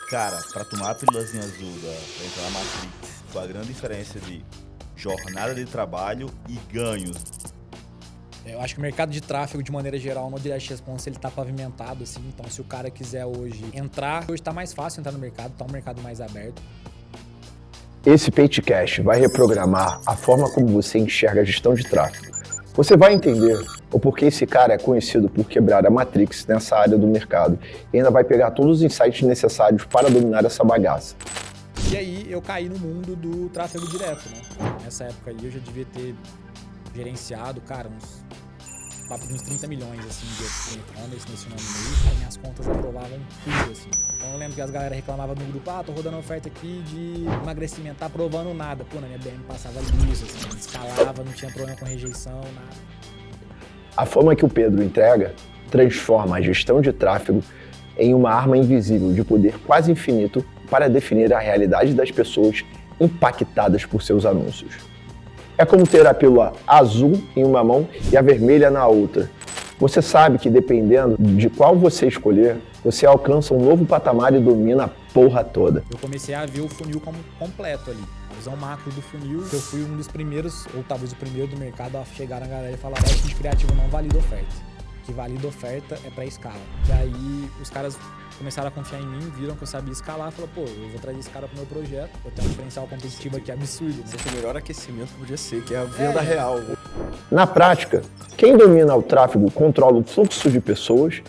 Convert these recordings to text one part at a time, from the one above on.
Cara, pra tomar a pílulazinha azul pra entrar na Matrix, qual a grande diferença de jornada de trabalho e ganhos? Eu acho que o mercado de tráfego, de maneira geral, no Direct Response, ele tá pavimentado, assim. Então, se o cara quiser hoje entrar, hoje tá mais fácil entrar no mercado, tá um mercado mais aberto. Esse Paidcast vai reprogramar a forma como você enxerga a gestão de tráfego. Você vai entender o porquê esse cara é conhecido por quebrar a Matrix nessa área do mercado e ainda vai pegar todos os insights necessários para dominar essa bagaça. E aí, eu caí no mundo do tráfego direto, né? Nessa época aí, eu já devia ter gerenciado, cara, papo de uns 30 milhões, assim, de e-commerce nesse nome aí, aí minhas contas aprovavam tudo, assim. Então eu lembro que as galera reclamavam no grupo, tô rodando oferta aqui de emagrecimento, tá aprovando nada. Pô, na minha BM passava luz, assim, escalava, não tinha problema com rejeição, nada. A forma que o Pedro entrega transforma a gestão de tráfego em uma arma invisível de poder quase infinito para definir a realidade das pessoas impactadas por seus anúncios. É como ter a pílula azul em uma mão e a vermelha na outra. Você sabe que dependendo de qual você escolher, você alcança um novo patamar e domina a porra toda. Eu comecei a ver o funil como completo ali. A visão macro do funil, eu fui um dos primeiros, ou talvez o primeiro do mercado a chegar na galera e falar: o time criativo não valida oferta. O que valida oferta é pra escala. E aí os caras começaram a confiar em mim, viram que eu sabia escalar, falaram: pô, eu vou trazer esse cara pro meu projeto, eu tenho um diferencial competitivo aqui absurdo. Esse é o melhor aquecimento que podia ser, que é a venda real. Na prática, quem domina o tráfego controla o fluxo de pessoas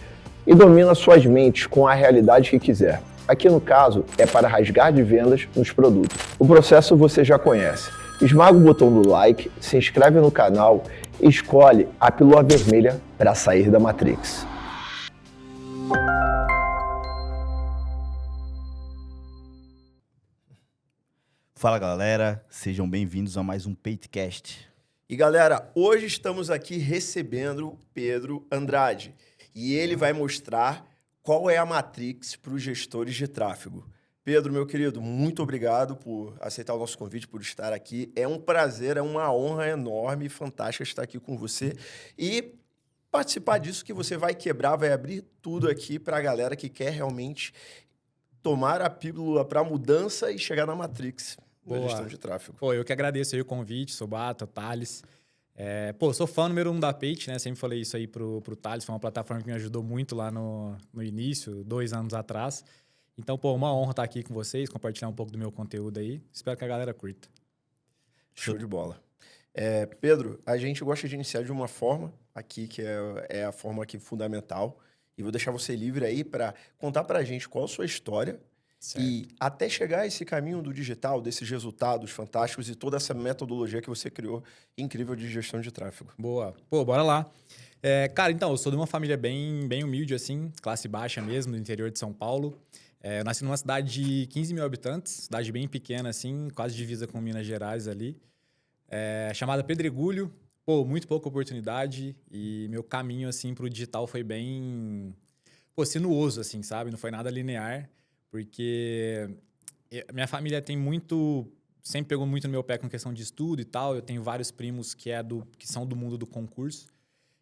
e domina suas mentes com a realidade que quiser. Aqui no caso, é para rasgar de vendas nos produtos. O processo você já conhece. Esmaga o botão do like, se inscreve no canal e escolhe a pílula vermelha para sair da Matrix. Fala galera, sejam bem-vindos a mais um Paidcast. E galera, hoje estamos aqui recebendo o Pedro Andrade e ele vai mostrar qual é a Matrix para os gestores de tráfego. Pedro, meu querido, muito obrigado por aceitar o nosso convite, por estar aqui. É um prazer, é uma honra enorme e fantástica estar aqui com você e participar disso que você vai quebrar, vai abrir tudo aqui para a galera que quer realmente tomar a pílula para mudança e chegar na Matrix da gestão de tráfego. Pô, eu que agradeço aí o convite, sou Bato, Thales. Sou fã número 1 da Paid, né? Sempre falei isso aí pro Thales, foi uma plataforma que me ajudou muito lá no início, 2 anos atrás. Então, uma honra estar aqui com vocês, compartilhar um pouco do meu conteúdo aí. Espero que a galera curta. Show de bola. Pedro, a gente gosta de iniciar de uma forma aqui, que é a forma aqui fundamental. E vou deixar você livre aí para contar para a gente qual a sua história. Certo. E até chegar a esse caminho do digital, desses resultados fantásticos e toda essa metodologia que você criou, incrível, de gestão de tráfego. Boa. Bora lá. Cara, então, eu sou de uma família bem humilde, assim, classe baixa mesmo, do interior de São Paulo. Eu nasci numa cidade de 15 mil habitantes, cidade bem pequena, assim, quase divisa com Minas Gerais ali. Chamada Pedregulho. Muito pouca oportunidade e meu caminho, assim, pro digital foi bem, sinuoso, assim, sabe? Não foi nada linear, porque minha família sempre pegou muito no meu pé com questão de estudo e tal. Eu tenho vários primos que são do mundo do concurso.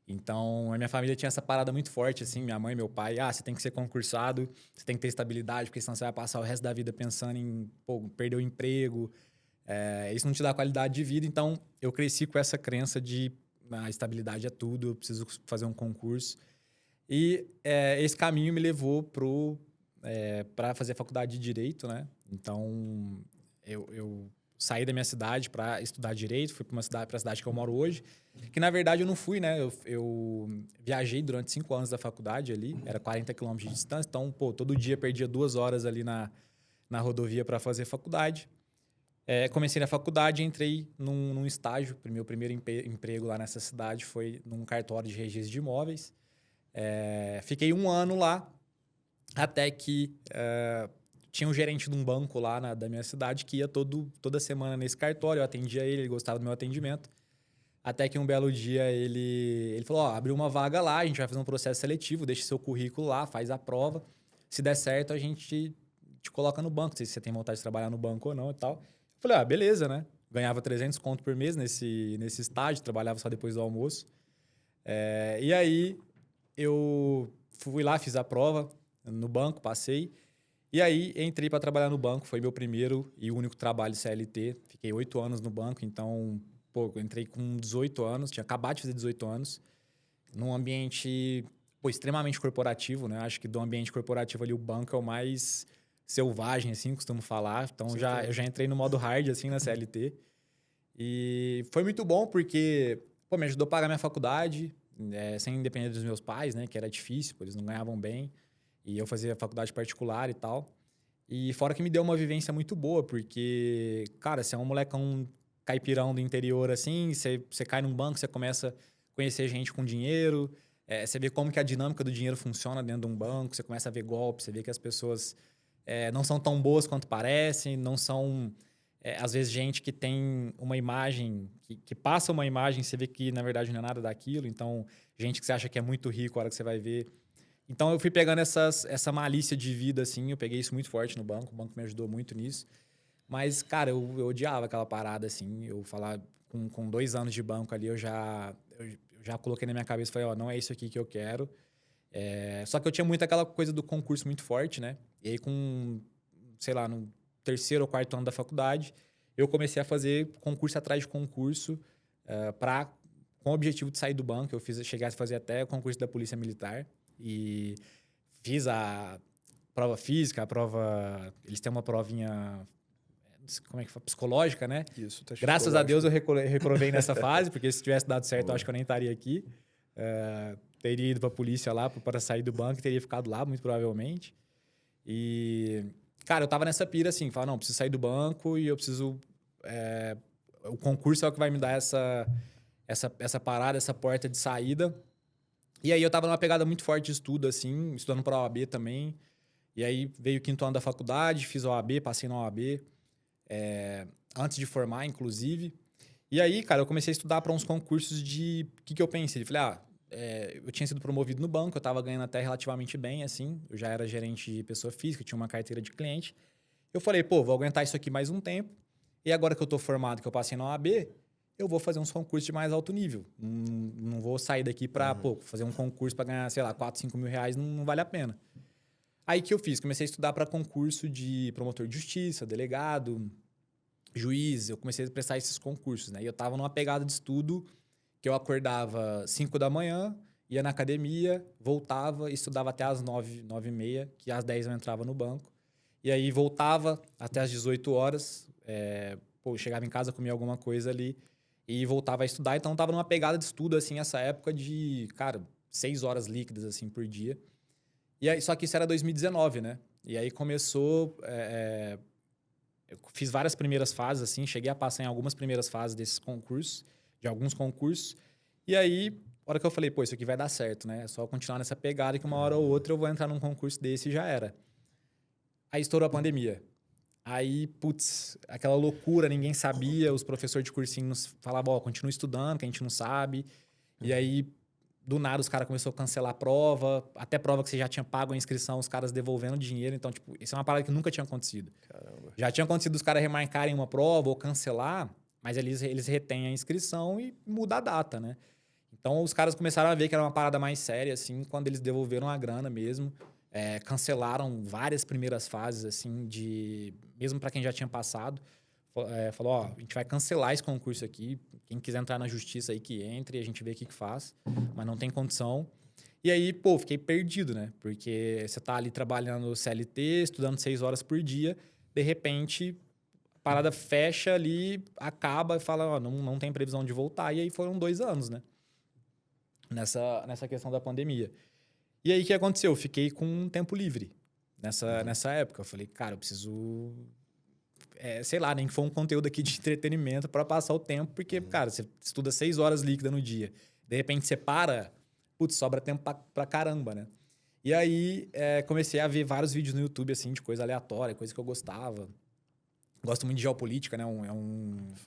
Então, a minha família tinha essa parada muito forte, assim, minha mãe e meu pai. Você tem que ser concursado, você tem que ter estabilidade, porque senão você vai passar o resto da vida pensando em perder o emprego. Isso não te dá qualidade de vida. Então, eu cresci com essa crença de a estabilidade é tudo, eu preciso fazer um concurso. E esse caminho me levou para fazer a faculdade de Direito, né? Então, eu saí da minha cidade para estudar Direito, fui para a cidade que eu moro hoje, que na verdade eu não fui, né? Eu viajei durante 5 anos da faculdade ali, era 40 quilômetros de distância, então, todo dia perdia 2 horas ali na rodovia para fazer faculdade. Comecei na faculdade e entrei num estágio. Meu primeiro emprego lá nessa cidade foi num cartório de registro de imóveis. Fiquei 1 ano lá, até que tinha um gerente de um banco lá da minha cidade que ia toda semana nesse cartório. Eu atendia ele gostava do meu atendimento. Até que um belo dia ele falou: abriu uma vaga lá, a gente vai fazer um processo seletivo, deixa seu currículo lá, faz a prova. Se der certo, a gente te coloca no banco. Não sei se você tem vontade de trabalhar no banco ou não e tal. Falei, beleza, né? Ganhava 300 conto por mês nesse estágio, trabalhava só depois do almoço. E aí, eu fui lá, fiz a prova no banco, passei. E aí, entrei para trabalhar no banco. Foi meu primeiro e único trabalho CLT. Fiquei 8 anos no banco, então, pô, eu entrei com 18 anos. Tinha acabado de fazer 18 anos. Num ambiente, pô, extremamente corporativo, né? Acho que do ambiente corporativo ali, o banco é o mais selvagem, assim, costumo falar. Então, eu já entrei no modo hard, assim, na CLT. E foi muito bom porque, pô, me ajudou a pagar minha faculdade, sem depender dos meus pais, né? Que era difícil, pô, eles não ganhavam bem. E eu fazia faculdade particular e tal. E fora que me deu uma vivência muito boa, porque, cara, você é um molecão caipirão do interior, assim, você cai num banco, você começa a conhecer gente com dinheiro, você vê como que a dinâmica do dinheiro funciona dentro de um banco, você começa a ver golpes, você vê que as pessoas não são tão boas quanto parecem, não são, às vezes, gente que tem uma imagem, que passa uma imagem, você vê que, na verdade, não é nada daquilo. Então, gente que você acha que é muito rico, a hora que você vai ver. Então, eu fui pegando essa malícia de vida, assim, eu peguei isso muito forte no banco, o banco me ajudou muito nisso. Mas, cara, eu odiava aquela parada, assim, eu falar, com 2 anos de banco ali, eu já coloquei na minha cabeça, falei, ó, não é isso aqui que eu quero. Só que eu tinha muito aquela coisa do concurso muito forte, né? E aí, sei lá, no 3º ou 4º ano da faculdade, eu comecei a fazer concurso atrás de concurso com o objetivo de sair do banco. Cheguei a fazer até o concurso da Polícia Militar. E fiz a prova física, eles têm uma provinha, como é que fala? Psicológica, né? Isso, tá. Graças a Deus eu reprovei nessa fase, porque se tivesse dado certo, eu acho que eu nem estaria aqui. Teria ido pra polícia lá para sair do banco e teria ficado lá, muito provavelmente. E, cara, eu tava nessa pira assim, falar, não, preciso sair do banco e eu preciso... o concurso é o que vai me dar essa parada, essa porta de saída. E aí eu tava numa pegada muito forte de estudo, assim, estudando para a OAB também. E aí veio o 5º ano da faculdade, fiz a OAB, passei na OAB, antes de formar, inclusive. E aí, cara, eu comecei a estudar para uns concursos de... O que eu pensei? Eu falei, eu tinha sido promovido no banco, eu tava ganhando até relativamente bem, assim. Eu já era gerente de pessoa física, tinha uma carteira de cliente. Eu falei, pô, vou aguentar isso aqui mais um tempo. E agora que eu tô formado, que eu passei na OAB... eu vou fazer uns concursos de mais alto nível. Não vou sair daqui para fazer um concurso para ganhar, sei lá, 4, 5 mil reais, não vale a pena. Aí que eu fiz? Comecei a estudar para concurso de promotor de justiça, delegado, juiz. Eu comecei a prestar esses concursos, né? E eu tava numa pegada de estudo que eu acordava 5 da manhã, ia na academia, voltava, estudava até às 9, 9h30, que às 10 eu entrava no banco. E aí voltava até às 18 horas, chegava em casa, comia alguma coisa ali, e voltava a estudar. Então, eu tava numa pegada de estudo, assim, essa época de, cara, 6 horas líquidas, assim, por dia. E aí, só que isso era 2019, né? E aí começou... eu fiz várias primeiras fases, assim, cheguei a passar em algumas primeiras fases desses concursos, de alguns concursos. E aí, a hora que eu falei, pô, isso aqui vai dar certo, né? É só continuar nessa pegada que uma hora ou outra eu vou entrar num concurso desse e já era. Aí estourou a pandemia. Aí, putz, aquela loucura, ninguém sabia, os professores de cursinho nos falavam, ó, continua estudando, que a gente não sabe. E aí, do nada, os caras começaram a cancelar a prova, até prova que você já tinha pago a inscrição, os caras devolvendo dinheiro. Então, tipo, isso é uma parada que nunca tinha acontecido. Caramba. Já tinha acontecido os caras remarcarem uma prova ou cancelar, mas eles retêm a inscrição e mudam a data, né? Então, os caras começaram a ver que era uma parada mais séria, assim, quando eles devolveram a grana mesmo. Cancelaram várias primeiras fases, assim, mesmo para quem já tinha passado. Falou, ó, a gente vai cancelar esse concurso aqui. Quem quiser entrar na justiça aí que entre, a gente vê o que faz. Mas não tem condição. E aí, pô, fiquei perdido, né? Porque você tá ali trabalhando CLT, estudando 6 horas por dia. De repente, a parada fecha ali, acaba e fala, ó, não tem previsão de voltar. E aí foram 2 anos, né? Nessa questão da pandemia. E aí, o que aconteceu? Eu fiquei com um tempo livre nessa época. Eu falei, cara, eu preciso... sei lá, nem que for um conteúdo aqui de entretenimento para passar o tempo. Porque, cara, você estuda 6 horas líquida no dia. De repente, você para... Putz, sobra tempo pra caramba, né? E aí, comecei a ver vários vídeos no YouTube, assim, de coisa aleatória, coisa que eu gostava. Gosto muito de geopolítica, né?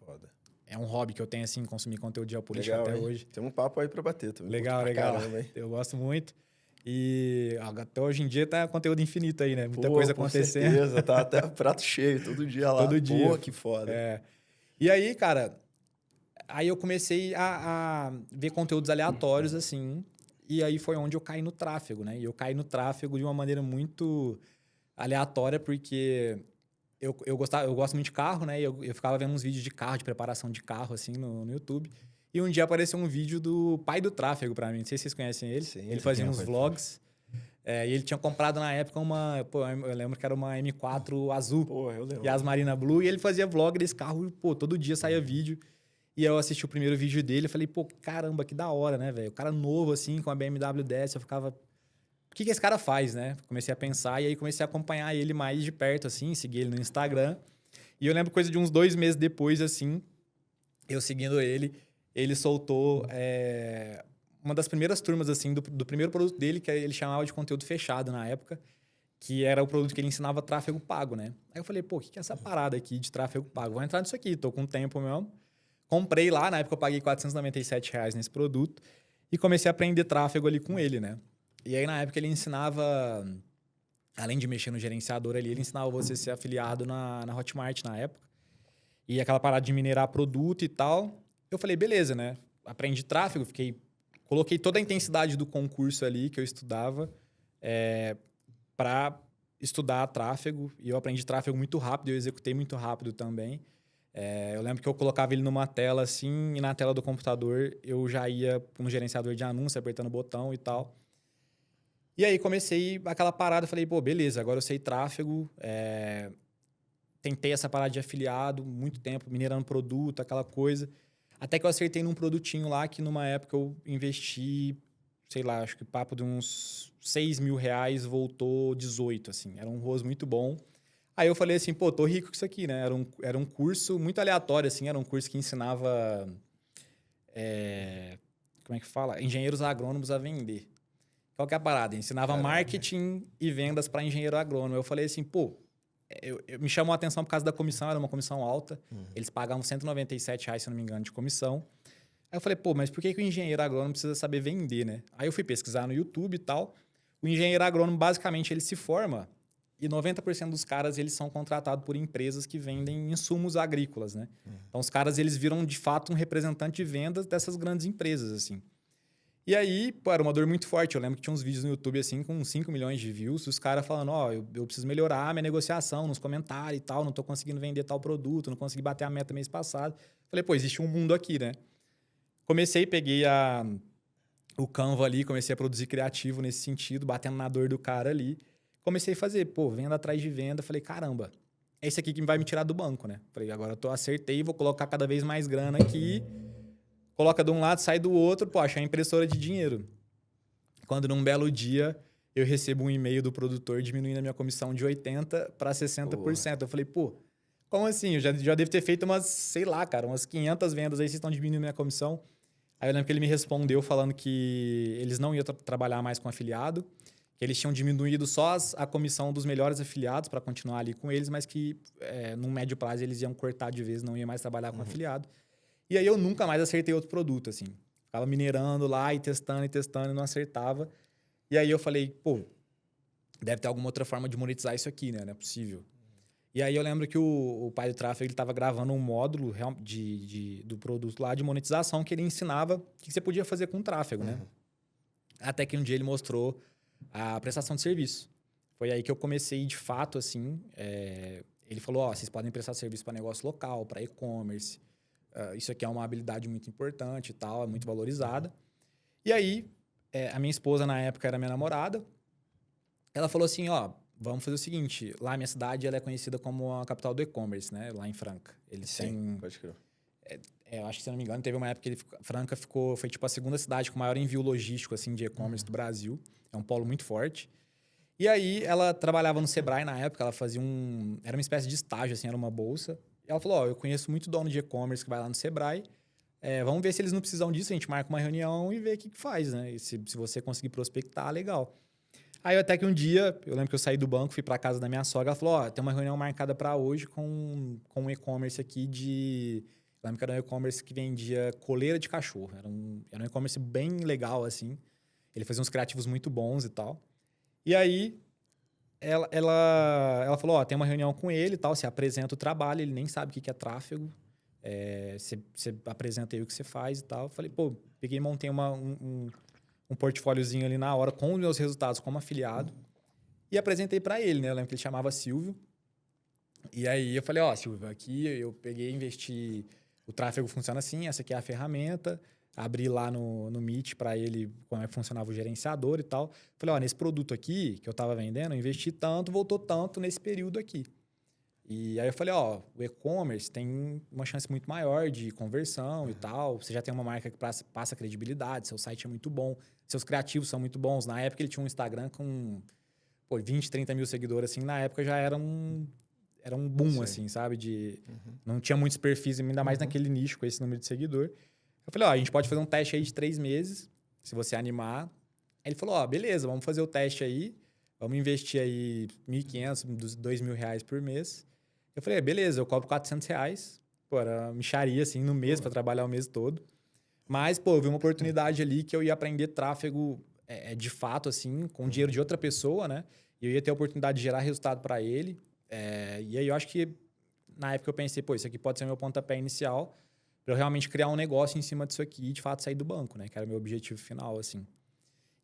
Foda. É um hobby que eu tenho, assim, consumir conteúdo de geopolítica Legal, até hein? hoje. Tem um papo aí pra bater também. Legal. Caramba, Eu gosto muito. E até hoje em dia tá conteúdo infinito aí, né? Muita Pô, coisa com acontecendo. certeza, tá até prato cheio todo dia lá. Todo dia. Pô, que foda. E aí, cara, eu comecei a ver conteúdos aleatórios, assim, e aí foi onde eu caí no tráfego, né? E eu caí no tráfego de uma maneira muito, aleatória, porque eu gosto muito de carro, né? E eu ficava vendo uns vídeos de carro, de preparação de carro, assim, no YouTube. E um dia apareceu um vídeo do pai do tráfego pra mim. Não sei se vocês conhecem ele. Sim, Ele fazia quem é o uns pai do vlogs. E ele tinha comprado na época uma... Pô, eu lembro que era uma M4 azul. Porra, eu lembro. E as Marina Blue. E ele fazia vlog desse carro. E, pô, todo dia saía vídeo. E eu assisti o primeiro vídeo dele e falei, pô, caramba, que da hora, né, velho? O cara novo, assim, com a BMW DS. Eu ficava... O que esse cara faz, né? Comecei a pensar e aí comecei a acompanhar ele mais de perto, assim. Seguir ele no Instagram. E eu lembro coisa de uns 2 meses depois, assim, eu seguindo ele soltou uma das primeiras turmas, assim, do primeiro produto dele, que ele chamava de conteúdo fechado na época, que era o produto que ele ensinava tráfego pago, né? Aí eu falei, pô, o que é essa parada aqui de tráfego pago? Vou entrar nisso aqui, tô com tempo mesmo. Comprei lá, na época eu paguei R$497 nesse produto e comecei a aprender tráfego ali com ele, né? E aí, na época, ele ensinava... Além de mexer no gerenciador ali, ele ensinava você a ser afiliado na Hotmart na época. E aquela parada de minerar produto e tal. Eu falei, beleza, né? Aprendi tráfego, coloquei toda a intensidade do concurso ali que eu estudava para estudar tráfego. E eu aprendi tráfego muito rápido, eu executei muito rápido também. Eu lembro que eu colocava ele numa tela assim, e na tela do computador eu já ia no gerenciador de anúncio, apertando o botão e tal. E aí comecei aquela parada, falei, pô, beleza, agora eu sei tráfego, tentei essa parada de afiliado, muito tempo, minerando produto, aquela coisa. Até que eu acertei num produtinho lá que numa época eu investi, sei lá, acho que papo de uns R$6.000, voltou 18, assim. Era um ROAS muito bom. Aí eu falei assim, pô, tô rico com isso aqui, né? Era um curso muito aleatório, assim, era um curso que ensinava, como é que fala? Engenheiros agrônomos a vender. Qual que é a parada? Ensinava marketing e vendas para engenheiro agrônomo. Eu falei assim, pô, me chamou a atenção por causa da comissão, era uma comissão alta. Eles pagavam R$197, se eu não me engano, de comissão. Aí eu falei, pô, mas por que o engenheiro agrônomo precisa saber vender, né? Aí eu fui pesquisar no YouTube e tal. O engenheiro agrônomo, basicamente, ele se forma e 90% dos caras, eles são contratados por empresas que vendem insumos agrícolas, né? Então, os caras, eles viram, de fato, um representante de vendas dessas grandes empresas, assim. E aí, pô, era uma dor muito forte. Eu lembro que tinha uns vídeos no YouTube, assim, com 5 milhões de views. Os caras falando, eu preciso melhorar a minha negociação nos comentários e tal. Não tô conseguindo vender tal produto, não consegui bater a meta mês passado. Falei, pô, existe um mundo aqui, né? Peguei o Canva ali, comecei a produzir criativo nesse sentido, batendo na dor do cara ali. Comecei a fazer, pô, venda atrás de venda. Falei, caramba, é esse aqui que vai me tirar do banco, né? Falei, agora acertei, vou colocar cada vez mais grana aqui. Coloca de um lado, sai do outro, pô, achei a impressora de dinheiro. Quando num belo dia eu recebo um e-mail do produtor diminuindo a minha comissão de 80% para 60%. Eu falei, pô, como assim? Eu já devo ter feito umas, sei lá, cara, umas 500 vendas aí, vocês estão diminuindo a minha comissão. Aí eu lembro que ele me respondeu falando que eles não iam trabalhar mais com afiliado, que eles tinham diminuído só a comissão dos melhores afiliados para continuar ali com eles, mas que no médio prazo eles iam cortar de vez, não ia mais trabalhar com afiliado. E aí eu nunca mais acertei outro produto, assim. Ficava minerando lá e testando e não acertava. E aí eu falei, pô, deve ter alguma outra forma de monetizar isso aqui, né? Não é possível. E aí eu lembro que o pai do tráfego, ele estava gravando um módulo do produto lá de monetização que ele ensinava o que você podia fazer com o tráfego, né? Até que um dia ele mostrou a prestação de serviço. Foi aí que eu comecei, de fato, assim... ele falou, vocês podem prestar serviço para negócio local, para e-commerce... isso aqui é uma habilidade muito importante e tal, é muito valorizada. E aí, a minha esposa, na época, era minha namorada. Ela falou assim, vamos fazer o seguinte, lá a minha cidade ela é conhecida como a capital do e-commerce, né? Lá em Franca. Eles têm... Pode crer. eu acho que, se eu não me engano, teve uma época que Franca foi tipo a segunda cidade com maior envio logístico assim, de e-commerce do Brasil. É um polo muito forte. E aí, ela trabalhava no Sebrae na época, ela fazia era uma espécie de estágio, assim, era uma bolsa. Ela falou, eu conheço muito dono de e-commerce que vai lá no Sebrae. Vamos ver se eles não precisam disso. A gente marca uma reunião e vê o que faz, né? E se você conseguir prospectar, legal. Aí, até que um dia, eu lembro que eu saí do banco, fui para casa da minha sogra. Ela falou, tem uma reunião marcada para hoje com um e-commerce aqui de... Eu lembro que era um e-commerce que vendia coleira de cachorro. Era um e-commerce bem legal, assim. Ele fazia uns criativos muito bons e tal. E aí... Ela falou, tem uma reunião com ele e tal, você apresenta o trabalho, ele nem sabe o que é tráfego, você apresenta aí o que você faz e tal. Eu falei, pô, peguei e montei um portfóliozinho ali na hora com os meus resultados como afiliado. e apresentei para ele, né? Eu lembro que ele chamava Silvio. E aí eu falei, ó, Silvio, aqui eu peguei e investi... O tráfego funciona assim, essa aqui é a ferramenta. Abri lá no Meet para ele como é que funcionava o gerenciador e tal. Falei, ó, nesse produto aqui que eu tava vendendo, eu investi tanto, voltou tanto nesse período aqui. E aí eu falei, ó, o e-commerce tem uma chance muito maior de conversão e tal. Você já tem uma marca que passa credibilidade, seu site é muito bom, seus criativos são muito bons. Na época ele tinha um Instagram com 20, 30 mil seguidores, assim. Na época já era um boom, Sim. assim, sabe? Não tinha muitos perfis, ainda mais naquele nicho com esse número de seguidor. Eu falei, ó, a gente pode fazer um teste aí de 3 meses, se você animar. Aí ele falou, ó, beleza, vamos fazer o teste aí. Vamos investir aí R$1.500, R$2.000 por mês. Eu falei, beleza, eu cobro R$400. Pô, era mixaria, assim, no mês, para trabalhar o mês todo. Mas, pô, eu vi uma oportunidade ali que eu ia aprender tráfego de fato, assim, com dinheiro de outra pessoa, né? E eu ia ter a oportunidade de gerar resultado para ele. E aí eu acho que, na época, eu pensei, pô, isso aqui pode ser meu pontapé inicial para eu realmente criar um negócio em cima disso aqui e, de fato, sair do banco, né? Que era o meu objetivo final, assim.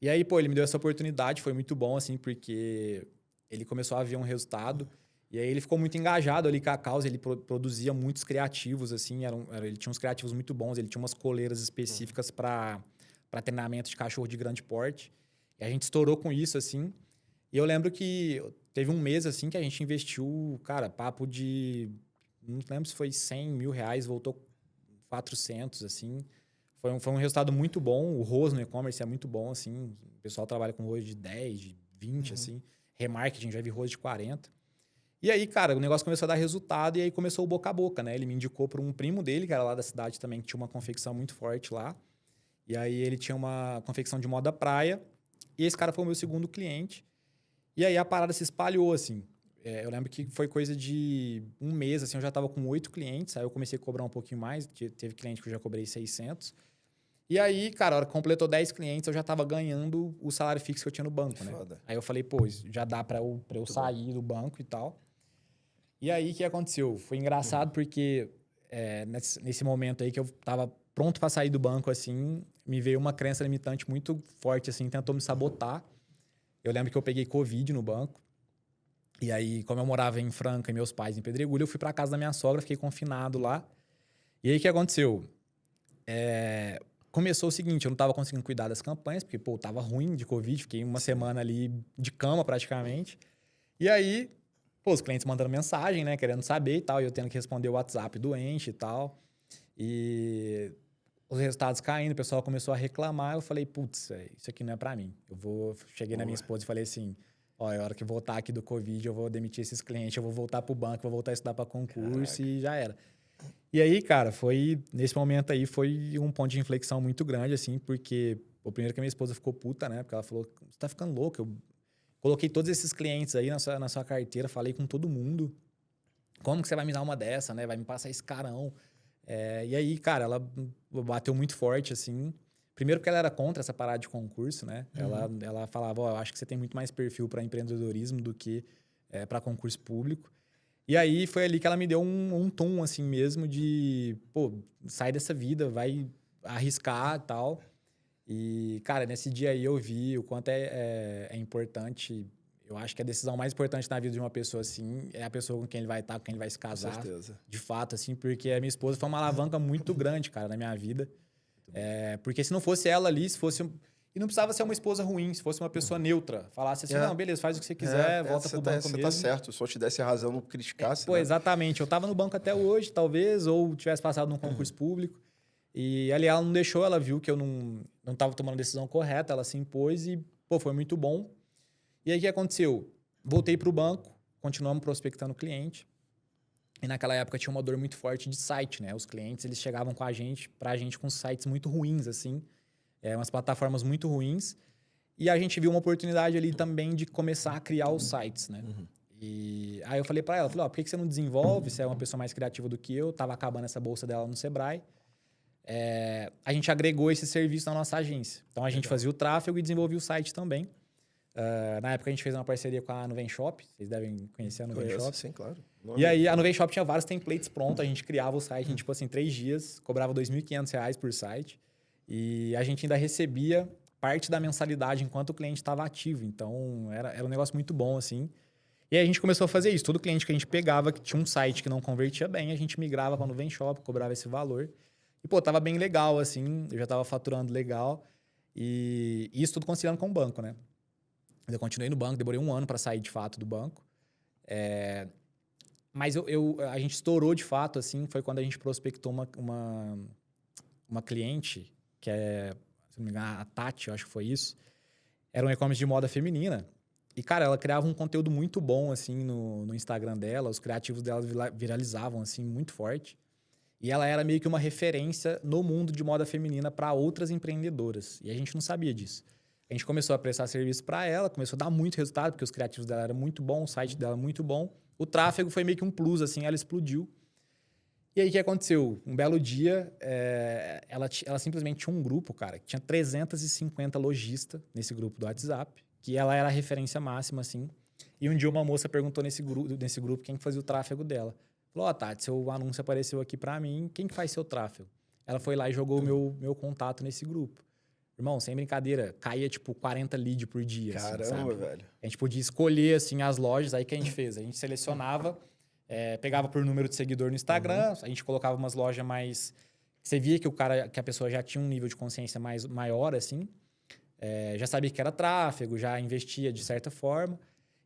E aí, pô, ele me deu essa oportunidade, foi muito bom, assim, porque ele começou a ver um resultado. E aí ele ficou muito engajado ali com a causa, ele produzia muitos criativos, assim, ele tinha uns criativos muito bons, ele tinha umas coleiras específicas para treinamento de cachorro de grande porte. E a gente estourou com isso, assim. E eu lembro que teve um mês, assim, que a gente investiu, cara, papo de... Não lembro se foi R$100.000, voltou 400, assim. Foi um resultado muito bom. O ROAS no e-commerce é muito bom, assim. O pessoal trabalha com ROAS de 10, de 20, assim. Remarketing, já vi ROAS de 40. E aí, cara, o negócio começou a dar resultado e aí começou o boca a boca, né? Ele me indicou para um primo dele, que era lá da cidade também, que tinha uma confecção muito forte lá. E aí ele tinha uma confecção de moda praia. E esse cara foi o meu segundo cliente. E aí a parada se espalhou, assim. Eu lembro que foi coisa de um mês, assim, eu já estava com 8 clientes. Aí eu comecei a cobrar um pouquinho mais. Teve cliente que eu já cobrei 600. E aí, cara, a hora que completou 10 clientes, eu já estava ganhando o salário fixo que eu tinha no banco, né? Foda. Aí eu falei, pô, já dá para eu sair do banco e tal. E aí, o que aconteceu? Foi engraçado porque nesse momento aí que eu tava pronto para sair do banco, assim, me veio uma crença limitante muito forte, assim, tentou me sabotar. Eu lembro que eu peguei Covid no banco. E aí, como eu morava em Franca e meus pais em Pedregulho, eu fui para casa da minha sogra, fiquei confinado lá. E aí, o que aconteceu? Começou o seguinte, eu não tava conseguindo cuidar das campanhas, porque, pô, tava ruim de Covid, fiquei uma semana ali de cama praticamente. E aí... Pô, os clientes mandando mensagem, né? Querendo saber e tal. E eu tendo que responder o WhatsApp doente e tal. E os resultados caindo, o pessoal começou a reclamar. Eu falei, putz, isso aqui não é pra mim. Cheguei na minha esposa e falei assim, ó, a hora que voltar aqui do Covid, eu vou demitir esses clientes, eu vou voltar pro banco, vou voltar a estudar pra concurso. Caraca. E já era. E aí, cara, nesse momento aí, foi um ponto de inflexão muito grande, assim, porque o primeiro que a minha esposa ficou puta, né? Porque ela falou, você tá ficando louco, eu coloquei todos esses clientes aí na sua carteira, falei com todo mundo. Como que você vai me dar uma dessa, né? Vai me passar esse carão. E aí, cara, ela bateu muito forte, assim. Primeiro porque ela era contra essa parada de concurso, né? Ela falava, ó, eu acho que você tem muito mais perfil para empreendedorismo do que para concurso público. E aí, foi ali que ela me deu um tom, assim mesmo, de, pô, sai dessa vida, vai arriscar e tal. E, cara, nesse dia aí eu vi o quanto é importante. Eu acho que a decisão mais importante na vida de uma pessoa, assim, é a pessoa com quem ele vai estar, com quem ele vai se casar. Com certeza. De fato, assim, porque a minha esposa foi uma alavanca muito grande, cara, na minha vida. Porque se não fosse ela ali, se fosse... E não precisava ser uma esposa ruim, se fosse uma pessoa neutra. Falasse assim, não, beleza, faz o que você quiser, volta pro banco mesmo. Você tá certo, se eu te desse razão, não criticasse. Pô, exatamente. Eu tava no banco até hoje, talvez, ou tivesse passado num concurso público. E ali ela não deixou, ela viu que eu não tava tomando a decisão correta, ela se impôs e, pô, foi muito bom. E aí, o que aconteceu? Voltei pro banco, continuamos prospectando o cliente. E naquela época tinha uma dor muito forte de site, né? Os clientes, eles chegavam pra gente com sites muito ruins, assim. Umas plataformas muito ruins. E a gente viu uma oportunidade ali também de começar a criar os sites, né? E aí eu falei pra ela, por que você não desenvolve? Você é uma pessoa mais criativa do que eu. Tava acabando essa bolsa dela no Sebrae. A gente agregou esse serviço na nossa agência. Então, a gente fazia o tráfego e desenvolvia o site também. Na época, a gente fez uma parceria com a Nuvem Shop. Vocês devem conhecer a Nuvem Shop. Sim, claro. E aí, a Nuvem Shop tinha vários templates prontos. A gente criava o site em, tipo assim, 3 dias. Cobrava R$2.500 por site. E a gente ainda recebia parte da mensalidade enquanto o cliente estava ativo. Então, era um negócio muito bom, assim. E aí a gente começou a fazer isso. Todo cliente que a gente pegava, que tinha um site que não convertia bem, a gente migrava para o Nuvem Shop, cobrava esse valor. E, pô, tava bem legal, assim. Eu já tava faturando legal. E isso tudo conciliando com o banco, né? Eu continuei no banco, demorei 1 ano para sair de fato do banco. Mas a gente estourou de fato, assim, foi quando a gente prospectou uma cliente, que é, se não me engano, a Tati, eu acho que foi isso. Era um e-commerce de moda feminina. E, cara, ela criava um conteúdo muito bom, assim, no Instagram dela. Os criativos dela viralizavam, assim, muito forte. E ela era meio que uma referência no mundo de moda feminina para outras empreendedoras. E a gente não sabia disso. A gente começou a prestar serviço para ela, começou a dar muito resultado, porque os criativos dela eram muito bons, o site dela muito bom. O tráfego foi meio que um plus, assim, ela explodiu. E aí, o que aconteceu? Um belo dia, ela simplesmente tinha um grupo, cara, que tinha 350 lojistas nesse grupo do WhatsApp, que ela era a referência máxima, assim. E um dia uma moça perguntou nesse grupo quem fazia o tráfego dela. Falou, Tati, seu anúncio apareceu aqui para mim, quem que faz seu tráfego? Ela foi lá e jogou o meu contato nesse grupo. Irmão, sem brincadeira, caía tipo 40 leads por dia. Caramba, assim, velho. A gente podia escolher assim, as lojas, aí o que a gente fez? A gente selecionava, pegava por número de seguidor no Instagram, a gente colocava umas lojas mais... Você via que a pessoa já tinha um nível de consciência maior, assim. Já sabia que era tráfego, já investia de certa forma.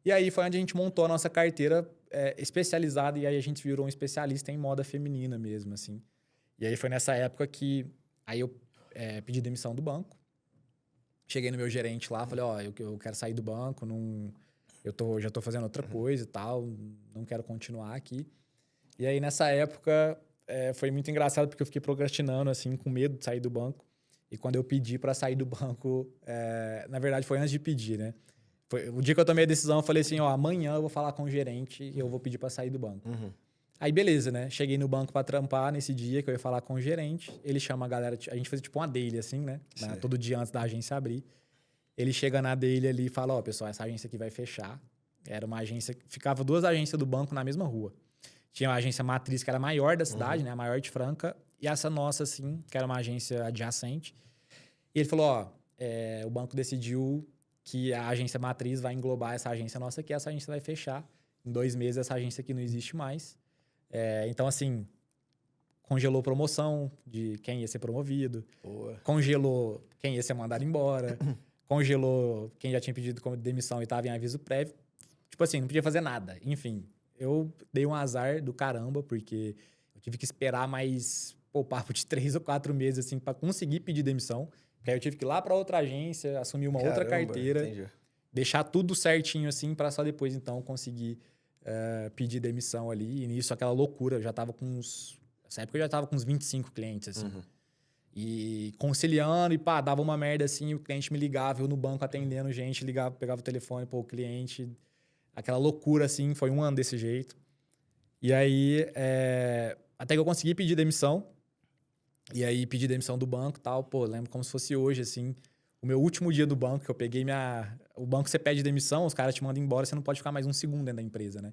E aí foi onde a gente montou a nossa carteira especializada, e aí a gente virou um especialista em moda feminina mesmo, assim. E aí foi nessa época que aí eu pedi demissão do banco. Cheguei no meu gerente lá, falei, eu quero sair do banco, já tô fazendo outra coisa e tal, não quero continuar aqui. E aí, nessa época, foi muito engraçado, porque eu fiquei procrastinando, assim, com medo de sair do banco. E quando eu pedi para sair do banco, na verdade, foi antes de pedir, né? Foi, o dia que eu tomei a decisão, eu falei assim, amanhã eu vou falar com o gerente e eu vou pedir para sair do banco. Aí, beleza, né? Cheguei no banco para trampar nesse dia que eu ia falar com o gerente. Ele chama a galera... A gente fazia tipo uma daily, assim, né? Todo dia antes da agência abrir. Ele chega na daily ali e fala, pessoal, essa agência aqui vai fechar. Era uma agência... Ficava 2 agências do banco na mesma rua. Tinha uma agência matriz, que era a maior da cidade, né? A maior de Franca. E essa nossa, assim, que era uma agência adjacente. E ele falou, o banco decidiu que a agência matriz vai englobar essa agência nossa aqui. Essa agência vai fechar. Em 2 meses, essa agência aqui não existe mais. Então, assim, congelou promoção de quem ia ser promovido, congelou quem ia ser mandado embora, congelou quem já tinha pedido como demissão e estava em aviso prévio. Tipo assim, não podia fazer nada. Enfim, eu dei um azar do caramba, porque eu tive que esperar mais, papo de 3 ou 4 meses, assim, para conseguir pedir demissão. Porque aí eu tive que ir lá para outra agência, assumir uma outra carteira, entendi. Deixar tudo certinho, assim, para só depois, então, conseguir... pedir demissão ali, e nisso aquela loucura, eu já tava com nessa época eu já tava com uns 25 clientes, assim. E conciliando, e dava uma merda assim, o cliente me ligava, eu no banco atendendo gente, ligava, pegava o telefone, o cliente, aquela loucura, assim, foi 1 ano desse jeito. E aí, até que eu consegui pedir demissão, e aí pedi demissão do banco e tal, lembro como se fosse hoje, assim, o meu último dia do banco, que eu peguei o banco, você pede demissão, os caras te mandam embora, você não pode ficar mais 1 segundo dentro da empresa, né?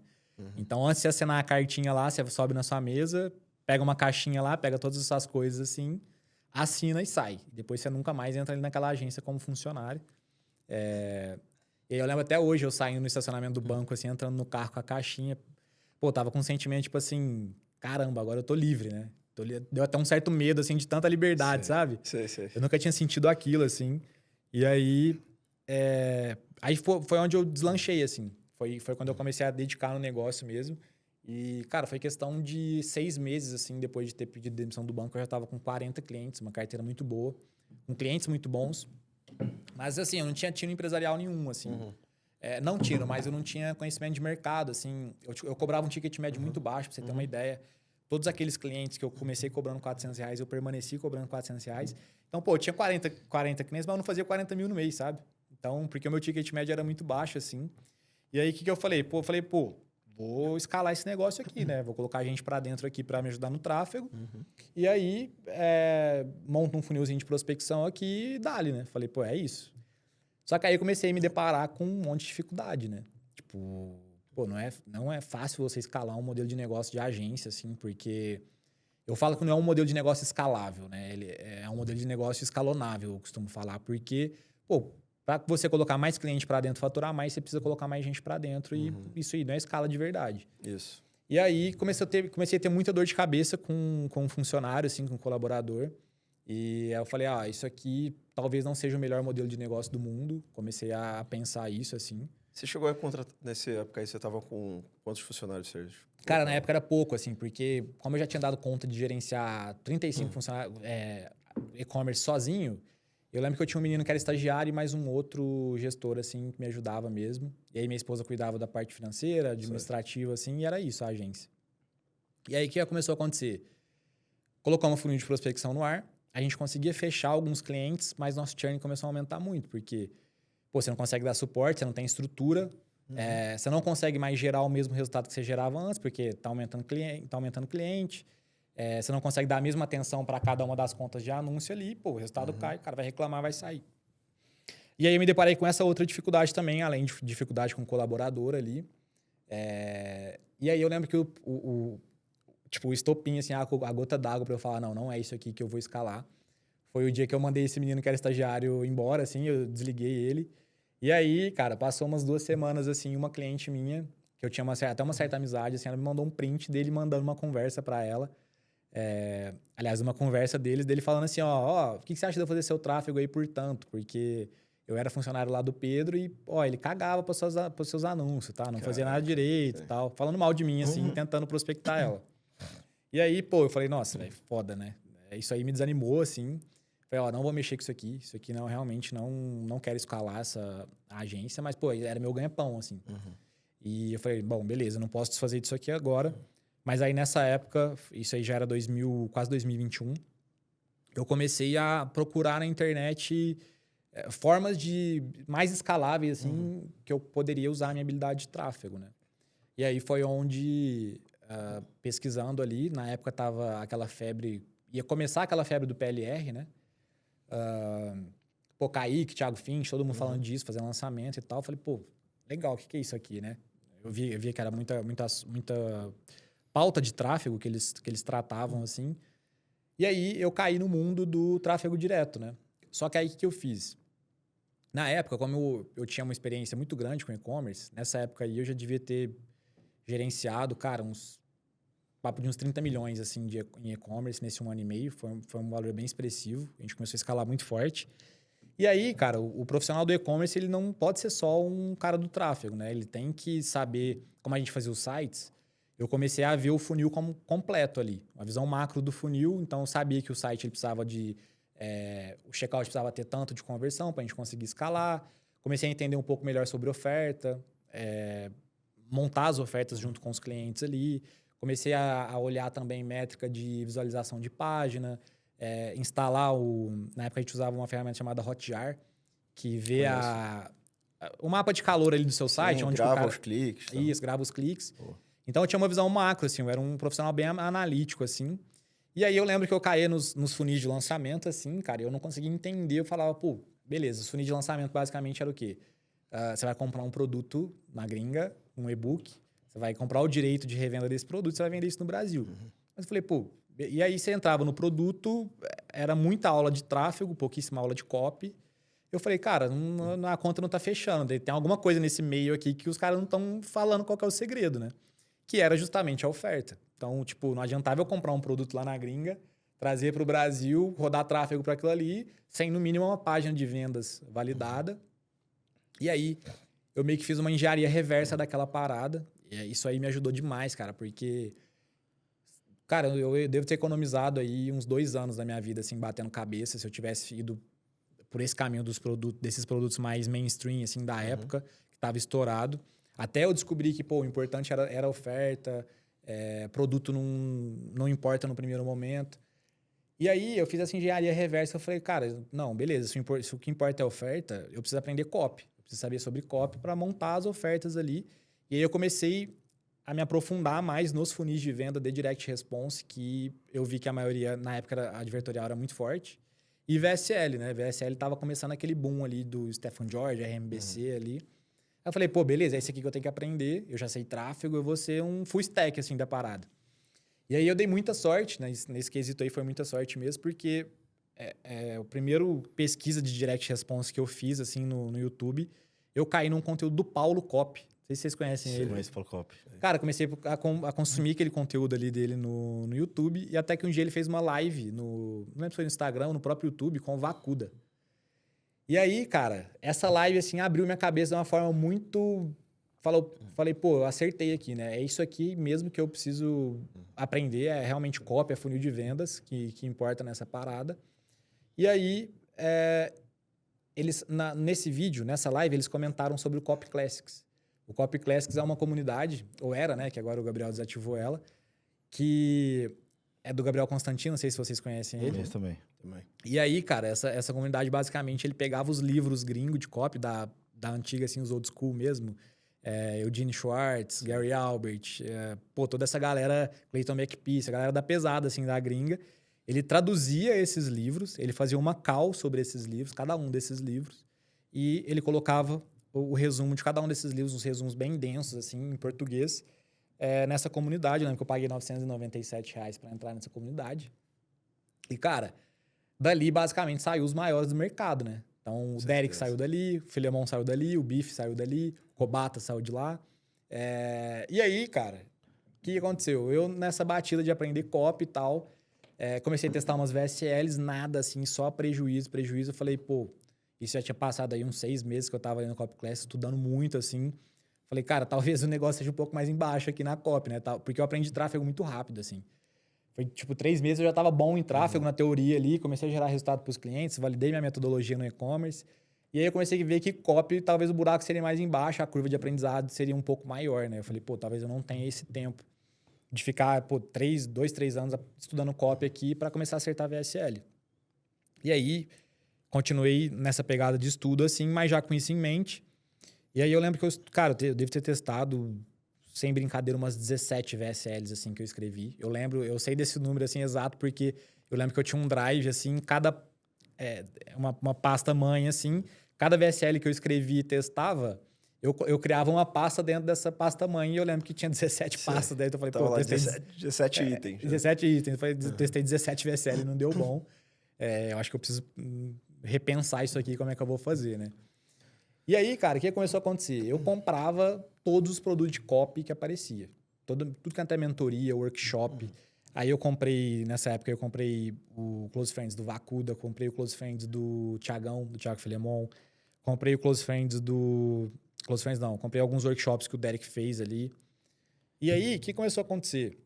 Então, antes de você assinar a cartinha lá, você sobe na sua mesa, pega uma caixinha lá, pega todas essas coisas assim, assina e sai. Depois você nunca mais entra ali naquela agência como funcionário. E aí eu lembro até hoje, eu saindo no estacionamento do banco, assim, entrando no carro com a caixinha. Tava com um sentimento, tipo assim, caramba, agora eu tô livre, né? Deu até um certo medo, assim, de tanta liberdade, sabe? Sei. Eu nunca tinha sentido aquilo, assim. E aí... Aí foi onde eu deslanchei, assim. Foi quando eu comecei a dedicar no negócio mesmo. E, cara, foi questão de 6 meses, assim, depois de ter pedido demissão do banco, eu já tava com 40 clientes, uma carteira muito boa, com clientes muito bons. Mas, assim, eu não tinha tino empresarial nenhum, assim. Não tino, mas eu não tinha conhecimento de mercado, assim. Eu cobrava um ticket médio muito baixo, pra você ter uma ideia. Todos aqueles clientes que eu comecei cobrando R$400, eu permaneci cobrando R$400. Então, eu tinha 40 clientes, mas eu não fazia 40 mil no mês, sabe? Então, porque o meu ticket médio era muito baixo, assim. E aí, o que eu falei? Vou escalar esse negócio aqui, né? Vou colocar gente para dentro aqui para me ajudar no tráfego. E aí, monto um funilzinho de prospecção aqui e dá-lhe, né? Falei, é isso. Só que aí eu comecei a me deparar com um monte de dificuldade, né? Tipo, não é fácil você escalar um modelo de negócio de agência, assim, porque... Eu falo que não é um modelo de negócio escalável, né? Ele é um modelo de negócio escalonável, eu costumo falar, porque pô, para você colocar mais cliente para dentro, faturar mais, você precisa colocar mais gente para dentro. E isso aí não é escala de verdade. Isso. E aí comecei a ter muita dor de cabeça com um funcionário, assim, com um colaborador. E aí eu falei, isso aqui talvez não seja o melhor modelo de negócio do mundo. Comecei a pensar isso, assim. Você chegou a contratar, nessa época aí, você estava com quantos funcionários, Sérgio? Cara, na época era pouco, assim, porque como eu já tinha dado conta de gerenciar 35 funcionários e-commerce sozinho, eu lembro que eu tinha um menino que era estagiário e mais um outro gestor, assim, que me ajudava mesmo. E aí minha esposa cuidava da parte financeira, administrativa, assim, e era isso, a agência. E aí o que começou a acontecer? Colocamos um funil de prospecção no ar, a gente conseguia fechar alguns clientes, mas nosso churn começou a aumentar muito, porque você não consegue dar suporte, você não tem estrutura, você não consegue mais gerar o mesmo resultado que você gerava antes, porque está aumentando cliente. Você não consegue dar a mesma atenção para cada uma das contas de anúncio ali, o resultado cai, o cara vai reclamar, vai sair. E aí eu me deparei com essa outra dificuldade também, além de dificuldade com o colaborador ali. E aí eu lembro que o estopim, assim, a gota d'água para eu falar, não é isso aqui que eu vou escalar. Foi o dia que eu mandei esse menino que era estagiário embora, assim, eu desliguei ele. E aí, cara, passou umas 2 semanas, assim, uma cliente minha, que eu tinha até uma certa amizade, assim, ela me mandou um print dele mandando uma conversa para ela. Aliás, uma conversa dele falando assim, o que você acha de eu fazer seu tráfego aí por tanto? Porque eu era funcionário lá do Pedro e, ele cagava para os seus anúncios, tá? Não fazia nada direito e tal. Falando mal de mim, assim, tentando prospectar ela. E aí, eu falei, nossa, velho, foda, né? Isso aí me desanimou, assim. Falei, não vou mexer com isso aqui não, realmente não quero escalar essa agência, mas, era meu ganha-pão, assim. E eu falei, bom, beleza, não posso desfazer disso aqui agora. Mas aí, nessa época, isso aí já era quase 2021, eu comecei a procurar na internet formas de mais escaláveis, assim, que eu poderia usar a minha habilidade de tráfego, né? E aí foi onde, pesquisando ali, na época tava aquela febre, ia começar aquela febre do PLR, né? Kaique, Thiago Finch, todo mundo falando disso, fazendo lançamento e tal. Eu falei, legal, o que é isso aqui, né? Eu via que era muita pauta de tráfego que eles tratavam, assim. E aí, eu caí no mundo do tráfego direto, né? Só que aí, o que eu fiz? Na época, como eu tinha uma experiência muito grande com e-commerce, nessa época aí, eu já devia ter gerenciado, cara, papo de uns 30 milhões, assim, em e-commerce nesse 1 ano e meio. Foi um valor bem expressivo. A gente começou a escalar muito forte. E aí, cara, o profissional do e-commerce, ele não pode ser só um cara do tráfego, né? Ele tem que saber como a gente fazia os sites. Eu comecei a ver o funil como completo ali. Uma visão macro do funil. Então, eu sabia que o site ele precisava de... o checkout precisava ter tanto de conversão para a gente conseguir escalar. Comecei a entender um pouco melhor sobre oferta. Montar as ofertas junto com os clientes ali. Comecei a olhar também métrica de visualização de página. Instalar Na época, a gente usava uma ferramenta chamada Hotjar, que vê o mapa de calor ali do seu site. Onde grava os cliques. Tá? Isso, grava os cliques. Então, eu tinha uma visão macro, assim. Eu era um profissional bem analítico, assim. E aí, eu lembro que eu caía nos funis de lançamento, assim, cara. E eu não conseguia entender. Eu falava, beleza. Os funis de lançamento, basicamente, era o quê? Você vai comprar um produto na gringa, um e-book. Você vai comprar o direito de revenda desse produto. Você vai vender isso no Brasil. Mas eu falei, E aí, você entrava no produto. Era muita aula de tráfego, pouquíssima aula de copy. Eu falei, cara, a conta não tá fechando. Tem alguma coisa nesse meio aqui que os caras não estão falando qual que é o segredo, né? Que era justamente a oferta. Então, não adiantava eu comprar um produto lá na gringa, trazer para o Brasil, rodar tráfego para aquilo ali, sem no mínimo uma página de vendas validada. E aí, eu meio que fiz uma engenharia reversa daquela parada. E isso aí me ajudou demais, cara, porque... Cara, eu devo ter economizado aí uns 2 anos da minha vida, assim, batendo cabeça, se eu tivesse ido por esse caminho desses produtos mais mainstream, assim, da época, que estava estourado. Até eu descobri que, o importante era a oferta, produto não importa no primeiro momento. E aí, eu fiz essa engenharia reversa, eu falei, cara, não, beleza, se o que importa é a oferta, eu preciso aprender copy. Eu preciso saber sobre copy para montar as ofertas ali. E aí, eu comecei a me aprofundar mais nos funis de venda de direct response, que eu vi que a maioria, na época, a advertorial era muito forte. E VSL, né? VSL estava começando aquele boom ali do Stefan George, RMBC ali. Aí eu falei, beleza, é esse aqui que eu tenho que aprender. Eu já sei tráfego, eu vou ser um full stack, assim, da parada. E aí eu dei muita sorte, né? Nesse quesito aí foi muita sorte mesmo, porque o primeiro pesquisa de direct response que eu fiz, assim, no YouTube, eu caí num conteúdo do Paulo Cop. Não sei se vocês conhecem Você ele. conhece o Paulo Cop? Cara, comecei a consumir aquele conteúdo ali dele no YouTube. E até que um dia ele fez uma live não lembro se foi no Instagram ou no próprio YouTube, com o Vacuda. E aí, cara, essa live, assim, abriu minha cabeça de uma forma muito... Falei, pô, eu acertei aqui, né? É isso aqui mesmo que eu preciso aprender. É realmente copy, é funil de vendas que importa nessa parada. E aí, nesse vídeo, nessa live, eles comentaram sobre o Copy Classics. O Copy Classics é uma comunidade, ou era, né? Que agora o Gabriel desativou ela, que é do Gabriel Constantino, não sei se vocês conhecem ele. Conheço também. E aí, cara, essa comunidade, basicamente, ele pegava os livros gringos de copy, da antiga, assim, os old school mesmo. Eugene Schwartz, Gary Albert, toda essa galera, Clayton McPhee, essa galera da pesada, assim, da gringa. Ele traduzia esses livros, ele fazia uma call sobre esses livros, cada um desses livros, e ele colocava o resumo de cada um desses livros, uns resumos bem densos, assim, em português, nessa comunidade. Eu lembro que eu paguei R$997 para entrar nessa comunidade. E, cara, dali, basicamente, saiu os maiores do mercado, né? Então, o Derek saiu dali, o Filemon saiu dali, o Biff saiu dali, o Kobata saiu de lá. E aí, cara, o que aconteceu? Eu, nessa batida de aprender copy e tal, comecei a testar umas VSLs, nada assim, só prejuízo. Eu falei, pô, isso já tinha passado aí uns 6 meses que eu tava ali no Copy Class, estudando muito, assim. Falei, cara, talvez o negócio seja um pouco mais embaixo aqui na copy, né? Porque eu aprendi tráfego muito rápido, assim. Foi, tipo, 3 meses eu já tava bom em tráfego, na teoria ali, comecei a gerar resultado para os clientes, validei minha metodologia no e-commerce. E aí eu comecei a ver que copy, talvez o buraco seria mais embaixo, a curva de aprendizado seria um pouco maior, né? Eu falei, pô, talvez eu não tenha esse tempo de ficar, 2, 3 anos estudando copy aqui para começar a acertar VSL. E aí, continuei nessa pegada de estudo, assim, mas já com isso em mente. E aí eu lembro que eu devo ter testado, sem brincadeira, umas 17 VSLs, assim, que eu escrevi. Eu sei desse número, assim, exato, porque eu lembro que eu tinha um drive, assim, uma pasta mãe, assim, cada VSL que eu escrevi e testava, eu criava uma pasta dentro dessa pasta mãe e eu lembro que tinha 17 pastas dentro. Eu falei, Tava pô, lá testei 17 itens. 17 itens. Testei 17 VSL e não deu bom. Eu acho que eu preciso repensar isso aqui, como é que eu vou fazer, né? E aí, cara, o que começou a acontecer? Eu comprava todos os produtos de copy que aparecia. Tudo que até mentoria, workshop. Aí nessa época, eu comprei o Close Friends do Vacuda, comprei o Close Friends do Thiagão, do Thiago Filemon, comprei o Close Friends comprei alguns workshops que o Derek fez ali. E aí, o que começou a acontecer?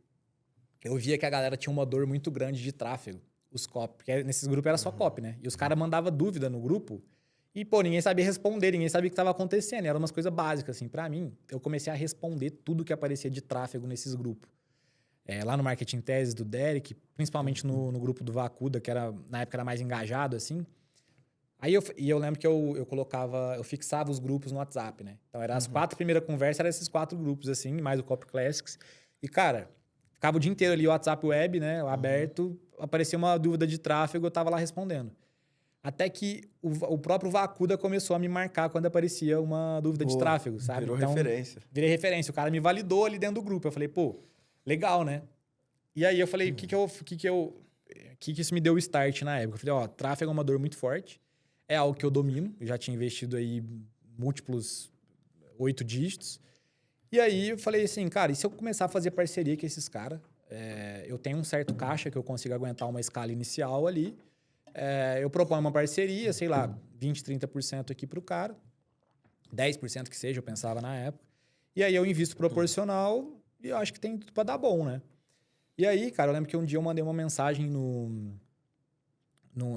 Eu via que a galera tinha uma dor muito grande de tráfego, os copy, porque nesses grupos era só copy, né? E os caras mandavam dúvida no grupo e, pô, ninguém sabia responder, ninguém sabia o que estava acontecendo. Eram umas coisas básicas, assim. Pra mim, eu comecei a responder tudo que aparecia de tráfego nesses grupos. Lá no Marketing Thesis do Derek, principalmente no grupo do Vacuda, que na época era mais engajado, assim. Aí eu lembro que eu fixava os grupos no WhatsApp, né? Então, as 4 primeiras conversas, eram esses 4 grupos, assim, mais o Copy Classics. E, cara, ficava o dia inteiro ali, o WhatsApp web, né? Aberto, aparecia uma dúvida de tráfego, eu tava lá respondendo. Até que o próprio Vacuda começou a me marcar quando aparecia uma dúvida de tráfego, sabe? Virou então, referência. Virei referência. O cara me validou ali dentro do grupo. Eu falei, pô, legal, né? E aí eu falei, o que isso me deu o start na época? Eu falei, tráfego é uma dor muito forte. É algo que eu domino. Eu já tinha investido aí múltiplos 8 dígitos. E aí eu falei assim, cara, e se eu começar a fazer parceria com esses caras? Eu tenho um certo caixa que eu consigo aguentar uma escala inicial ali. Eu proponho uma parceria, sei lá, 20%, 30% aqui pro cara. 10% que seja, eu pensava na época. E aí eu invisto proporcional e eu acho que tem tudo pra dar bom, né? E aí, cara, eu lembro que um dia eu mandei uma mensagem no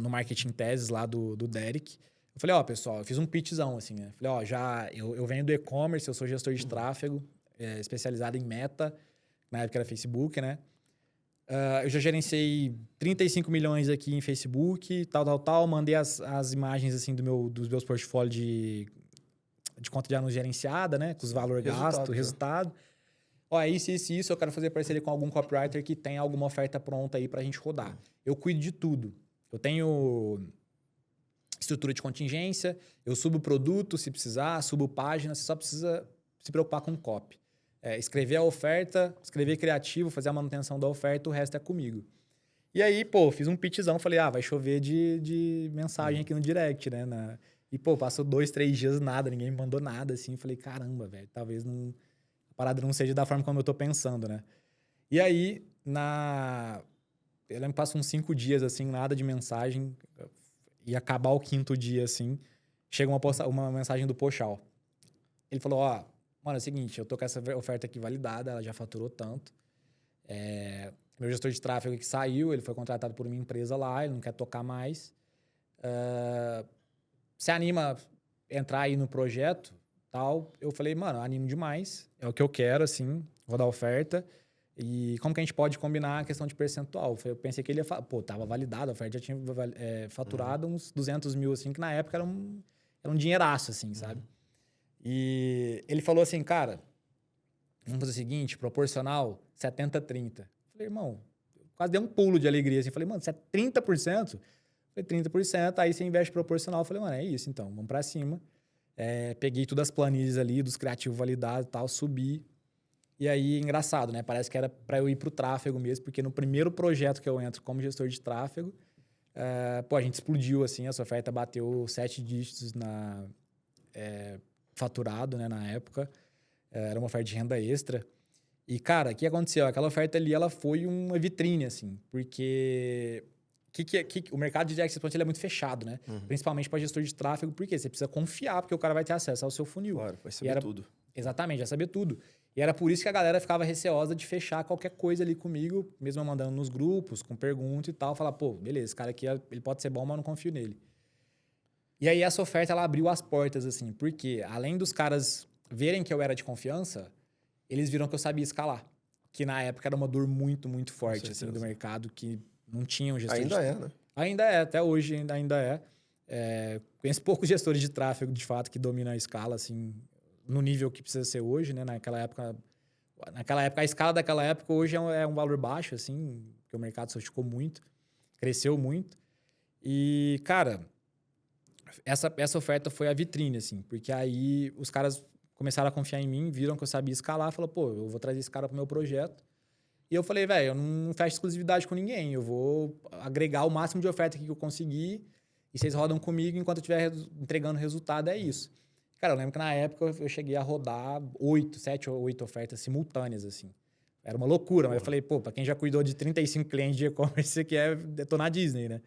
Marketing Thesis lá do Derek. Eu falei, pessoal, eu fiz um pitchzão, assim, né? Falei, eu venho do e-commerce, eu sou gestor de tráfego, especializado em meta, na época era Facebook, né? Eu já gerenciei 35 milhões aqui em Facebook, tal. Mandei as imagens, assim, dos meus portfólios de conta de anúncio gerenciada, né? Com os valores gastos, resultado. Isso, eu quero fazer parceria com algum copywriter que tenha alguma oferta pronta aí pra gente rodar. Eu cuido de tudo. Eu tenho estrutura de contingência, eu subo produto se precisar, subo página, você só precisa se preocupar com copy. Escrever a oferta, escrever criativo, fazer a manutenção da oferta, o resto é comigo. E aí, pô, fiz um pitchzão, falei, vai chover de mensagem aqui no direct, né? E, pô, passou 2, 3 dias, nada, ninguém me mandou nada, assim. Falei, caramba, velho, talvez a parada não seja da forma como eu tô pensando, né? E aí, eu lembro que passou uns 5 dias, assim, nada de mensagem. Ia acabar o 5º dia, assim. Chega uma mensagem do Pochal. Ele falou, mano, é o seguinte, eu tô com essa oferta aqui validada, ela já faturou tanto. Meu gestor de tráfego que saiu, ele foi contratado por uma empresa lá, ele não quer tocar mais. Se anima a entrar aí no projeto, tal. Eu falei, mano, animo demais, é o que eu quero, assim, vou dar oferta. E como que a gente pode combinar a questão de percentual? Eu pensei que ele ia falar, pô, tava validado, a oferta já tinha faturado uns 200 mil, assim, que na época era um dinheiraço, assim, sabe? E ele falou assim, cara, vamos fazer o seguinte, proporcional, 70-30. Falei, irmão, quase dei um pulo de alegria, assim. Falei, mano, você é 30%? Falei, 30%, aí você investe proporcional. Falei, mano, é isso, então, vamos pra cima. Peguei todas as planilhas ali, dos criativos validados e tal, subi. E aí, engraçado, né? Parece que era para eu ir pro tráfego mesmo, porque no primeiro projeto que eu entro como gestor de tráfego, a gente explodiu, assim, essa oferta bateu 7 dígitos faturado, né, na época. Era uma oferta de renda extra. E, cara, o que aconteceu? Aquela oferta ali, ela foi uma vitrine, assim, porque o mercado de direct response ele é muito fechado, né? Principalmente para gestor de tráfego, porque você precisa confiar, porque o cara vai ter acesso ao seu funil. Claro, vai saber tudo. Exatamente, vai saber tudo. E era por isso que a galera ficava receosa de fechar qualquer coisa ali comigo, mesmo eu mandando nos grupos, com pergunta e tal. Falar, pô, beleza, esse cara aqui ele pode ser bom, mas eu não confio nele. E aí essa oferta, ela abriu as portas, assim, porque além dos caras verem que eu era de confiança, eles viram que eu sabia escalar. Que na época era uma dor muito, muito forte, assim, do mercado, que não tinham gestores. Ainda é, né? Ainda é, até hoje ainda é. Conheço poucos gestores de tráfego, de fato, que dominam a escala, assim, no nível que precisa ser hoje, né? Naquela época, a escala daquela época hoje é um valor baixo, assim, porque o mercado sofisticou muito, cresceu muito. E, cara, essa oferta foi a vitrine, assim, porque aí os caras começaram a confiar em mim, viram que eu sabia escalar, falaram, pô, eu vou trazer esse cara pro meu projeto. E eu falei, velho, eu não fecho exclusividade com ninguém, eu vou agregar o máximo de oferta que eu conseguir e vocês rodam comigo enquanto eu estiver entregando resultado, é isso. Cara, eu lembro que na época eu cheguei a rodar 7 ou 8 ofertas simultâneas, assim. Era uma loucura, mas eu falei, pô, pra quem já cuidou de 35 clientes de e-commerce, isso aqui eu tô na Disney, né?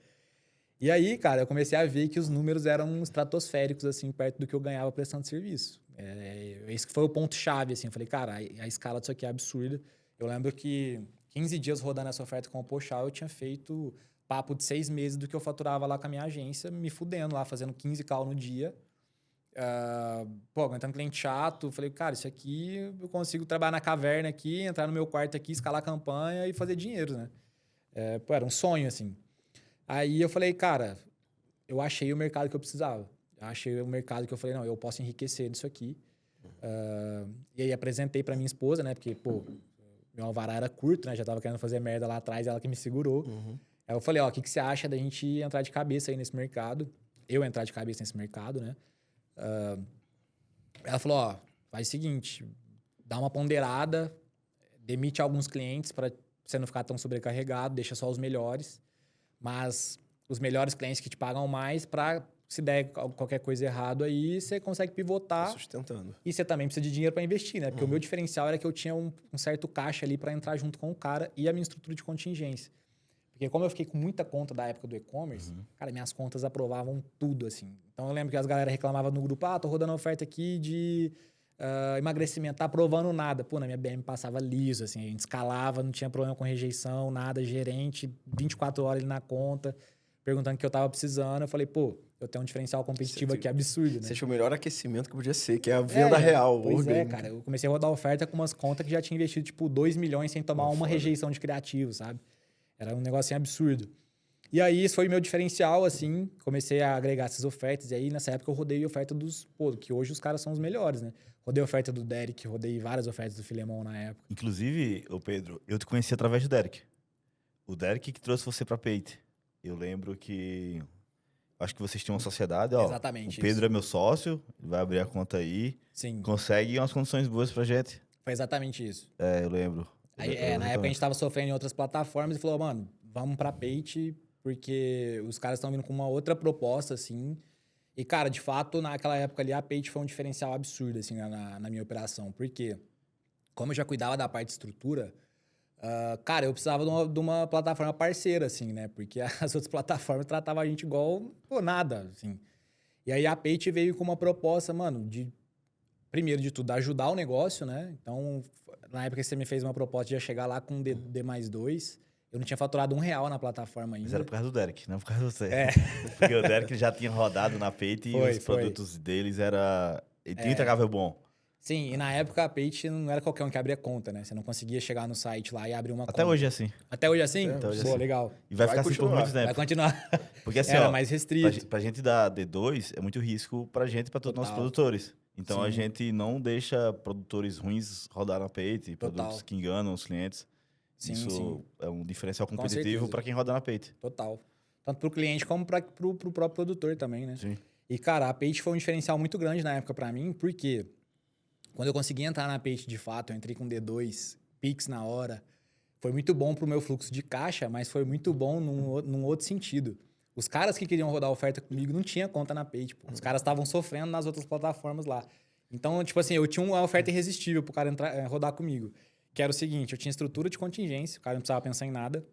E aí, cara, eu comecei a ver que os números eram estratosféricos, assim, perto do que eu ganhava prestando serviço. Esse que foi o ponto-chave, assim. Eu falei, cara, a escala disso aqui é absurda. Eu lembro que 15 dias rodando essa oferta com o Pochal, eu tinha feito papo de 6 meses do que eu faturava lá com a minha agência, me fudendo lá, fazendo 15 call no dia. Aguentando cliente chato. Falei, cara, isso aqui eu consigo trabalhar na caverna aqui, entrar no meu quarto aqui, escalar a campanha e fazer dinheiro, né? Era um sonho, assim. Aí eu falei, cara, eu achei o mercado que eu precisava. Achei o mercado que eu falei, não, eu posso enriquecer nisso aqui. E aí apresentei pra minha esposa, né? Porque, pô, meu alvará era curto, né? Já tava querendo fazer merda lá atrás, ela que me segurou. Aí eu falei, o que você acha da gente entrar de cabeça aí nesse mercado? Eu entrar de cabeça nesse mercado, né? Ela falou, faz o seguinte, dá uma ponderada, demite alguns clientes para você não ficar tão sobrecarregado, deixa só os melhores, mas os melhores clientes que te pagam mais para se der qualquer coisa errado aí, você consegue pivotar. Sustentando. E você também precisa de dinheiro para investir, né? Porque o meu diferencial era que eu tinha um certo caixa ali para entrar junto com o cara e a minha estrutura de contingência. Porque como eu fiquei com muita conta da época do e-commerce, cara, minhas contas aprovavam tudo, assim. Então, eu lembro que as galera reclamavam no grupo, tô rodando uma oferta aqui de emagrecimento, tá aprovando nada. Pô, na minha BM passava liso, assim. A gente escalava, não tinha problema com rejeição, nada. Gerente, 24 horas ali na conta, perguntando o que eu tava precisando. Eu falei, pô, eu tenho um diferencial competitivo aqui absurdo, né? Você achou o melhor aquecimento que podia ser, que é a venda real. Pois cara. Eu comecei a rodar oferta com umas contas que já tinha investido, tipo, 2 milhões sem tomar uma rejeição de criativo, sabe? Era um negocinho absurdo. E aí, isso foi o meu diferencial, assim. Comecei a agregar essas ofertas. E aí, nessa época, eu rodei oferta que hoje os caras são os melhores, né? Rodei oferta do Derek, rodei várias ofertas do Filemon na época. Inclusive, Pedro, eu te conheci através do Derek. O Derek que trouxe você pra Peite. Eu lembro que... Acho que vocês tinham uma sociedade, Exatamente. O Pedro é meu sócio, ele vai abrir a conta aí. Sim. Consegue umas condições boas pra gente. Foi exatamente isso. Eu lembro. Aí, na época a gente tava sofrendo em outras plataformas e falou, mano, vamos pra Page, porque os caras estão vindo com uma outra proposta, assim. E, cara, de fato, naquela época ali, a Page foi um diferencial absurdo, assim, na minha operação. Porque, como eu já cuidava da parte de estrutura, cara, eu precisava de uma plataforma parceira, assim, né? Porque as outras plataformas tratavam a gente igual, pô, nada, assim. E aí a Page veio com uma proposta, mano, de, primeiro de tudo, ajudar o negócio, né? Então, na época você me fez uma proposta de já chegar lá com D+2. Eu não tinha faturado R$1 na plataforma ainda. Mas era por causa do Derek, não por causa de você. É. Porque o Derek já tinha rodado na Page e os produtos deles era... Ele tinha um entregável bom. Sim, e na época a Page não era qualquer um que abria conta, né? Você não conseguia chegar no site lá e abrir uma conta. Até hoje é assim. Até hoje é assim? Até hoje é Pô, assim. legal. E vai ficar assim por muito tempo. Vai continuar. Porque assim, Era ó, mais restrito. pra gente dar D2 é muito risco pra gente e pra todos os nossos produtores. Então a gente não deixa produtores ruins rodar na Page, produtos que enganam os clientes. Sim, Isso é um diferencial competitivo para quem roda na Page. Total. Tanto pro cliente como pro próprio produtor também, né? Sim. E, cara, a Page foi um diferencial muito grande na época pra mim, porque quando eu consegui entrar na Page de fato, eu entrei com D2, Pix na hora. Foi muito bom pro meu fluxo de caixa, mas foi muito bom num outro sentido. Os caras que queriam rodar oferta comigo não tinham conta na Page, pô. Os caras estavam sofrendo nas outras plataformas lá. Então, tipo assim, eu tinha uma oferta irresistível pro cara rodar comigo. Que era o seguinte, eu tinha estrutura de contingência, o cara não precisava pensar em nada.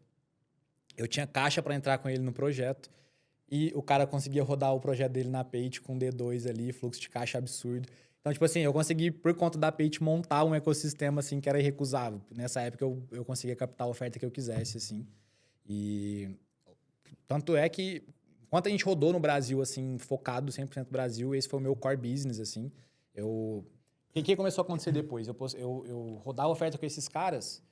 Eu tinha caixa para entrar com ele no projeto. E o cara conseguia rodar o projeto dele na Page com D2 ali, fluxo de caixa absurdo. Então, tipo assim, eu consegui, por conta da Page, montar um ecossistema, assim, que era irrecusável. Nessa época, eu conseguia captar a oferta que eu quisesse, assim. E tanto é que, enquanto a gente rodou no Brasil, assim, focado 100% no Brasil, esse foi o meu core business, assim. O que começou a acontecer depois? Eu rodava oferta com esses caras,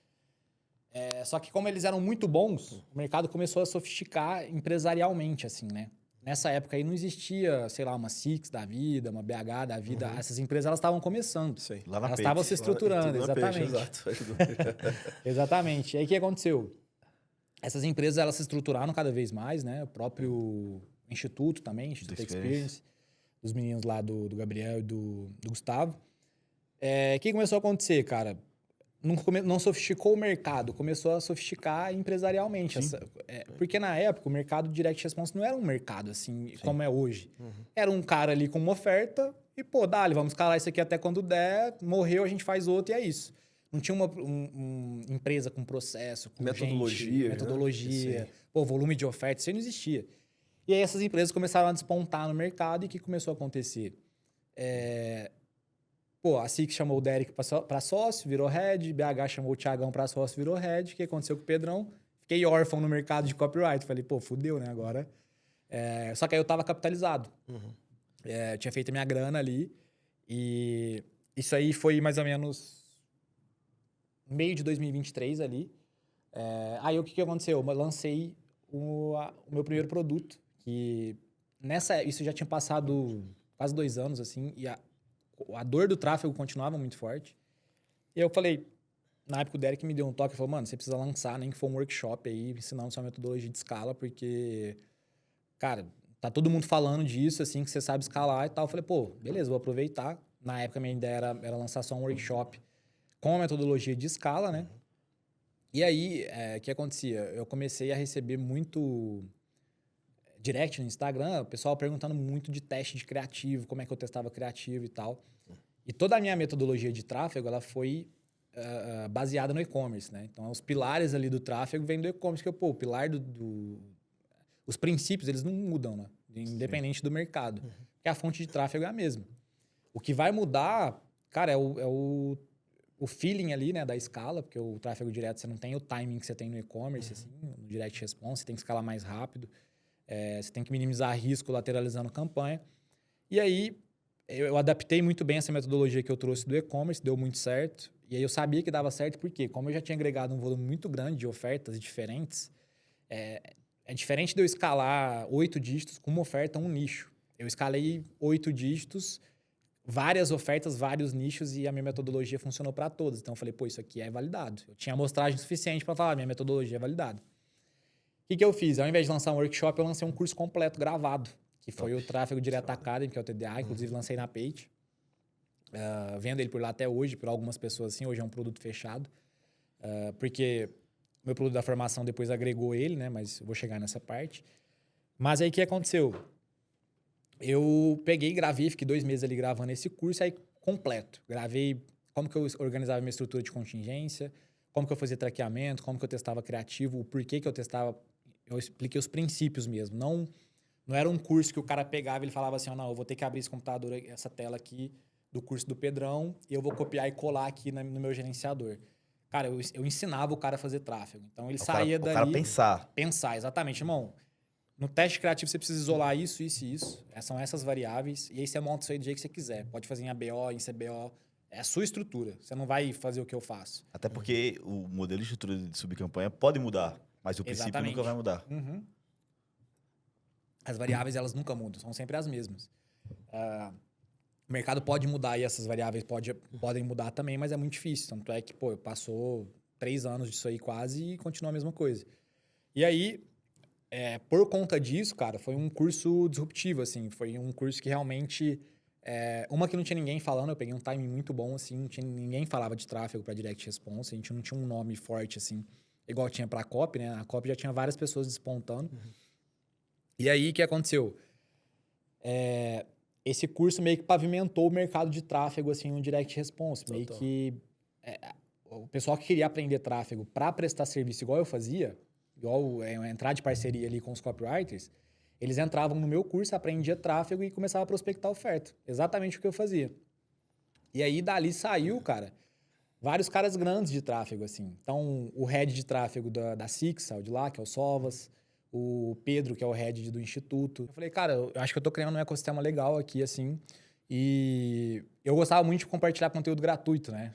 só que como eles eram muito bons, o mercado começou a sofisticar empresarialmente, assim, né? Nessa época aí não existia, sei lá, uma Six da vida, uma BH da vida. Essas empresas, elas estavam começando. Sei. Lá na Elas Page. estavam se estruturando, exatamente. Exatamente. E aí o que aconteceu? Essas empresas, elas se estruturaram cada vez mais, né? O próprio Instituto também, Instituto Experience, dos meninos lá do Gabriel e do Gustavo. O que começou a acontecer, cara? Não sofisticou o mercado, começou a sofisticar empresarialmente. Porque na época o mercado de direct response não era um mercado assim como é hoje. Era um cara ali com uma oferta e, pô, dá-lhe, vamos escalar isso aqui até quando der, morreu, a gente faz outro e é isso. Não tinha uma empresa com processo, com metodologia, pô, volume de oferta, isso aí não existia. E aí essas empresas começaram a despontar no mercado e o que começou a acontecer? Pô, a Six chamou o Derek para sócio, virou head. BH chamou o Thiagão para sócio, virou head. O que aconteceu com o Pedrão? Fiquei órfão no mercado de copyright. Falei, pô, fudeu, né? Agora. Só que aí eu tava capitalizado. Eu tinha feito a minha grana ali. E isso aí foi mais ou menos meio de 2023 ali. Aí o que aconteceu? Eu lancei o meu primeiro produto. Que isso já tinha passado quase 2 anos, assim. E a dor do tráfego continuava muito forte. E eu falei, na época o Derek me deu um toque e falou, mano, você precisa lançar, nem que for um workshop aí, ensinando sua metodologia de escala, porque, cara, tá todo mundo falando disso, assim, que você sabe escalar e tal. Eu falei, pô, beleza, vou aproveitar. Na época minha ideia era lançar só um workshop com a metodologia de escala, né? E aí, o que acontecia? Eu comecei a receber muito direct no Instagram, o pessoal perguntando muito de teste de criativo, como é que eu testava criativo e tal. E toda a minha metodologia de tráfego, ela foi baseada no e-commerce, né? Então, os pilares ali do tráfego vêm do e-commerce, que o pilar os princípios, eles não mudam, né? Independente do mercado. Porque a fonte de tráfego é a mesma. O que vai mudar, cara, é o feeling ali, né, da escala, porque o tráfego direto, você não tem o timing que você tem no e-commerce, assim, no direct response, você tem que escalar mais rápido. Você tem que minimizar risco lateralizando campanha. E aí, eu adaptei muito bem essa metodologia que eu trouxe do e-commerce, deu muito certo. E aí, eu sabia que dava certo, porque como eu já tinha agregado um volume muito grande de ofertas diferentes, é diferente de eu escalar 8 dígitos com uma oferta, um nicho. Eu escalei 8 dígitos, várias ofertas, vários nichos, e a minha metodologia funcionou para todas. Então, eu falei, pô, isso aqui é validado. Eu tinha amostragem suficiente para falar, minha metodologia é validada. O que eu fiz? Ao invés de lançar um workshop, eu lancei um curso completo gravado, que foi o Tráfego Direto Academy, que é o TDA. Inclusive, lancei na Page. Vendo ele por lá até hoje, por algumas pessoas assim. Hoje é um produto fechado. Porque meu produto da formação depois agregou ele, né? Mas eu vou chegar nessa parte. Mas aí o que aconteceu? Eu peguei e gravei, fiquei 2 meses ali gravando esse curso, aí completo. Gravei como que eu organizava minha estrutura de contingência, como que eu fazia traqueamento, como que eu testava criativo, o porquê que eu testava. Eu expliquei os princípios mesmo. Não era um curso que o cara pegava e ele falava assim, não, eu vou ter que abrir esse computador, essa tela aqui do curso do Pedrão, e eu vou copiar e colar aqui no meu gerenciador. Cara, eu ensinava o cara a fazer tráfego. Então, ele saía dali... O cara pensar. Pensar, exatamente. Irmão, no teste criativo você precisa isolar isso, isso e isso. São essas variáveis. E aí você monta isso aí do jeito que você quiser. Pode fazer em ABO, em CBO. É a sua estrutura. Você não vai fazer o que eu faço. Até porque o modelo de estrutura de subcampanha pode mudar, mas o princípio Exatamente. nunca vai mudar. Uhum. As variáveis, elas nunca mudam. São sempre as mesmas. O mercado pode mudar e essas variáveis podem mudar também, mas é muito difícil. Tanto é que, pô, passou 3 anos disso aí quase e continua a mesma coisa. E aí, por conta disso, cara, foi um curso disruptivo, assim. Foi um curso que realmente... uma que não tinha ninguém falando, eu peguei um timing muito bom, assim. Não tinha, ninguém falava de tráfego para direct response. A gente não tinha um nome forte, assim, igual tinha para a Copy, né? A Copy já tinha várias pessoas despontando. Uhum. E aí, o que aconteceu? Esse curso meio que pavimentou o mercado de tráfego, assim, no direct response. Meio que o pessoal que queria aprender tráfego para prestar serviço igual eu fazia, igual entrar de parceria ali com os copywriters, eles entravam no meu curso, aprendiam tráfego e começavam a prospectar oferta. Exatamente o que eu fazia. E aí, dali saiu, cara, vários caras grandes de tráfego, assim. Então, o head de tráfego da Six saiu de lá, que é o Sovas. O Pedro, que é o head do Instituto. Eu falei, cara, eu acho que eu tô criando um ecossistema legal aqui, assim. E eu gostava muito de compartilhar conteúdo gratuito, né?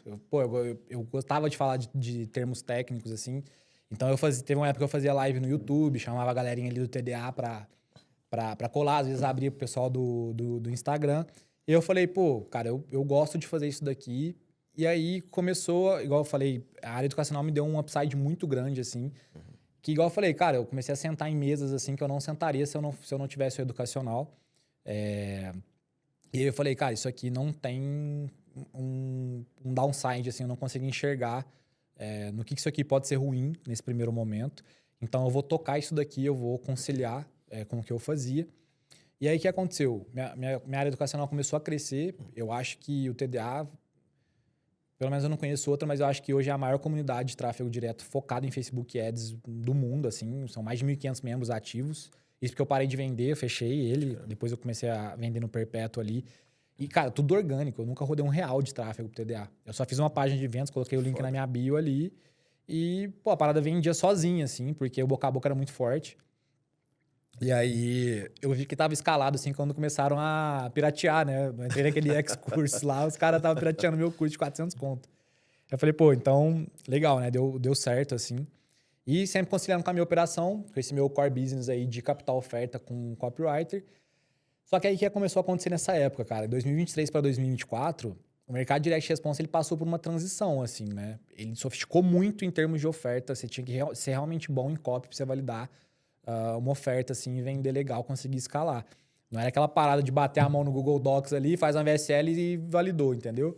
Eu gostava de falar de termos técnicos, assim. Então, teve uma época que eu fazia live no YouTube, chamava a galerinha ali do TDA pra colar. Às vezes, abria pro pessoal do Instagram. E eu falei, pô, cara, eu gosto de fazer isso daqui. E aí, começou, igual eu falei, a área educacional me deu um upside muito grande, assim. Que, igual eu falei, cara, eu comecei a sentar em mesas assim que eu não sentaria se eu não tivesse o educacional. E aí eu falei, cara, isso aqui não tem um downside, assim, eu não consigo enxergar no que isso aqui pode ser ruim nesse primeiro momento. Então, eu vou tocar isso daqui, eu vou conciliar com o que eu fazia. E aí, o que aconteceu? Minha área educacional começou a crescer. Eu acho que o TDA... Pelo menos eu não conheço outra, mas eu acho que hoje é a maior comunidade de tráfego direto focado em Facebook Ads do mundo, assim. São mais de 1.500 membros ativos. Isso porque eu parei de vender, eu fechei ele. Depois eu comecei a vender no Perpétuo ali. E, cara, tudo orgânico. Eu nunca rodei R$1 de tráfego pro TDA. Eu só fiz uma página de vendas, coloquei o link na minha bio ali. E, pô, a parada vendia sozinha, assim, porque o boca a boca era muito forte. E aí, eu vi que tava escalado, assim, quando começaram a piratear, né? Eu entrei naquele ex-curso lá, os caras estavam pirateando meu curso de 400 conto. Eu falei, pô, então, legal, né? Deu certo, assim. E sempre conciliando com a minha operação, com esse meu core business aí de captar oferta com copywriter. Só que aí, o que começou a acontecer nessa época, cara? 2023 para 2024, o mercado de direct response, ele passou por uma transição, assim, né? Ele sofisticou muito em termos de oferta. Você tinha que ser realmente bom em copy pra você validar uma oferta, assim, e vender legal, conseguir escalar. Não era aquela parada de bater a mão no Google Docs ali, faz uma VSL e validou, entendeu?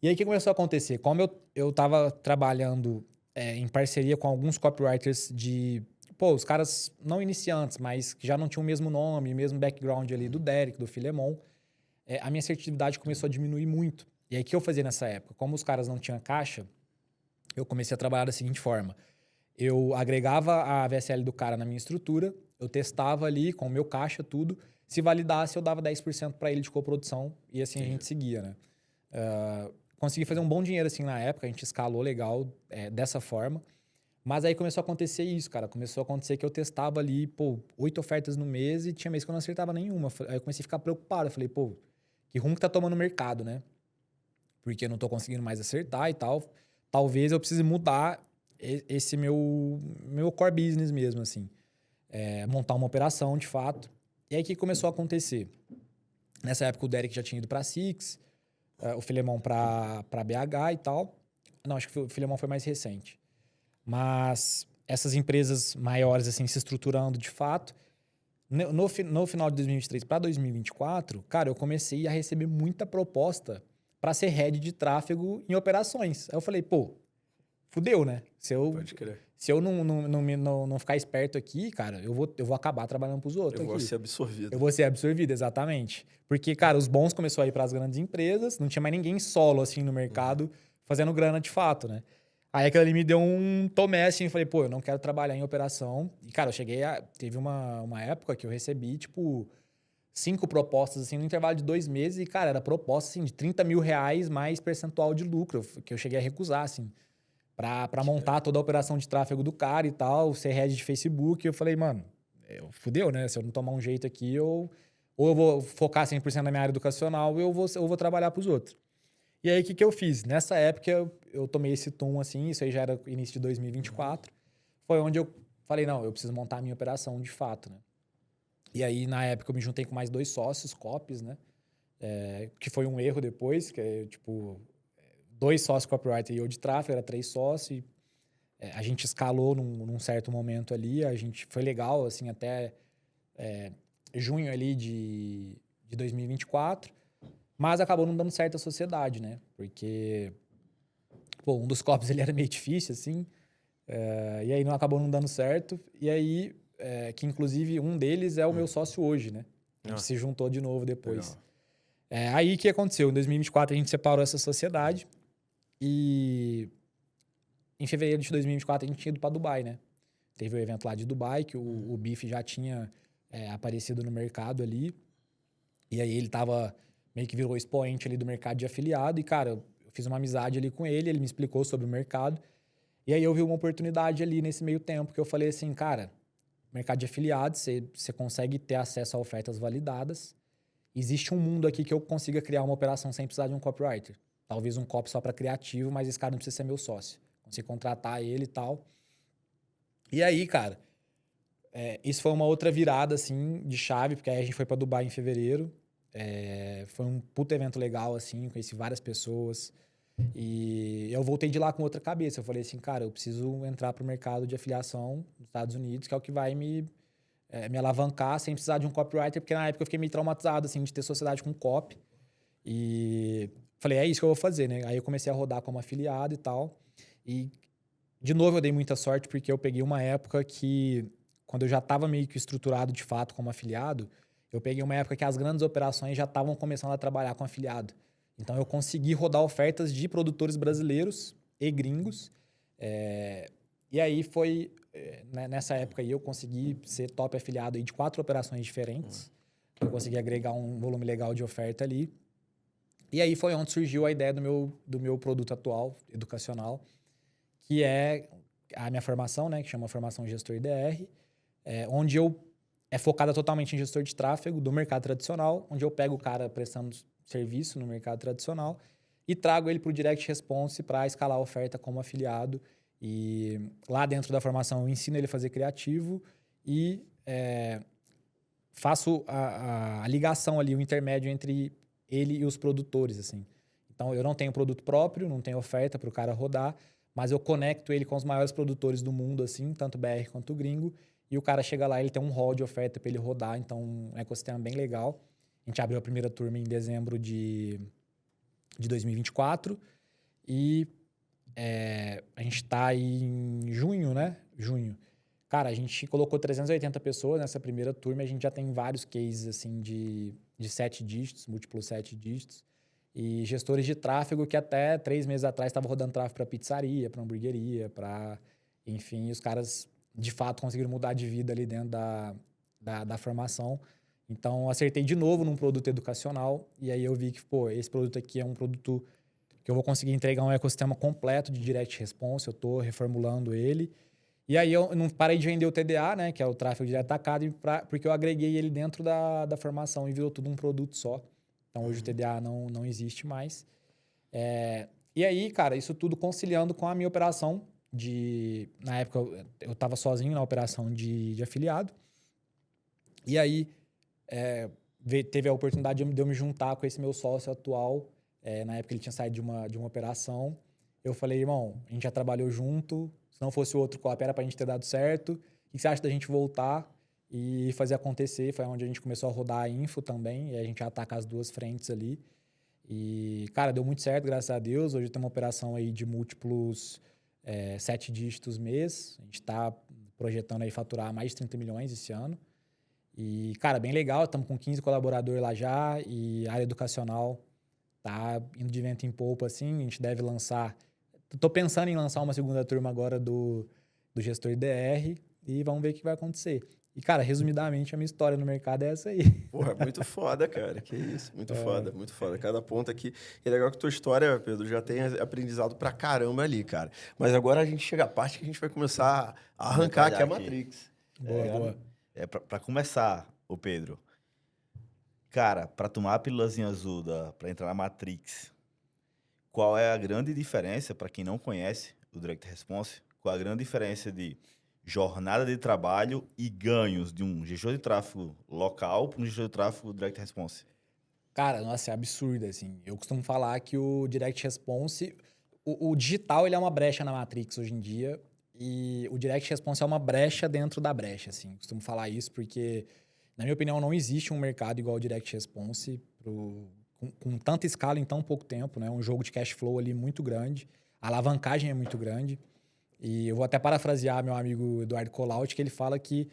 E aí, o que começou a acontecer? Como eu tava trabalhando em parceria com alguns copywriters Pô, os caras não iniciantes, mas que já não tinham o mesmo nome, o mesmo background ali do Derek, do Filemon, a minha assertividade começou a diminuir muito. E aí, o que eu fazia nessa época? Como os caras não tinham caixa, eu comecei a trabalhar da seguinte forma. Eu agregava a VSL do cara na minha estrutura, eu testava ali com o meu caixa, tudo. Se validasse, eu dava 10% para ele de coprodução e assim a gente seguia, né? Consegui fazer um bom dinheiro assim na época, a gente escalou legal dessa forma. Mas aí começou a acontecer isso, cara. Começou a acontecer que eu testava ali, 8 ofertas no mês e tinha mês que eu não acertava nenhuma. Aí eu comecei a ficar preocupado. Eu falei, que rumo que tá tomando o mercado, né? Porque eu não tô conseguindo mais acertar e tal. Talvez eu precise mudar esse meu core business mesmo, assim. Montar uma operação, de fato. E aí, o que começou a acontecer? Nessa época, o Derek já tinha ido pra Six, o Filemon pra BH e tal. Não, acho que o Filemon foi mais recente. Mas essas empresas maiores, assim, se estruturando de fato. No final de 2023 para 2024, cara, eu comecei a receber muita proposta para ser head de tráfego em operações. Aí eu falei, fudeu, né? Pode crer. Se eu não ficar esperto aqui, cara, eu vou acabar trabalhando pros outros Eu vou aqui. ser absorvido. Eu vou ser absorvido, exatamente. Porque, cara, os bons começaram a ir para as grandes empresas, não tinha mais ninguém solo, assim, no mercado, fazendo grana de fato, né? Aí aquilo ali me deu um tomé, assim, eu falei, pô, eu não quero trabalhar em operação. E, cara, teve uma época que eu recebi, tipo, 5 propostas, assim, no intervalo de 2 meses. E, cara, era proposta, assim, de 30 mil reais mais percentual de lucro, que eu cheguei a recusar, assim, pra montar toda a operação de tráfego do cara e tal, ser head de Facebook. E eu falei, mano, fudeu, né? Se eu não tomar um jeito aqui, ou eu vou focar 100% na minha área educacional, ou eu vou trabalhar pros outros. E aí, o que eu fiz? Nessa época, eu tomei esse tom, assim, isso aí já era início de 2024. Foi onde eu falei, não, eu preciso montar a minha operação de fato, né? E aí, na época, eu me juntei com mais 2 sócios, copies, né? Que foi um erro depois, que é, tipo, 2 sócios copywriter e eu de tráfego, era 3 sócios. A gente escalou num certo momento ali, foi legal, assim, até junho ali de 2024. Mas acabou não dando certo a sociedade, né? Porque, pô, um dos copies ele era meio difícil, assim. E aí acabou não dando certo. E aí, que inclusive um deles é o meu sócio hoje, né? A gente se juntou de novo depois. Aí o que aconteceu? Em 2024 a gente separou essa sociedade. E em fevereiro de 2024 a gente tinha ido para Dubai, né? Teve o evento lá de Dubai, que o Bife já tinha aparecido no mercado ali. E aí ele tava... meio que virou expoente ali do mercado de afiliado. E, cara, eu fiz uma amizade ali com ele, ele me explicou sobre o mercado. E aí eu vi uma oportunidade ali nesse meio tempo, que eu falei assim, cara, mercado de afiliados, você consegue ter acesso a ofertas validadas. Existe um mundo aqui que eu consiga criar uma operação sem precisar de um copywriter. Talvez um copy só para criativo, mas esse cara não precisa ser meu sócio. Consigo contratar ele e tal. E aí, cara, isso foi uma outra virada, assim, de chave, porque aí a gente foi para Dubai em fevereiro. Foi um puto evento legal, assim, conheci várias pessoas. E eu voltei de lá com outra cabeça. Eu falei assim, cara, eu preciso entrar pro mercado de afiliação nos Estados Unidos, que é o que vai me alavancar sem precisar de um copywriter, porque na época eu fiquei meio traumatizado, assim, de ter sociedade com copy. E falei, é isso que eu vou fazer, né? Aí eu comecei a rodar como afiliado e tal. E, de novo, eu dei muita sorte, porque eu peguei uma época que, quando eu já estava meio que estruturado de fato como afiliado, eu peguei uma época que as grandes operações já estavam começando a trabalhar com afiliado. Então, eu consegui rodar ofertas de produtores brasileiros e gringos. E aí foi... nessa época aí, eu consegui ser top afiliado aí de 4 operações diferentes. Eu consegui agregar um volume legal de oferta ali. E aí foi onde surgiu a ideia do meu produto atual, educacional, que é a minha formação, né? Que chama Formação Gestor IDR. Onde é focada totalmente em gestor de tráfego do mercado tradicional, onde eu pego o cara prestando serviço no mercado tradicional e trago ele para o Direct Response para escalar a oferta como afiliado. E lá dentro da formação eu ensino ele a fazer criativo e faço a ligação ali, o intermédio entre ele e os produtores, assim. Então, eu não tenho produto próprio, não tenho oferta para o cara rodar, mas eu conecto ele com os maiores produtores do mundo, assim, tanto BR quanto gringo, e o cara chega lá, ele tem um hall de oferta para ele rodar, então um ecossistema bem legal. A gente abriu a primeira turma em dezembro de 2024 e a gente está aí em junho, né? Junho. Cara, a gente colocou 380 pessoas nessa primeira turma, a gente já tem vários cases, assim, de 7 dígitos, múltiplos 7 dígitos, e gestores de tráfego que até 3 meses atrás estavam rodando tráfego para pizzaria, para hamburgueria, para... Enfim, os caras, de fato, conseguiram mudar de vida ali dentro da formação. Então, acertei de novo num produto educacional, e aí eu vi que, pô, esse produto aqui é um produto que eu vou conseguir entregar um ecossistema completo de direct response, eu estou reformulando ele. E aí eu não parei de vender o TDA, né, que é o tráfego direto atacado, porque eu agreguei ele dentro da formação e virou tudo um produto só. Então, hoje o TDA não existe mais. E aí, cara, isso tudo conciliando com a minha operação de... Na época, eu estava sozinho na operação de afiliado. E aí, teve a oportunidade de eu me juntar com esse meu sócio atual. Na época, ele tinha saído de uma operação. Eu falei, irmão, a gente já trabalhou junto. Se não fosse o outro copy, era pra gente ter dado certo. O que você acha da gente voltar e fazer acontecer? Foi onde a gente começou a rodar a info também. E a gente ataca as 2 frentes ali. E, cara, deu muito certo, graças a Deus. Hoje tem uma operação aí de múltiplos 7 dígitos mês. A gente está projetando aí faturar mais de 30 milhões esse ano. E, cara, bem legal. Estamos com 15 colaboradores lá já. E a área educacional tá indo de vento em polpa, assim. A gente deve lançar... Tô pensando em lançar uma segunda turma agora do gestor IDR. E vamos ver o que vai acontecer. E, cara, resumidamente, a minha história no mercado é essa aí. Porra, muito foda, cara. Que isso, muito foda, muito foda. Cada ponto aqui. E é legal que tua história, Pedro, já tem aprendizado pra caramba ali, cara. Mas agora a gente chega à parte que a gente vai começar a arrancar aqui a Matrix. Boa. Pra começar, ô Pedro, cara, pra tomar a pílulazinha azul, pra entrar na Matrix, qual é a grande diferença, pra quem não conhece o Direct Response, qual é a grande diferença de jornada de trabalho e ganhos de um gestor de tráfego local para um gestor de tráfego Direct Response? Cara, nossa, é absurdo, assim. Eu costumo falar que o Direct Response... O digital, ele é uma brecha na Matrix hoje em dia. E o Direct Response é uma brecha dentro da brecha, assim. Eu costumo falar isso porque, na minha opinião, não existe um mercado igual o Direct Response com tanta escala em tão pouco tempo, né? Um jogo de cash flow ali muito grande. A alavancagem é muito grande. E eu vou até parafrasear meu amigo Eduardo Colaut, que ele fala que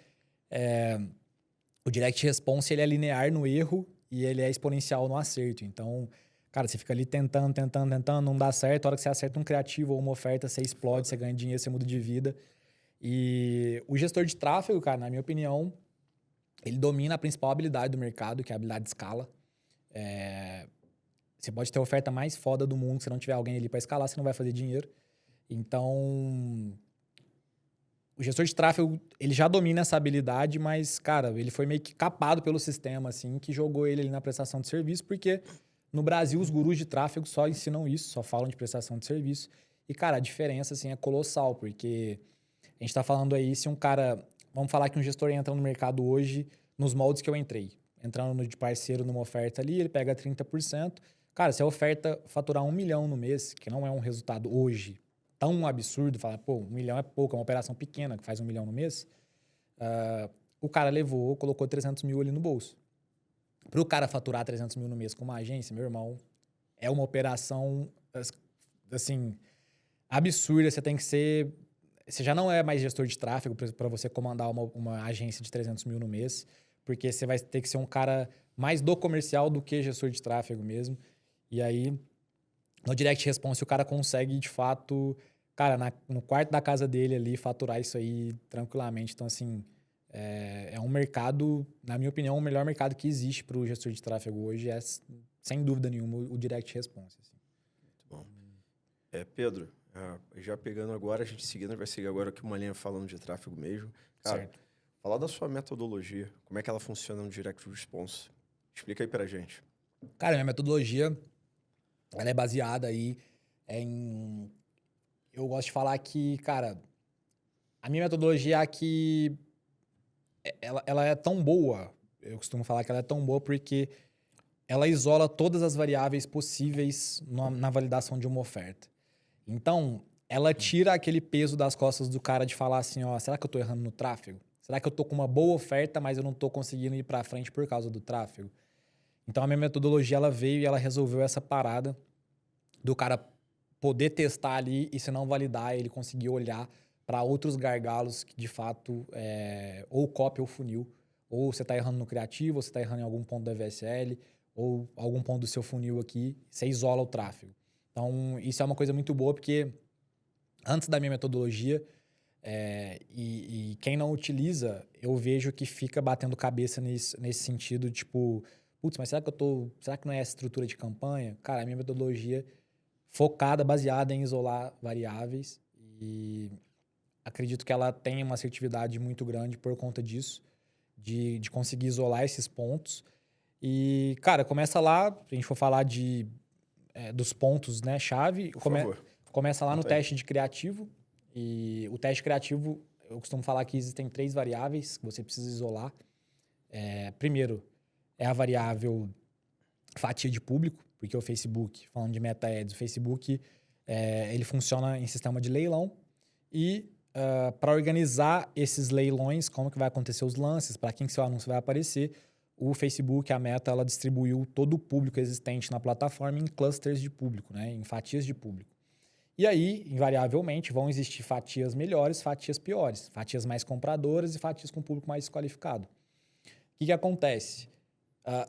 o Direct Response ele é linear no erro e ele é exponencial no acerto. Então, cara, você fica ali tentando, não dá certo. A hora que você acerta um criativo ou uma oferta, você explode, você ganha dinheiro, você muda de vida. E o gestor de tráfego, cara, na minha opinião, ele domina a principal habilidade do mercado, que é a habilidade de escala. Você pode ter a oferta mais foda do mundo, se não tiver alguém ali para escalar, você não vai fazer dinheiro. Então, o gestor de tráfego, ele já domina essa habilidade, mas, cara, ele foi meio que capado pelo sistema, assim, que jogou ele ali na prestação de serviço, porque no Brasil os gurus de tráfego só ensinam isso, só falam de prestação de serviço. E, cara, a diferença, assim, é colossal, porque a gente tá falando aí, se um cara... Vamos falar que um gestor entra no mercado hoje nos moldes que eu entrei. Entrando de parceiro numa oferta ali, ele pega 30%. Cara, se a oferta faturar 1 milhão no mês, que não é um resultado hoje tão absurdo, falar, pô, 1 milhão é pouco, é uma operação pequena que faz 1 milhão no mês, o cara colocou 300 mil ali no bolso. Para o cara faturar 300 mil no mês com uma agência, meu irmão, é uma operação, assim, absurda. Você tem que ser... Você já não é mais gestor de tráfego para você comandar uma agência de 300 mil no mês, porque você vai ter que ser um cara mais do comercial do que gestor de tráfego mesmo. E aí, no Direct Response, o cara consegue, de fato, cara, no quarto da casa dele ali, faturar isso aí tranquilamente. Então, assim, é um mercado, na minha opinião, o melhor mercado que existe para o gestor de tráfego hoje é, sem dúvida nenhuma, o Direct Response. Assim. Muito bom. Pedro, já pegando agora, a gente seguindo, vai seguir agora aqui uma linha falando de tráfego mesmo. Cara, Certo. falar da sua metodologia, como é que ela funciona no Direct Response? Explica aí pra gente. Cara, minha metodologia, ela é baseada aí em... Eu gosto de falar que, cara, a minha metodologia aqui, ela é tão boa, eu costumo falar que ela é tão boa porque ela isola todas as variáveis possíveis na validação de uma oferta. Então, ela tira aquele peso das costas do cara de falar assim, ó, será que eu tô errando no tráfego? Será que eu tô com uma boa oferta, mas eu não tô conseguindo ir pra frente por causa do tráfego? Então, a minha metodologia, ela veio e ela resolveu essa parada do cara poder testar ali e se não validar, ele conseguir olhar para outros gargalos que, de fato, ou copy ou funil, ou você está errando no criativo, ou você está errando em algum ponto da VSL, ou algum ponto do seu funil aqui, você isola o tráfego. Então, isso é uma coisa muito boa, porque antes da minha metodologia, e quem não utiliza, eu vejo que fica batendo cabeça nesse sentido, tipo, putz, mas será que não é essa estrutura de campanha? Cara, a minha metodologia focada, baseada em isolar variáveis e acredito que ela tem uma assertividade muito grande por conta disso, de conseguir isolar esses pontos. E, cara, começa lá, se a gente for falar dos pontos, né, chave, começa lá no teste de criativo. E o teste criativo, eu costumo falar que existem 3 variáveis que você precisa isolar. Primeiro, é a variável fatia de público, porque o Facebook, falando de Meta Ads, o Facebook ele funciona em sistema de leilão e para organizar esses leilões, como que vai acontecer os lances, para quem que seu anúncio vai aparecer, o Facebook, a Meta, ela distribuiu todo o público existente na plataforma em clusters de público, né, em fatias de público. E aí, invariavelmente, vão existir fatias melhores, fatias piores, fatias mais compradoras e fatias com público mais desqualificado. O que acontece?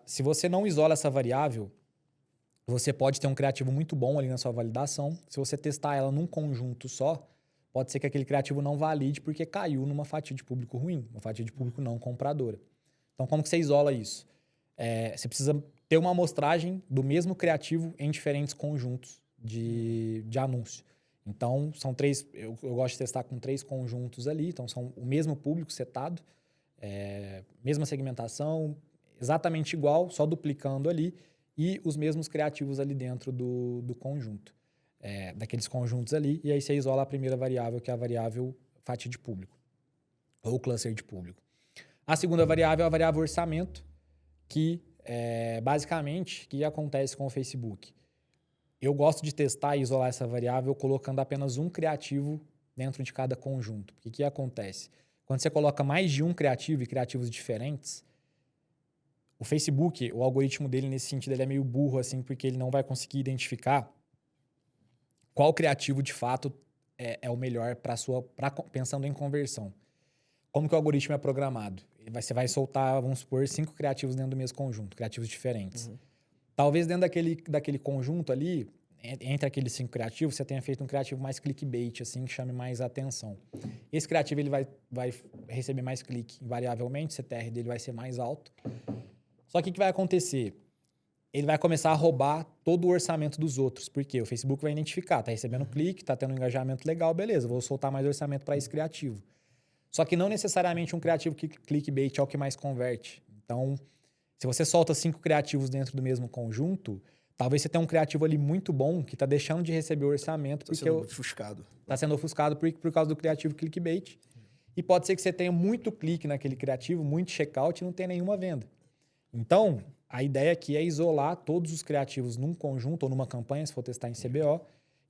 Se você não isola essa variável, você pode ter um criativo muito bom ali na sua validação. Se você testar ela num conjunto só, pode ser que aquele criativo não valide porque caiu numa fatia de público ruim, uma fatia de público não compradora. Então, como que você isola isso? Você precisa ter uma amostragem do mesmo criativo em diferentes conjuntos de anúncio. Então, são 3... Eu gosto de testar com 3 conjuntos ali. Então, são o mesmo público setado, mesma segmentação, exatamente igual, só duplicando ali, e os mesmos criativos ali dentro do conjunto, daqueles conjuntos ali. E aí você isola a primeira variável, que é a variável fatia de público, ou cluster de público. A segunda variável é a variável orçamento, que basicamente, o que acontece com o Facebook? Eu gosto de testar e isolar essa variável colocando apenas um criativo dentro de cada conjunto. O que acontece? Quando você coloca mais de um criativo e criativos diferentes, o Facebook, o algoritmo dele nesse sentido, ele é meio burro, assim, porque ele não vai conseguir identificar qual criativo de fato é o melhor pensando em conversão. Como que o algoritmo é programado? Você vai soltar, vamos supor, 5 criativos dentro do mesmo conjunto, criativos diferentes. Uhum. Talvez dentro daquele conjunto ali, entre aqueles 5 criativos, você tenha feito um criativo mais clickbait, assim, que chame mais atenção. Esse criativo ele vai receber mais clique, invariavelmente, o CTR dele vai ser mais alto. Só que o que vai acontecer? Ele vai começar a roubar todo o orçamento dos outros. Por quê? O Facebook vai identificar, tá recebendo clique, tá tendo um engajamento legal, beleza, vou soltar mais orçamento para esse criativo. Só que não necessariamente um criativo clickbait é o que mais converte. Então, se você solta 5 criativos dentro do mesmo conjunto, talvez você tenha um criativo ali muito bom que está deixando de receber o orçamento. Está sendo ofuscado. Está sendo ofuscado por causa do criativo clickbait. E pode ser que você tenha muito clique naquele criativo, muito checkout e não tenha nenhuma venda. Então, a ideia aqui é isolar todos os criativos num conjunto ou numa campanha, se for testar em CBO,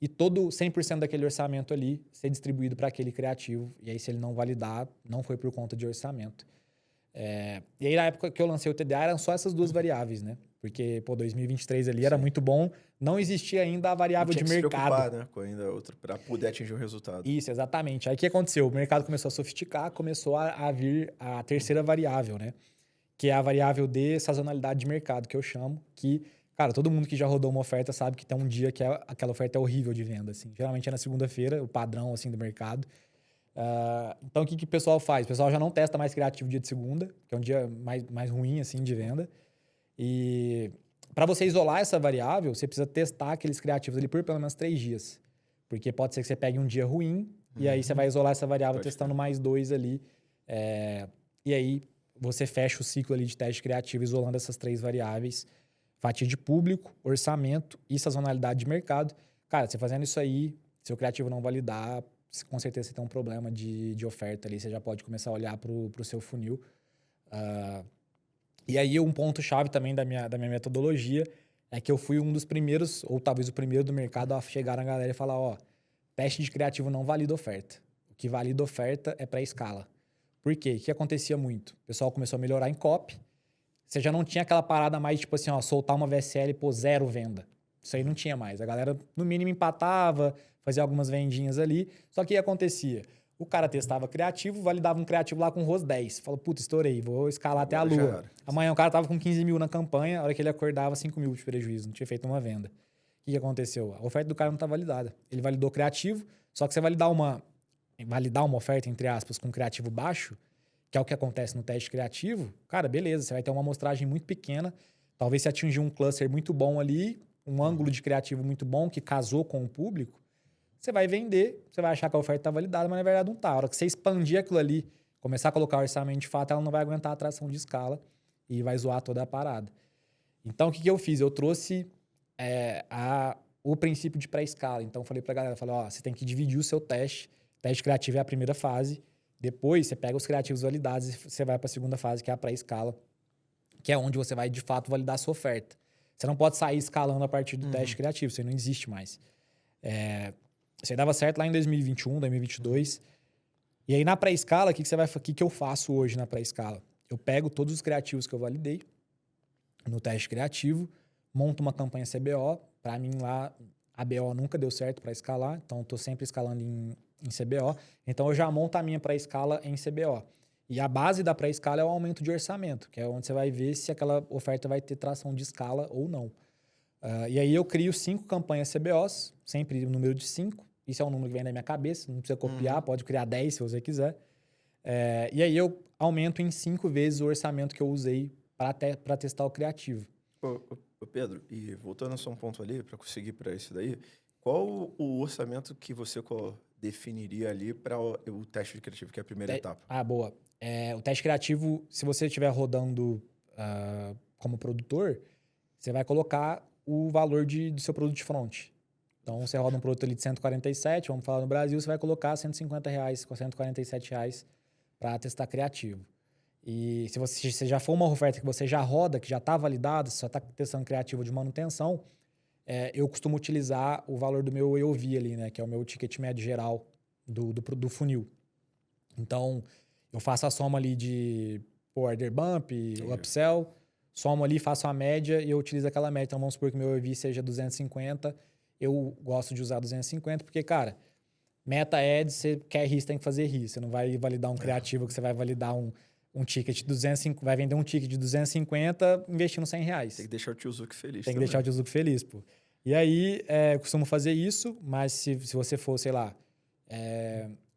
e todo 100% daquele orçamento ali ser distribuído para aquele criativo. E aí, se ele não validar, não foi por conta de orçamento. E aí, na época que eu lancei o TDA, eram só essas 2 variáveis, né? Porque, 2023 ali era muito bom. Não existia ainda a variável de mercado. Se preocupar, né? Com ainda outra, para poder atingir o resultado. Isso, exatamente. Aí, o que aconteceu? O mercado começou a sofisticar, começou a vir a terceira variável, né? Que é a variável de sazonalidade de mercado, que eu chamo, que... Cara, todo mundo que já rodou uma oferta sabe que tem um dia que aquela oferta é horrível de venda, assim. Geralmente é na segunda-feira, o padrão, assim, do mercado. Então, o que o pessoal faz? O pessoal já não testa mais criativo dia de segunda, que é um dia mais ruim, assim, de venda. E para você isolar essa variável, você precisa testar aqueles criativos ali por pelo menos 3 dias. Porque pode ser que você pegue um dia ruim, e aí você vai isolar essa variável testando mais 2 ali. E aí, você fecha o ciclo ali de teste criativo, isolando essas 3 variáveis. Fatia de público, orçamento e sazonalidade de mercado. Cara, você fazendo isso aí, se o criativo não validar, com certeza você tem um problema de oferta ali. Você já pode começar a olhar para o seu funil. E aí, um ponto-chave também da minha metodologia é que eu fui um dos primeiros, ou talvez o primeiro do mercado, a chegar na galera e falar, ó, teste de criativo não valida oferta. O que valida oferta é pré-escala. Por quê? O que acontecia muito? O pessoal começou a melhorar em copy. Você já não tinha aquela parada mais, tipo assim, ó, soltar uma VSL por 0 venda. Isso aí não tinha mais. A galera, no mínimo, empatava, fazia algumas vendinhas ali. Só que o que acontecia? O cara testava criativo, validava um criativo lá com ROS 10. Falou, puta, estourei, vou escalar até a lua. Amanhã o cara tava com 15 mil na campanha, a hora que ele acordava, 5 mil de prejuízo. Não tinha feito uma venda. O que aconteceu? A oferta do cara não tá validada. Ele validou criativo, só que você validar uma oferta, entre aspas, com criativo baixo, que é o que acontece no teste criativo, cara, beleza, você vai ter uma amostragem muito pequena, talvez você atingir um cluster muito bom ali, um ângulo de criativo muito bom, que casou com o público, você vai vender, você vai achar que a oferta está validada, mas na verdade não está. A hora que você expandir aquilo ali, começar a colocar o orçamento de fato, ela não vai aguentar a atração de escala e vai zoar toda a parada. Então, o que eu fiz? Eu trouxe o princípio de pré-escala. Então, eu falei para a galera, ó, você tem que dividir o seu teste. Teste criativo é a primeira fase. Depois, você pega os criativos validados e você vai para a segunda fase, que é a pré-escala, que é onde você vai, de fato, validar a sua oferta. Você não pode sair escalando a partir do teste criativo, isso aí não existe mais. Isso aí dava certo lá em 2021, 2022. E aí, na pré-escala, o que eu faço hoje na pré-escala? Eu pego todos os criativos que eu validei no teste criativo, monto uma campanha CBO. Para mim, lá, ABO nunca deu certo para escalar, então estou sempre escalando em CBO. Então eu já monto a minha pré-escala em CBO. E a base da pré-escala é o aumento de orçamento, que é onde você vai ver se aquela oferta vai ter tração de escala ou não. E aí eu crio 5 campanhas CBOs, sempre o número de 5. Isso é um número que vem da minha cabeça, não precisa copiar, pode criar 10 se você quiser. E aí eu aumento em 5 vezes o orçamento que eu usei para testar o criativo. Ô Pedro, e voltando só um ponto ali, para conseguir para isso daí, qual o orçamento que você definiria ali para o teste de criativo, que é a primeira etapa? Boa. O teste criativo, se você estiver rodando como produtor, você vai colocar o valor do seu produto de front. Então, você roda um produto ali de 147, vamos falar no Brasil, você vai colocar R$150, R$147 para testar criativo. E se você já for uma oferta que você já roda, que já está validada, você só está testando criativo de manutenção, eu costumo utilizar o valor do meu EOV ali, né? Que é o meu ticket médio geral do funil. Então, eu faço a soma ali de order bump, o upsell, somo ali, faço a média e eu utilizo aquela média. Então, vamos supor que o meu EOV seja 250, eu gosto de usar 250 porque, cara, meta ads, você quer RIS, tem que fazer RIS. Você não vai validar um criativo que você vai validar um ticket de 250, vai vender um ticket de 250 investindo R$100. Tem que deixar o tiozuki feliz. Tem que deixar o tiozuki feliz, pô. E aí, eu costumo fazer isso, mas se você for, sei lá,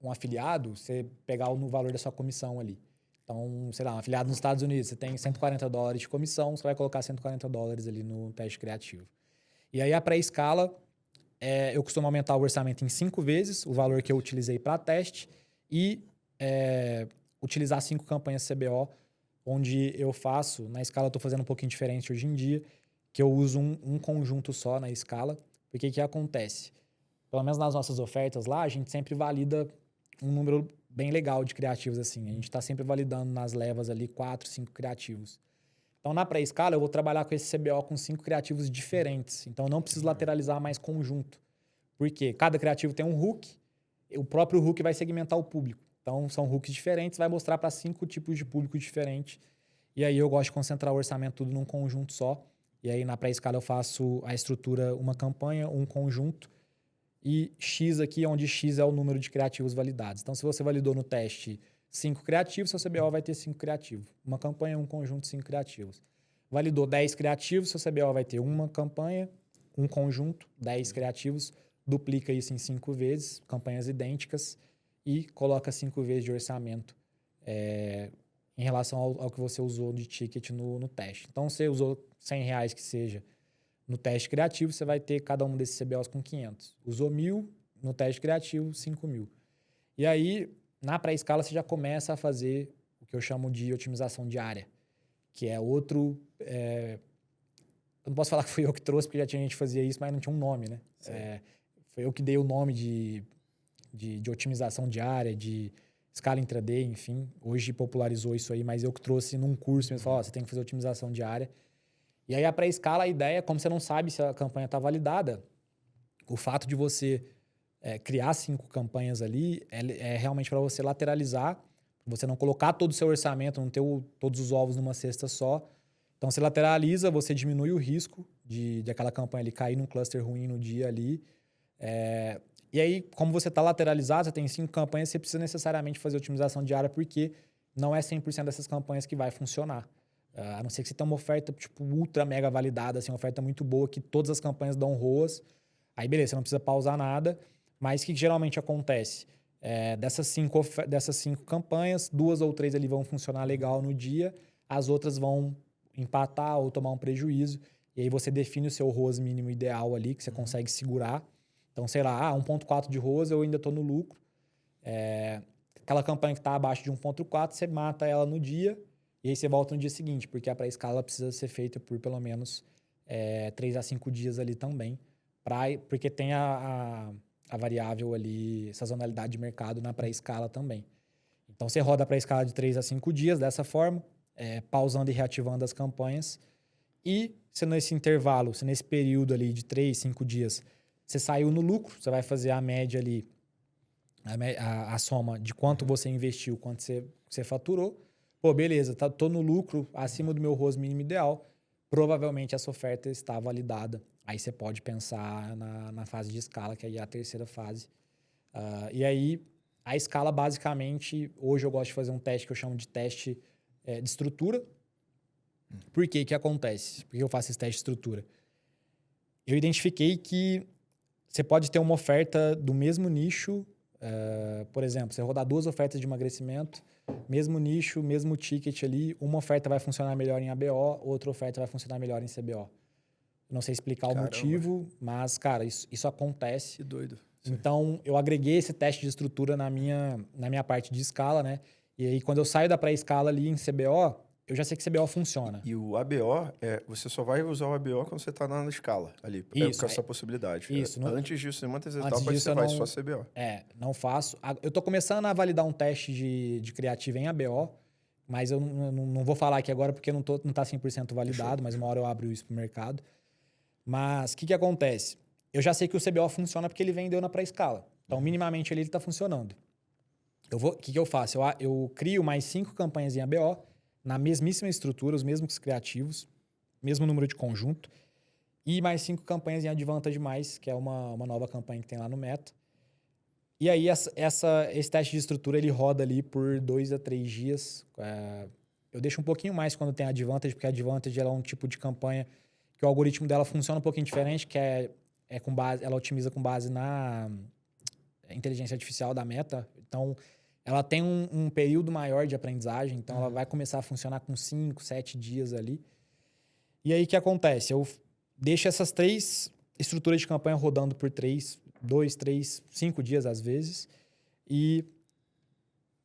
um afiliado, você pegar no valor da sua comissão ali. Então, sei lá, um afiliado nos Estados Unidos, você tem $140 de comissão, você vai colocar $140 ali no teste criativo. E aí, a pré-escala, eu costumo aumentar o orçamento em 5 vezes, o valor que eu utilizei para teste, e utilizar 5 campanhas CBO, onde eu faço, na escala eu estou fazendo um pouquinho diferente hoje em dia, que eu uso um conjunto só na escala, porque o que acontece? Pelo menos nas nossas ofertas lá, a gente sempre valida um número bem legal de criativos, assim. A gente está sempre validando nas levas ali 4, 5 criativos. Então, na pré-escala, eu vou trabalhar com esse CBO com 5 criativos diferentes. Então, eu não preciso lateralizar mais conjunto. Por quê? Cada criativo tem um hook, o próprio hook vai segmentar o público. Então, são hooks diferentes, vai mostrar para 5 tipos de público diferentes. E aí, eu gosto de concentrar o orçamento tudo num conjunto só. E aí, na pré-escala, eu faço a estrutura, uma campanha, um conjunto, e X aqui, onde X é o número de criativos validados. Então, se você validou no teste 5 criativos, seu CBO vai ter 5 criativos. Uma campanha, um conjunto, 5 criativos. Validou 10 criativos, seu CBO vai ter uma campanha, um conjunto, 10 criativos. Duplica isso em 5 vezes, campanhas idênticas, e coloca 5 vezes de orçamento em relação ao que você usou de ticket no teste. Então, você usou R$100 que seja no teste criativo, você vai ter cada um desses CBOs com 500. Usou 1.000 no teste criativo, 5.000. E aí, na pré-escala, você já começa a fazer o que eu chamo de otimização diária, que é outro... eu não posso falar que fui eu que trouxe, porque já tinha gente que fazia isso, mas não tinha um nome, né? Foi eu que dei o nome de otimização diária, de escala intraday, enfim. Hoje popularizou isso aí, mas eu que trouxe num curso mesmo. Falei, você tem que fazer otimização diária. E aí, a pré-escala, a ideia, como você não sabe se a campanha está validada, o fato de você criar 5 campanhas ali é realmente para você lateralizar, você não colocar todo o seu orçamento, não ter todos os ovos numa cesta só. Então, você lateraliza, você diminui o risco de aquela campanha ali cair num cluster ruim no dia ali. E aí, como você está lateralizado, você tem 5 campanhas, você precisa necessariamente fazer otimização diária, porque não é 100% dessas campanhas que vai funcionar. A não ser que você tenha uma oferta tipo, ultra mega validada, assim, uma oferta muito boa, que todas as campanhas dão ROAS. Aí, beleza, você não precisa pausar nada. Mas o que geralmente acontece? Dessas 5 campanhas, 2 ou 3 ali vão funcionar legal no dia, as outras vão empatar ou tomar um prejuízo. E aí você define o seu ROAS mínimo ideal ali, que você consegue segurar. Então, sei lá, 1.4 de ROAS, eu ainda estou no lucro. Aquela campanha que está abaixo de 1.4, você mata ela no dia, e aí você volta no dia seguinte, porque a pré-escala precisa ser feita por pelo menos 3 a 5 dias ali também, porque tem a variável ali, sazonalidade de mercado na pré-escala também. Então, você roda a pré-escala de 3 a 5 dias dessa forma, pausando e reativando as campanhas. E se nesse intervalo, se nesse período ali de 3, 5 dias, você saiu no lucro, você vai fazer a média ali, a soma de quanto você investiu, quanto você faturou. Pô, beleza, tô no lucro acima do meu ROAS mínimo ideal. Provavelmente essa oferta está validada aí você pode pensar na fase de escala, que aí é a terceira fase. E aí, a escala, basicamente, hoje eu gosto de fazer um teste que eu chamo de teste de estrutura. Por que que acontece? Por que eu faço esse teste de estrutura? Eu identifiquei que você pode ter uma oferta do mesmo nicho, por exemplo, você rodar 2 ofertas de emagrecimento, mesmo nicho, mesmo ticket ali, uma oferta vai funcionar melhor em ABO, outra oferta vai funcionar melhor em CBO. Não sei explicar Caramba. o motivo, mas, cara, isso acontece. Que doido. Então, eu agreguei esse teste de estrutura na minha parte de escala, né? E aí, quando eu saio da pré-escala ali em CBO, eu já sei que CBO funciona. E o ABO, você só vai usar o ABO quando você está na escala ali. Isso, com essa possibilidade. isso, Antes disso, em muitas antes etapas, disso você eu vai não- só CBO. Não faço. Eu tô começando a validar um teste de criativa em ABO, mas eu não vou falar aqui agora porque não tá 100% validado, mas uma hora eu abro isso pro mercado. Mas o que acontece? Eu já sei que o CBO funciona porque ele vendeu na pré-escala. Então, minimamente ele tá funcionando. O que eu faço? Eu crio mais 5 campanhas em ABO, na mesmíssima estrutura, os mesmos criativos, mesmo número de conjunto, e mais 5 campanhas em Advantage+, que é uma nova campanha que tem lá no Meta. E aí, esse teste de estrutura, ele roda ali por 2 a 3 dias. Eu deixo um pouquinho mais quando tem Advantage, porque a Advantage ela é um tipo de campanha que o algoritmo dela funciona um pouquinho diferente, que com base, ela otimiza com base na inteligência artificial da Meta. Então, ela tem um período maior de aprendizagem, então ela vai começar a funcionar com 5, 7 dias ali. E aí, o que acontece? Eu deixo essas 3 estruturas de campanha rodando por 2, 3, 5 dias às vezes. E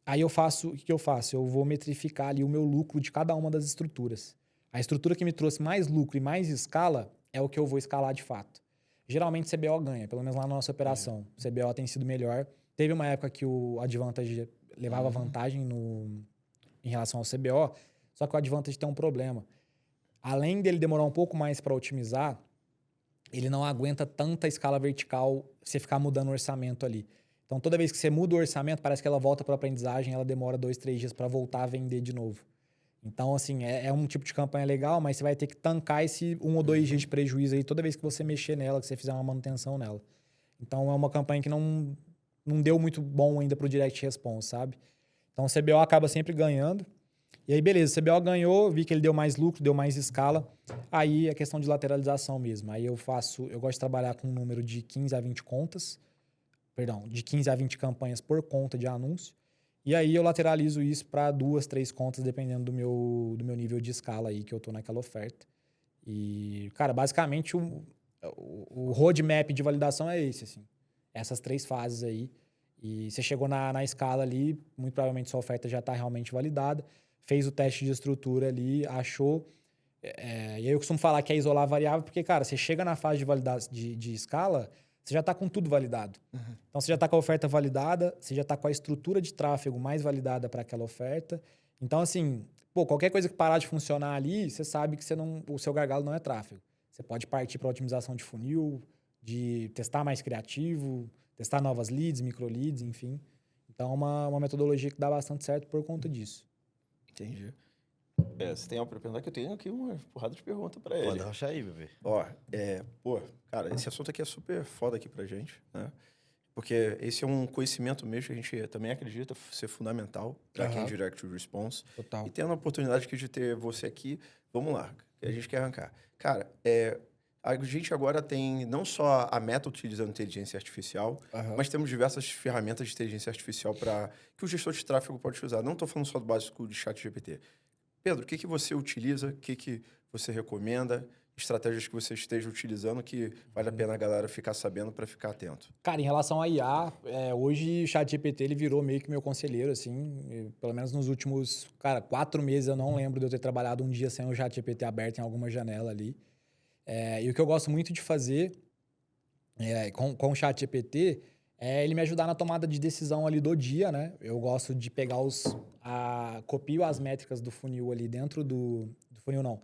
aí o que eu faço? Eu vou metrificar ali o meu lucro de cada uma das estruturas. A estrutura que me trouxe mais lucro e mais escala é o que eu vou escalar de fato. Geralmente CBO ganha, pelo menos lá na nossa operação. O CBO tem sido melhor. Teve uma época que o Advantage levava vantagem em relação ao CBO, só que o Advantage tem um problema. Além dele demorar um pouco mais para otimizar, ele não aguenta tanta escala vertical você ficar mudando o orçamento ali. Então, toda vez que você muda o orçamento, parece que ela volta para a aprendizagem, ela demora 2, 3 dias para voltar a vender de novo. Então, assim, é um tipo de campanha legal, mas você vai ter que tancar esse 1 ou 2 dias de prejuízo aí toda vez que você mexer nela, que você fizer uma manutenção nela. Então, é uma campanha que não deu muito bom ainda pro Direct Response, sabe? Então, o CBO acaba sempre ganhando. E aí, beleza, o CBO ganhou, vi que ele deu mais lucro, deu mais escala. Aí é questão de lateralização mesmo. Aí eu gosto de trabalhar com um número de 15 a 20 contas. Perdão, de 15 a 20 campanhas por conta de anúncio. E aí eu lateralizo isso para 2, 3 contas, dependendo do meu nível de escala aí que eu tô naquela oferta. E, cara, basicamente o roadmap de validação é esse, assim. Essas 3 fases aí. E você chegou na escala ali, muito provavelmente sua oferta já está realmente validada. Fez o teste de estrutura ali, achou. E aí eu costumo falar que é isolar a variável, porque, cara, você chega na fase de validade de escala, você já está com tudo validado. Então, você já está com a oferta validada, você já está com a estrutura de tráfego mais validada para aquela oferta. Então, assim, qualquer coisa que parar de funcionar ali, você sabe que o seu gargalo não é tráfego. Você pode partir para otimização de funil, de testar mais criativo, testar novas leads, micro leads, enfim. Então, é uma metodologia que dá bastante certo por conta disso. Entendi. Você tem algo para perguntar? Que eu tenho aqui uma porrada de pergunta para ele. Pode rochar aí, bebê. Cara, esse assunto aqui é super foda aqui pra gente, né? Porque esse é um conhecimento mesmo que a gente também acredita ser fundamental para quem é Direct Response. Total. E tendo a oportunidade aqui de ter você aqui, vamos lá, que a gente quer arrancar. Cara, a gente agora tem não só a Meta utilizando inteligência artificial, mas temos diversas ferramentas de inteligência artificial que o gestor de tráfego pode usar. Não estou falando só do básico de ChatGPT. Pedro, o que você utiliza? O que você recomenda? Estratégias que você esteja utilizando que vale a pena a galera ficar sabendo para ficar atento? Cara, em relação a IA, hoje o ChatGPT ele virou meio que meu conselheiro, assim. Pelo menos nos últimos, 4 meses eu não lembro de eu ter trabalhado um dia sem o ChatGPT aberto em alguma janela ali. E o que eu gosto muito de fazer com o ChatGPT é ele me ajudar na tomada de decisão ali do dia, né? Eu gosto de pegar copio as métricas do funil ali dentro do funil, não.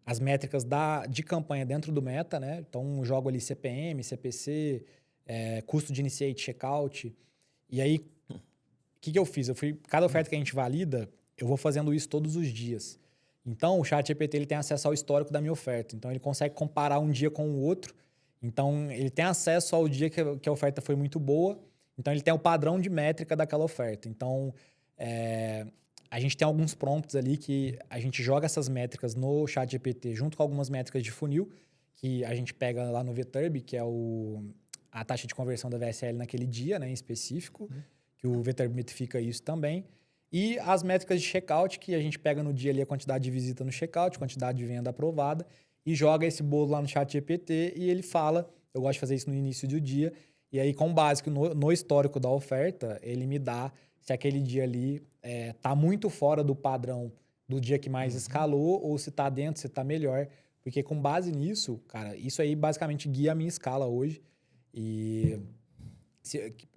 As métricas de campanha dentro do Meta, né? Então, jogo ali CPM, CPC, custo de initiate checkout. E aí, o que eu fiz? Cada oferta que a gente valida, eu vou fazendo isso todos os dias. Então, o ChatGPT ele tem acesso ao histórico da minha oferta. Então, ele consegue comparar um dia com o outro. Então, ele tem acesso ao dia que a oferta foi muito boa. Então, ele tem o padrão de métrica daquela oferta. Então, a gente tem alguns prompts ali que a gente joga essas métricas no ChatGPT junto com algumas métricas de funil, que a gente pega lá no VTurb, que é a taxa de conversão da VSL naquele dia, né, em específico, que o VTurb metrifica isso também. E as métricas de checkout, que a gente pega no dia ali a quantidade de visita no checkout, quantidade de venda aprovada, e joga esse bolo lá no ChatGPT e ele fala, eu gosto de fazer isso no início do dia, e aí com base no histórico da oferta, ele me dá se aquele dia ali tá muito fora do padrão do dia que mais escalou, ou se tá dentro, se tá melhor. Porque com base nisso, cara, isso aí basicamente guia a minha escala hoje. E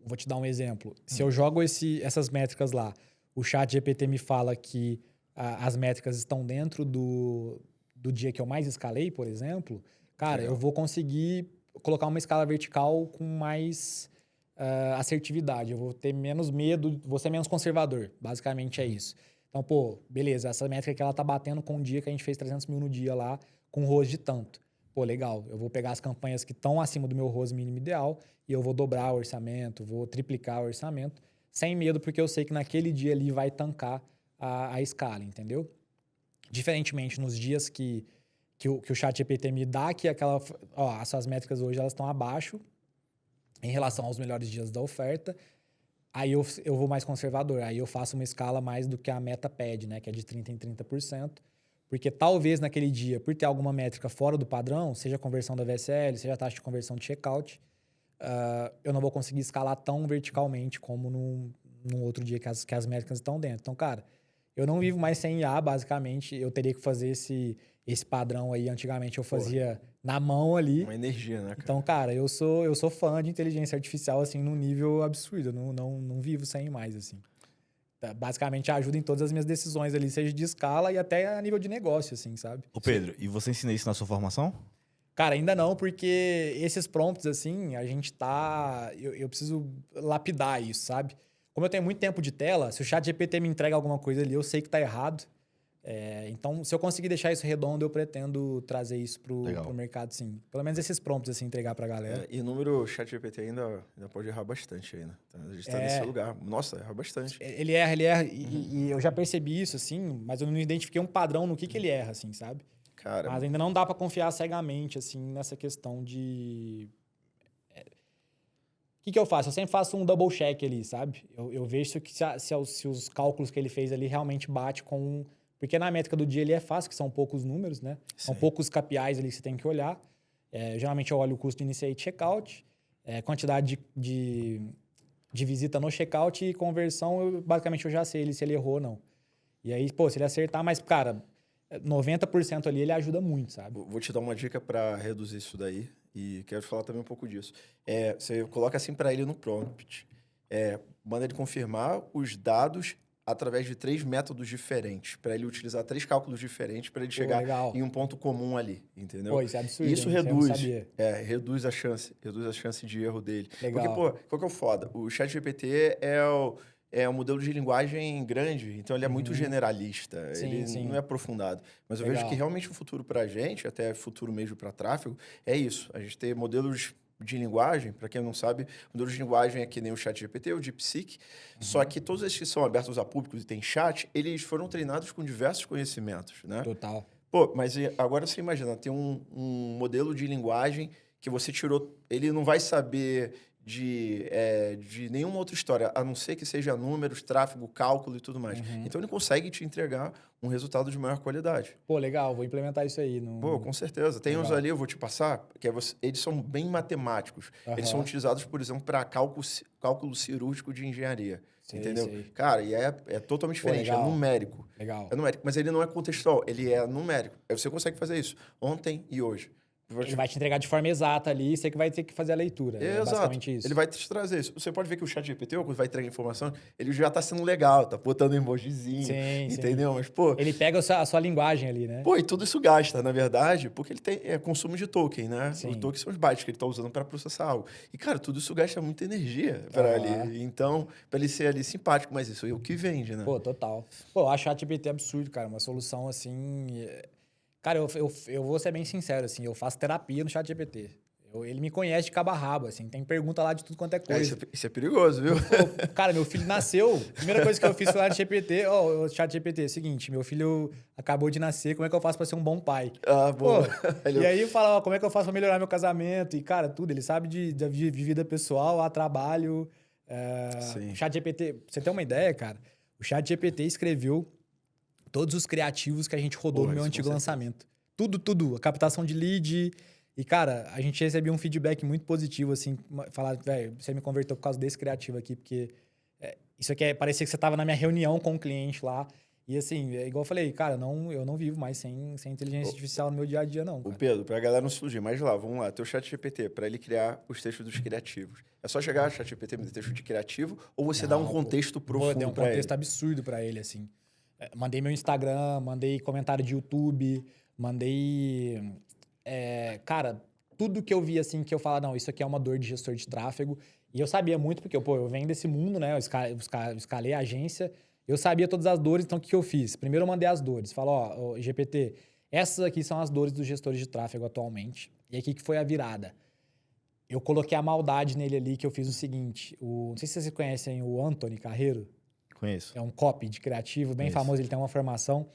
vou te dar um exemplo. Se eu jogo essas métricas lá, o ChatGPT me fala que as métricas estão dentro do dia que eu mais escalei, por exemplo, cara, eu vou conseguir colocar uma escala vertical com mais assertividade. Eu vou ter menos medo, vou ser menos conservador. Basicamente é isso. Então, pô, beleza, essa métrica que ela tá batendo com um dia que a gente fez 300 mil no dia lá, com ROAS de tanto. Pô, legal, eu vou pegar as campanhas que estão acima do meu ROAS mínimo ideal e eu vou dobrar o orçamento, vou triplicar o orçamento, sem medo, porque eu sei que naquele dia ali vai tancar a escala, entendeu? Diferentemente, nos dias que o ChatGPT me dá, que essas métricas hoje elas estão abaixo em relação aos melhores dias da oferta, aí eu vou mais conservador, aí eu faço uma escala mais do que a meta pede, né, que é de 30% em 30%, porque talvez naquele dia, por ter alguma métrica fora do padrão, seja a conversão da VSL, seja a taxa de conversão de checkout, eu não vou conseguir escalar tão verticalmente como num outro dia que as métricas estão dentro. Então, cara, eu não vivo mais sem IA, basicamente. Eu teria que fazer esse padrão aí. Antigamente eu fazia na mão ali. Uma energia, né, cara? Então, cara, eu sou fã de inteligência artificial, assim, num nível absurdo. Eu não vivo sem mais, assim. Basicamente ajuda em todas as minhas decisões ali, seja de escala e até a nível de negócio, assim, sabe? Ô Pedro, e você ensina isso na sua formação? Cara, ainda não, porque esses prompts, assim, a gente tá... Eu preciso lapidar isso, sabe? Como eu tenho muito tempo de tela, se o ChatGPT me entrega alguma coisa ali, eu sei que tá errado. Então, se eu conseguir deixar isso redondo, eu pretendo trazer isso pro mercado, sim. Pelo menos esses prompts, assim, entregar pra galera. E o número ChatGPT ainda pode errar bastante ainda. Então, a gente tá nesse lugar. Nossa, erra bastante. Ele erra. E eu já percebi isso, assim, mas eu não identifiquei um padrão no que ele erra, assim, sabe? Cara, mas ainda não dá pra confiar cegamente, assim, nessa questão de... O que eu faço? Eu sempre faço um double check ali, sabe? Eu vejo se os cálculos que ele fez ali realmente bate com... Porque na métrica do dia ele é fácil, que são poucos números, né? Sim. São poucos KPIs ali que você tem que olhar. Geralmente eu olho o custo de initiate checkout, quantidade de visita no checkout e conversão, basicamente eu já sei se ele errou ou não. E aí, pô, se ele acertar, mas, cara, 90% ali ele ajuda muito, sabe? vou te dar uma dica para reduzir isso daí e quero falar também um pouco disso. Você coloca assim para ele no prompt. Manda ele confirmar os dados através de 3 métodos diferentes, para ele utilizar 3 cálculos diferentes para ele chegar em um ponto comum ali, entendeu? Pô, isso é absurdo. Isso reduz a chance de erro dele. Legal. Porque, pô, qual que é o foda? O ChatGPT é um modelo de linguagem grande, então ele é muito generalista, Sim. não é aprofundado. Mas eu vejo que realmente o futuro para a gente, até futuro mesmo para tráfego, é isso. A gente ter modelos de linguagem, para quem não sabe, modelos de linguagem é que nem o ChatGPT, o DeepSeek, só que todos esses que são abertos a públicos e tem chat, eles foram treinados com diversos conhecimentos, né? Total. Pô, mas agora você imagina, tem um modelo de linguagem que você tirou, ele não vai saber de nenhuma outra história, a não ser que seja números, tráfego, cálculo e tudo mais. Então, ele consegue te entregar um resultado de maior qualidade. Pô, legal, vou implementar isso aí. Pô, com certeza. Tem uns ali, eu vou te passar, que eles são bem matemáticos. Eles são utilizados, por exemplo, para cálculo cirúrgico de engenharia. Entendeu? Sei. Cara, e é totalmente diferente, é numérico. Legal. É numérico, mas ele não é contextual, ele é numérico. Aí você consegue fazer isso ontem e hoje. Ele vai te entregar de forma exata ali, você que vai ter que fazer a leitura. É Exato. basicamente isso. Ele vai te trazer isso. Você pode ver que o ChatGPT, quando vai entregar informação, ele já tá sendo legal, tá botando emojizinho, Sim, entendeu? Mas, pô... Ele pega a sua linguagem ali, né? Pô, e tudo isso gasta, na verdade, porque ele tem consumo de token, né? Sim. O token são os bytes que ele tá usando para processar algo. E, cara, tudo isso gasta muita energia para ele. Então, para ele ser ali simpático, mas isso é o que vende, né? Pô, total. Pô, eu acho o ChatGPT absurdo, cara. Uma solução assim... Cara, eu vou ser bem sincero, assim. Eu faço terapia no ChatGPT. Ele me conhece de cabo a rabo, assim. Tem pergunta lá de tudo quanto é coisa. Isso é perigoso, viu? Pô, cara, meu filho nasceu. Primeira coisa que eu fiz foi lá no ChatGPT. Ó, o ChatGPT, é o seguinte. Meu filho acabou de nascer. Como é que eu faço pra ser um bom pai? Ah, boa. Pô, e aí eu falo, ó, como é que eu faço pra melhorar meu casamento? E, cara, tudo. Ele sabe de vida pessoal, a trabalho. Sim. O ChatGPT... Pra você ter uma ideia, cara, o ChatGPT escreveu todos os criativos que a gente rodou no meu antigo lançamento. Tudo. A captação de lead. E, cara, a gente recebeu um feedback muito positivo, assim, falar, velho, você me converteu por causa desse criativo aqui, porque isso aqui parecia que você tava na minha reunião com o cliente lá. E, assim, é igual eu falei, cara, eu não vivo mais sem inteligência artificial no meu dia a dia, não. O Pedro, pra galera não se iludir, mas lá, vamos lá, teu ChatGPT, para ele criar os textos dos criativos. É só chegar no ChatGPT, me texto de criativo, ou você dá um contexto profundo Deu um para ele? contexto absurdo pra ele, assim. Mandei meu Instagram, mandei comentário de YouTube, mandei... cara, tudo que eu vi, assim, que eu falava, não, isso aqui é uma dor de gestor de tráfego. E eu sabia muito, porque, eu venho desse mundo, né? Eu escalei a agência, eu sabia todas as dores, então o que eu fiz? Primeiro eu mandei as dores. Falo, ó, GPT, essas aqui são as dores dos gestores de tráfego atualmente. E aqui que foi a virada. Eu coloquei a maldade nele ali, que eu fiz o seguinte. Não sei se vocês conhecem o Anthony Carreiro. Conheço. É um copy de criativo, bem famoso, ele tem uma formação.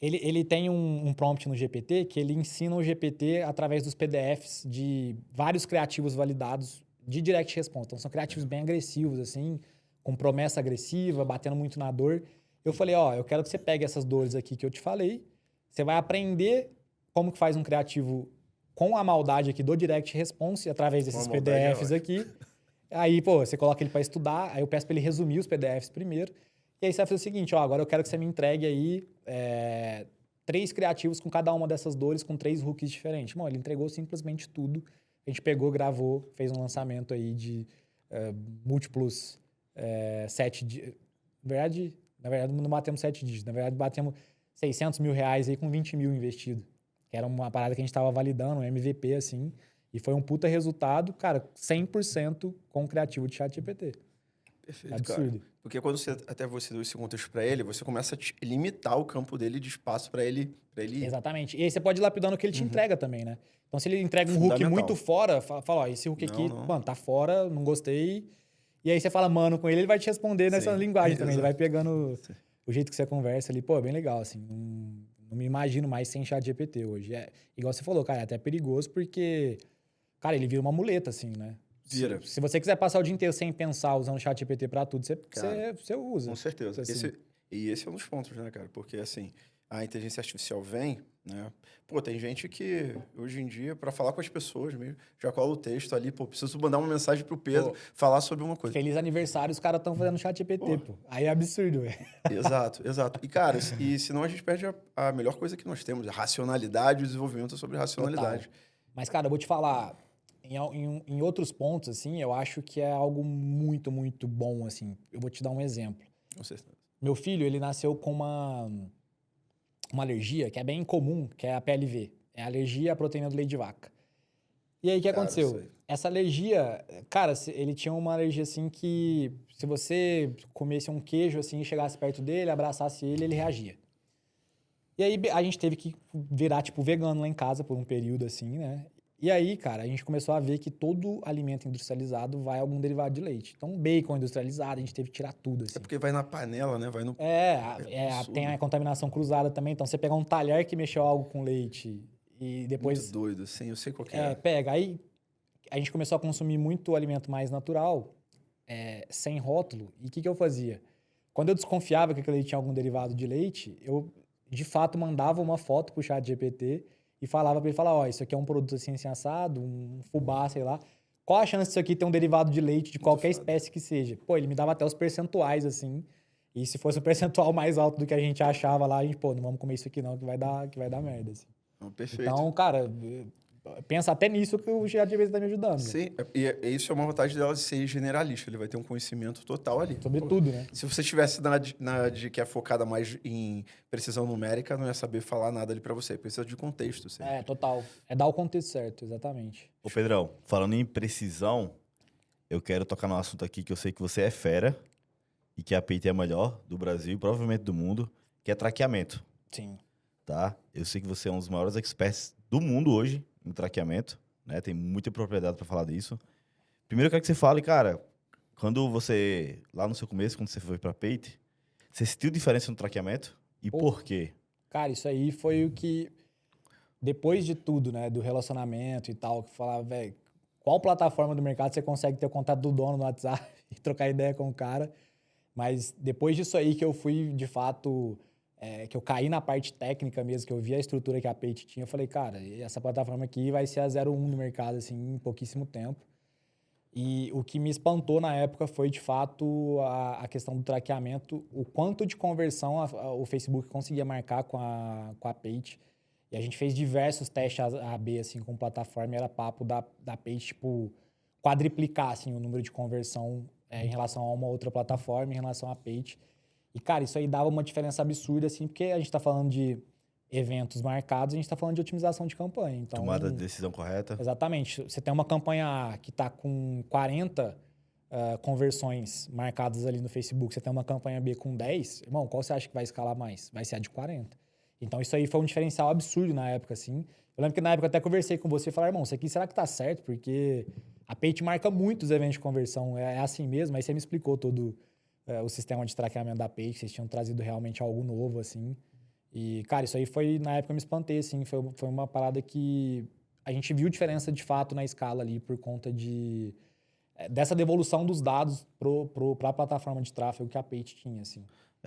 Ele tem um prompt no GPT que ele ensina o GPT através dos PDFs de vários criativos validados de direct response. Então, são criativos bem agressivos, assim, com promessa agressiva, batendo muito na dor. Eu falei, ó, eu quero que você pegue essas dores aqui que eu te falei, você vai aprender como que faz um criativo com a maldade aqui do direct response, através desses PDFs aqui. Aí, pô, você coloca ele para estudar, aí eu peço para ele resumir os PDFs primeiro. E aí você vai fazer o seguinte, ó, agora eu quero que você me entregue aí 3 criativos com cada uma dessas dores, com 3 hooks diferentes. Bom, ele entregou simplesmente tudo. A gente pegou, gravou, fez um lançamento aí de múltiplos 7 dígitos. Na verdade, não batemos 7 dígitos. Na verdade, batemos 600 mil reais aí com 20 mil investido. Que era uma parada que a gente estava validando, um MVP, assim. E foi um puta resultado, cara, 100% com o criativo de ChatGPT. Perfeito, absurdo. cara. Porque quando você deu esse contexto para ele, você começa a limitar o campo dele de espaço para ele ir. Exatamente. E aí você pode ir lapidando o que ele te entrega também, né? Então, se ele entrega um hook Fundamental. muito fora, fala, ó, esse hook aqui, Não. mano, tá fora, não gostei. E aí você fala, mano, com ele vai te responder nessa linguagem também. Ele vai pegando o jeito que você conversa ali. Pô, é bem legal, assim. Não me imagino mais sem ChatGPT hoje. Igual você falou, cara, é até perigoso porque, cara, ele vira uma muleta, assim, né? Vira. Se você quiser passar o dia inteiro sem pensar, usando o ChatGPT pra tudo, você usa. Com certeza. Assim. Esse é um dos pontos, né, cara? Porque, assim, a inteligência artificial vem, né? Pô, tem gente que, hoje em dia, para falar com as pessoas mesmo, já cola o texto ali, pô, preciso mandar uma mensagem pro Pedro, falar sobre uma coisa. Feliz aniversário, os caras estão fazendo ChatGPT, pô. Aí é absurdo, velho. Exato. E, cara, senão a gente perde a melhor coisa que nós temos, a racionalidade, o desenvolvimento sobre racionalidade. Total. Mas, cara, eu vou te falar, em outros pontos, assim, eu acho que é algo muito, muito bom, assim. Eu vou te dar um exemplo. Com certeza. Meu filho, ele nasceu com uma alergia que é bem comum, que é a PLV. É a alergia à proteína do leite de vaca. E aí, o que aconteceu? Essa alergia, cara, ele tinha uma alergia, assim, que se você comesse um queijo, assim, chegasse perto dele, abraçasse ele, ele reagia. E aí, a gente teve que virar, tipo, vegano lá em casa por um período, assim, né? E aí, cara, a gente começou a ver que todo alimento industrializado vai a algum derivado de leite. Então, bacon industrializado, a gente teve que tirar tudo, assim. É porque vai na panela, né? Vai no... Tem a contaminação cruzada também. Então, você pegar um talher que mexeu algo com leite e depois... Muito doido, sim, eu sei qual que é. Pega. Aí, a gente começou a consumir muito alimento mais natural, sem rótulo. E o que eu fazia? Quando eu desconfiava que aquele leite tinha algum derivado de leite, eu, de fato, mandava uma foto pro ChatGPT e falava para ele, ó, isso aqui é um produto assim assado, um fubá, sei lá. Qual a chance disso aqui ter um derivado de leite de qualquer espécie que seja? Pô, ele me dava até os percentuais, assim. E se fosse um percentual mais alto do que a gente achava lá, a gente, pô, não vamos comer isso aqui não, que vai dar merda, assim. Não, perfeito. Então, cara, pensa até nisso que o ChatGPT está me ajudando. Sim, e isso é uma vantagem dela de ser generalista. Ele vai ter um conhecimento total ali. Sobre tudo, né? Se você estivesse na de que é focada mais em precisão numérica, não ia saber falar nada ali para você. Precisa de contexto. Sempre. É, total. É dar o contexto certo, exatamente. Ô, Pedrão, falando em precisão, eu quero tocar num assunto aqui que eu sei que você é fera e que a Peito é a melhor do Brasil e provavelmente do mundo, que é traqueamento, Sim. tá? Eu sei que você é um dos maiores experts do mundo hoje em traqueamento, né? Tem muita propriedade para falar disso. Primeiro eu quero que você fale, cara, quando você, lá no seu começo, quando você foi pra Peito, você sentiu diferença no traqueamento? E por quê? Cara, isso aí foi o que, depois de tudo, né, do relacionamento e tal, que falava, velho, qual plataforma do mercado você consegue ter o contato do dono no WhatsApp e trocar ideia com o cara? Mas depois disso aí que eu fui, de fato, que eu caí na parte técnica mesmo, que eu vi a estrutura que a Pate tinha, eu falei, cara, essa plataforma aqui vai ser a 01 no mercado, assim, em pouquíssimo tempo. E o que me espantou na época foi, de fato, a questão do traqueamento, o quanto de conversão o Facebook conseguia marcar com a Pate. E a gente fez diversos testes A/B, assim, com plataforma, e era papo da Page, tipo, quadriplicar, assim, o número de conversão em relação a uma outra plataforma, em relação à Page. E, cara, isso aí dava uma diferença absurda, assim, porque a gente tá falando de eventos marcados, a gente tá falando de otimização de campanha. Então, Tomada de decisão correta? exatamente. Você tem uma campanha A que tá com 40 conversões marcadas ali no Facebook, você tem uma campanha B com 10, irmão, qual você acha que vai escalar mais? Vai ser a de 40. Então, isso aí foi um diferencial absurdo na época, assim. Eu lembro que na época eu até conversei com você e falei, irmão, isso aqui será que tá certo? Porque a Page marca muito os eventos de conversão, é assim mesmo. Aí você me explicou todo o sistema de traqueamento da Page, vocês tinham trazido realmente algo novo, assim. E, cara, isso aí foi, na época eu me espantei, assim, foi uma parada que a gente viu diferença de fato na escala ali por conta dessa devolução dos dados para a plataforma de tráfego que a Page tinha, assim.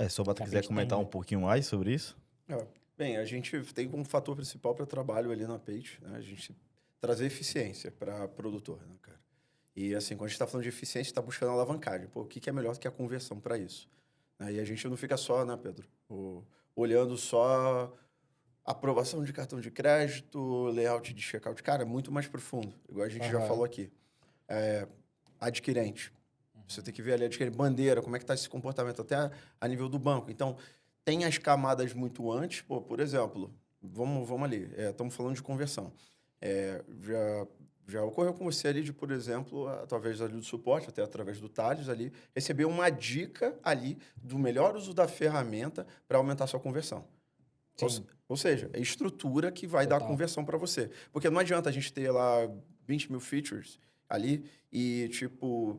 Se o Bato quiser Page comentar tem, um pouquinho mais sobre isso. Bem, a gente tem como fator principal para trabalho ali na Page, né? A gente trazer eficiência para produtor, né, cara? E assim, quando a gente está falando de eficiência, está buscando alavancagem. Pô, o que é melhor do que a conversão para isso? E a gente não fica só, né, Pedro? Olhando só aprovação de cartão de crédito, layout de checkout. Cara, é muito mais profundo, igual a gente já falou aqui. Adquirente. Você tem que ver ali, adquirente, bandeira, como é que está esse comportamento, até a nível do banco. Então, tem as camadas muito antes. Pô, por exemplo, vamos ali, estamos falando de conversão. Já ocorreu com você ali de, por exemplo, através ali do suporte, até através do Thales ali, receber uma dica ali do melhor uso da ferramenta para aumentar a sua conversão. Ou seja, é a estrutura que vai dar a conversão para você. Porque não adianta a gente ter lá 20 mil features ali e, tipo,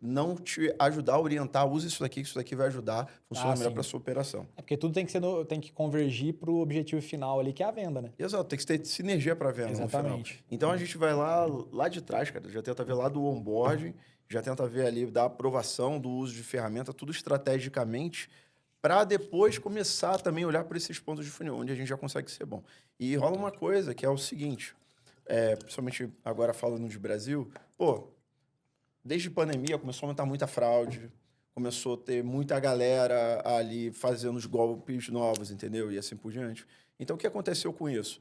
não te ajudar a orientar, use isso daqui, que isso daqui vai ajudar, funciona melhor para sua operação. Porque tudo tem que convergir para o objetivo final ali, que é a venda, né? Exato, tem que ter sinergia para venda. Exatamente. No final. Então a gente vai lá de trás, cara, já tenta ver lá do onboarding, já tenta ver ali da aprovação do uso de ferramenta, tudo estrategicamente, para depois começar também a olhar para esses pontos de funil, onde a gente já consegue ser bom. E rola uma coisa que é o seguinte, principalmente agora falando de Brasil, desde pandemia começou a aumentar muita fraude, começou a ter muita galera ali fazendo os golpes novos, entendeu? E assim por diante. Então, o que aconteceu com isso?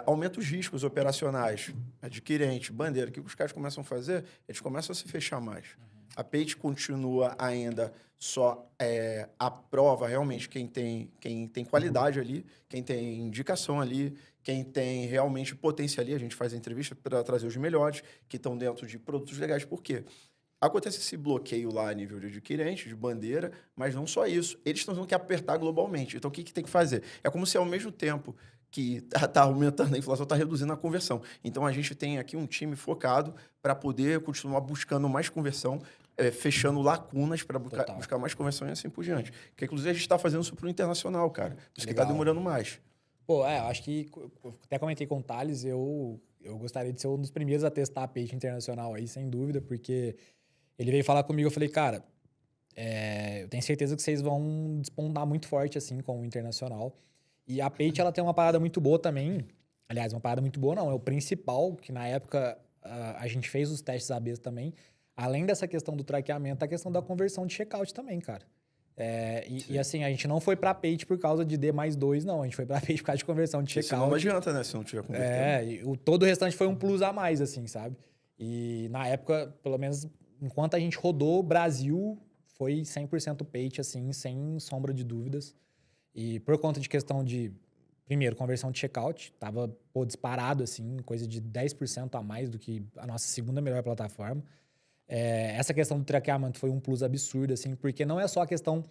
Aumenta os riscos operacionais, adquirente, bandeira. O que os caras começam a fazer? Eles começam a se fechar mais. A Page continua ainda só aprova realmente quem tem qualidade ali, quem tem indicação ali, quem tem realmente potência ali. A gente faz a entrevista para trazer os melhores, que estão dentro de produtos legais. Por quê? Acontece esse bloqueio lá a nível de adquirente, de bandeira, mas não só isso. Eles estão tendo que apertar globalmente. Então, o que tem que fazer? É como se, ao mesmo tempo que está aumentando a inflação, está reduzindo a conversão. Então, a gente tem aqui um time focado para poder continuar buscando mais conversão, fechando lacunas para buscar mais conversão e assim por diante. Que, inclusive, a gente está fazendo isso para o internacional, cara. Por isso que está demorando mais. Acho que, até comentei com o Thales, eu gostaria de ser um dos primeiros a testar a Page internacional aí, sem dúvida, porque ele veio falar comigo, eu falei, cara, eu tenho certeza que vocês vão despontar muito forte, assim, com o internacional. E a Page, ela tem uma parada muito boa também. Aliás, uma parada muito boa não, é o principal, que na época a gente fez os testes AB também. Além dessa questão do traqueamento, a questão da conversão de checkout também, cara. E assim, a gente não foi pra Page por causa de D+2, não. A gente foi pra Page por causa de conversão de Porque senão não checkout. adianta, né? Se não tiver convertendo. Todo o restante foi um plus a mais, assim, sabe? E na época, pelo menos, enquanto a gente rodou o Brasil, foi 100% Page, assim, sem sombra de dúvidas. E por conta de questão de, primeiro, conversão de checkout, tava, disparado, assim, coisa de 10% a mais do que a nossa segunda melhor plataforma. Essa questão do traqueamento foi um plus absurdo, assim, porque não é só a questão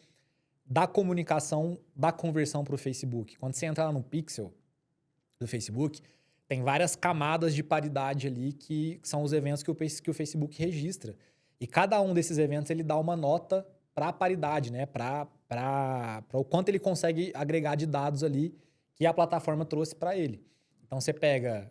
da comunicação, da conversão para o Facebook. Quando você entra lá no Pixel do Facebook, tem várias camadas de paridade ali que são os eventos que o Facebook registra. E cada um desses eventos, ele dá uma nota para a paridade, né? Para o quanto ele consegue agregar de dados ali que a plataforma trouxe para ele. Então, você pega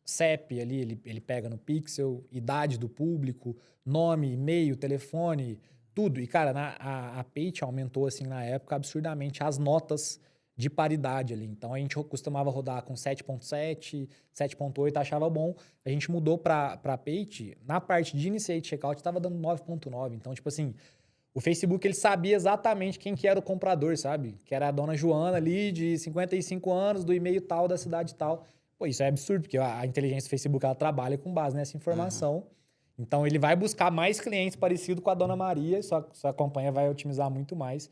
CEP ali, ele pega no Pixel, idade do público, nome, e-mail, telefone, tudo. E, cara, a Page aumentou, assim, na época, absurdamente as notas de paridade ali. Então, a gente costumava rodar com 7.7, 7.8, achava bom. A gente mudou para Page, na parte de Initiate Checkout, estava dando 9.9. Então, tipo assim, o Facebook, ele sabia exatamente quem que era o comprador, sabe? Que era a dona Joana ali, de 55 anos, do e-mail tal, da cidade tal. Pô, isso é absurdo, porque a inteligência do Facebook, ela trabalha com base nessa informação. Então, ele vai buscar mais clientes parecidos com a dona Maria, e sua campanha vai otimizar muito mais.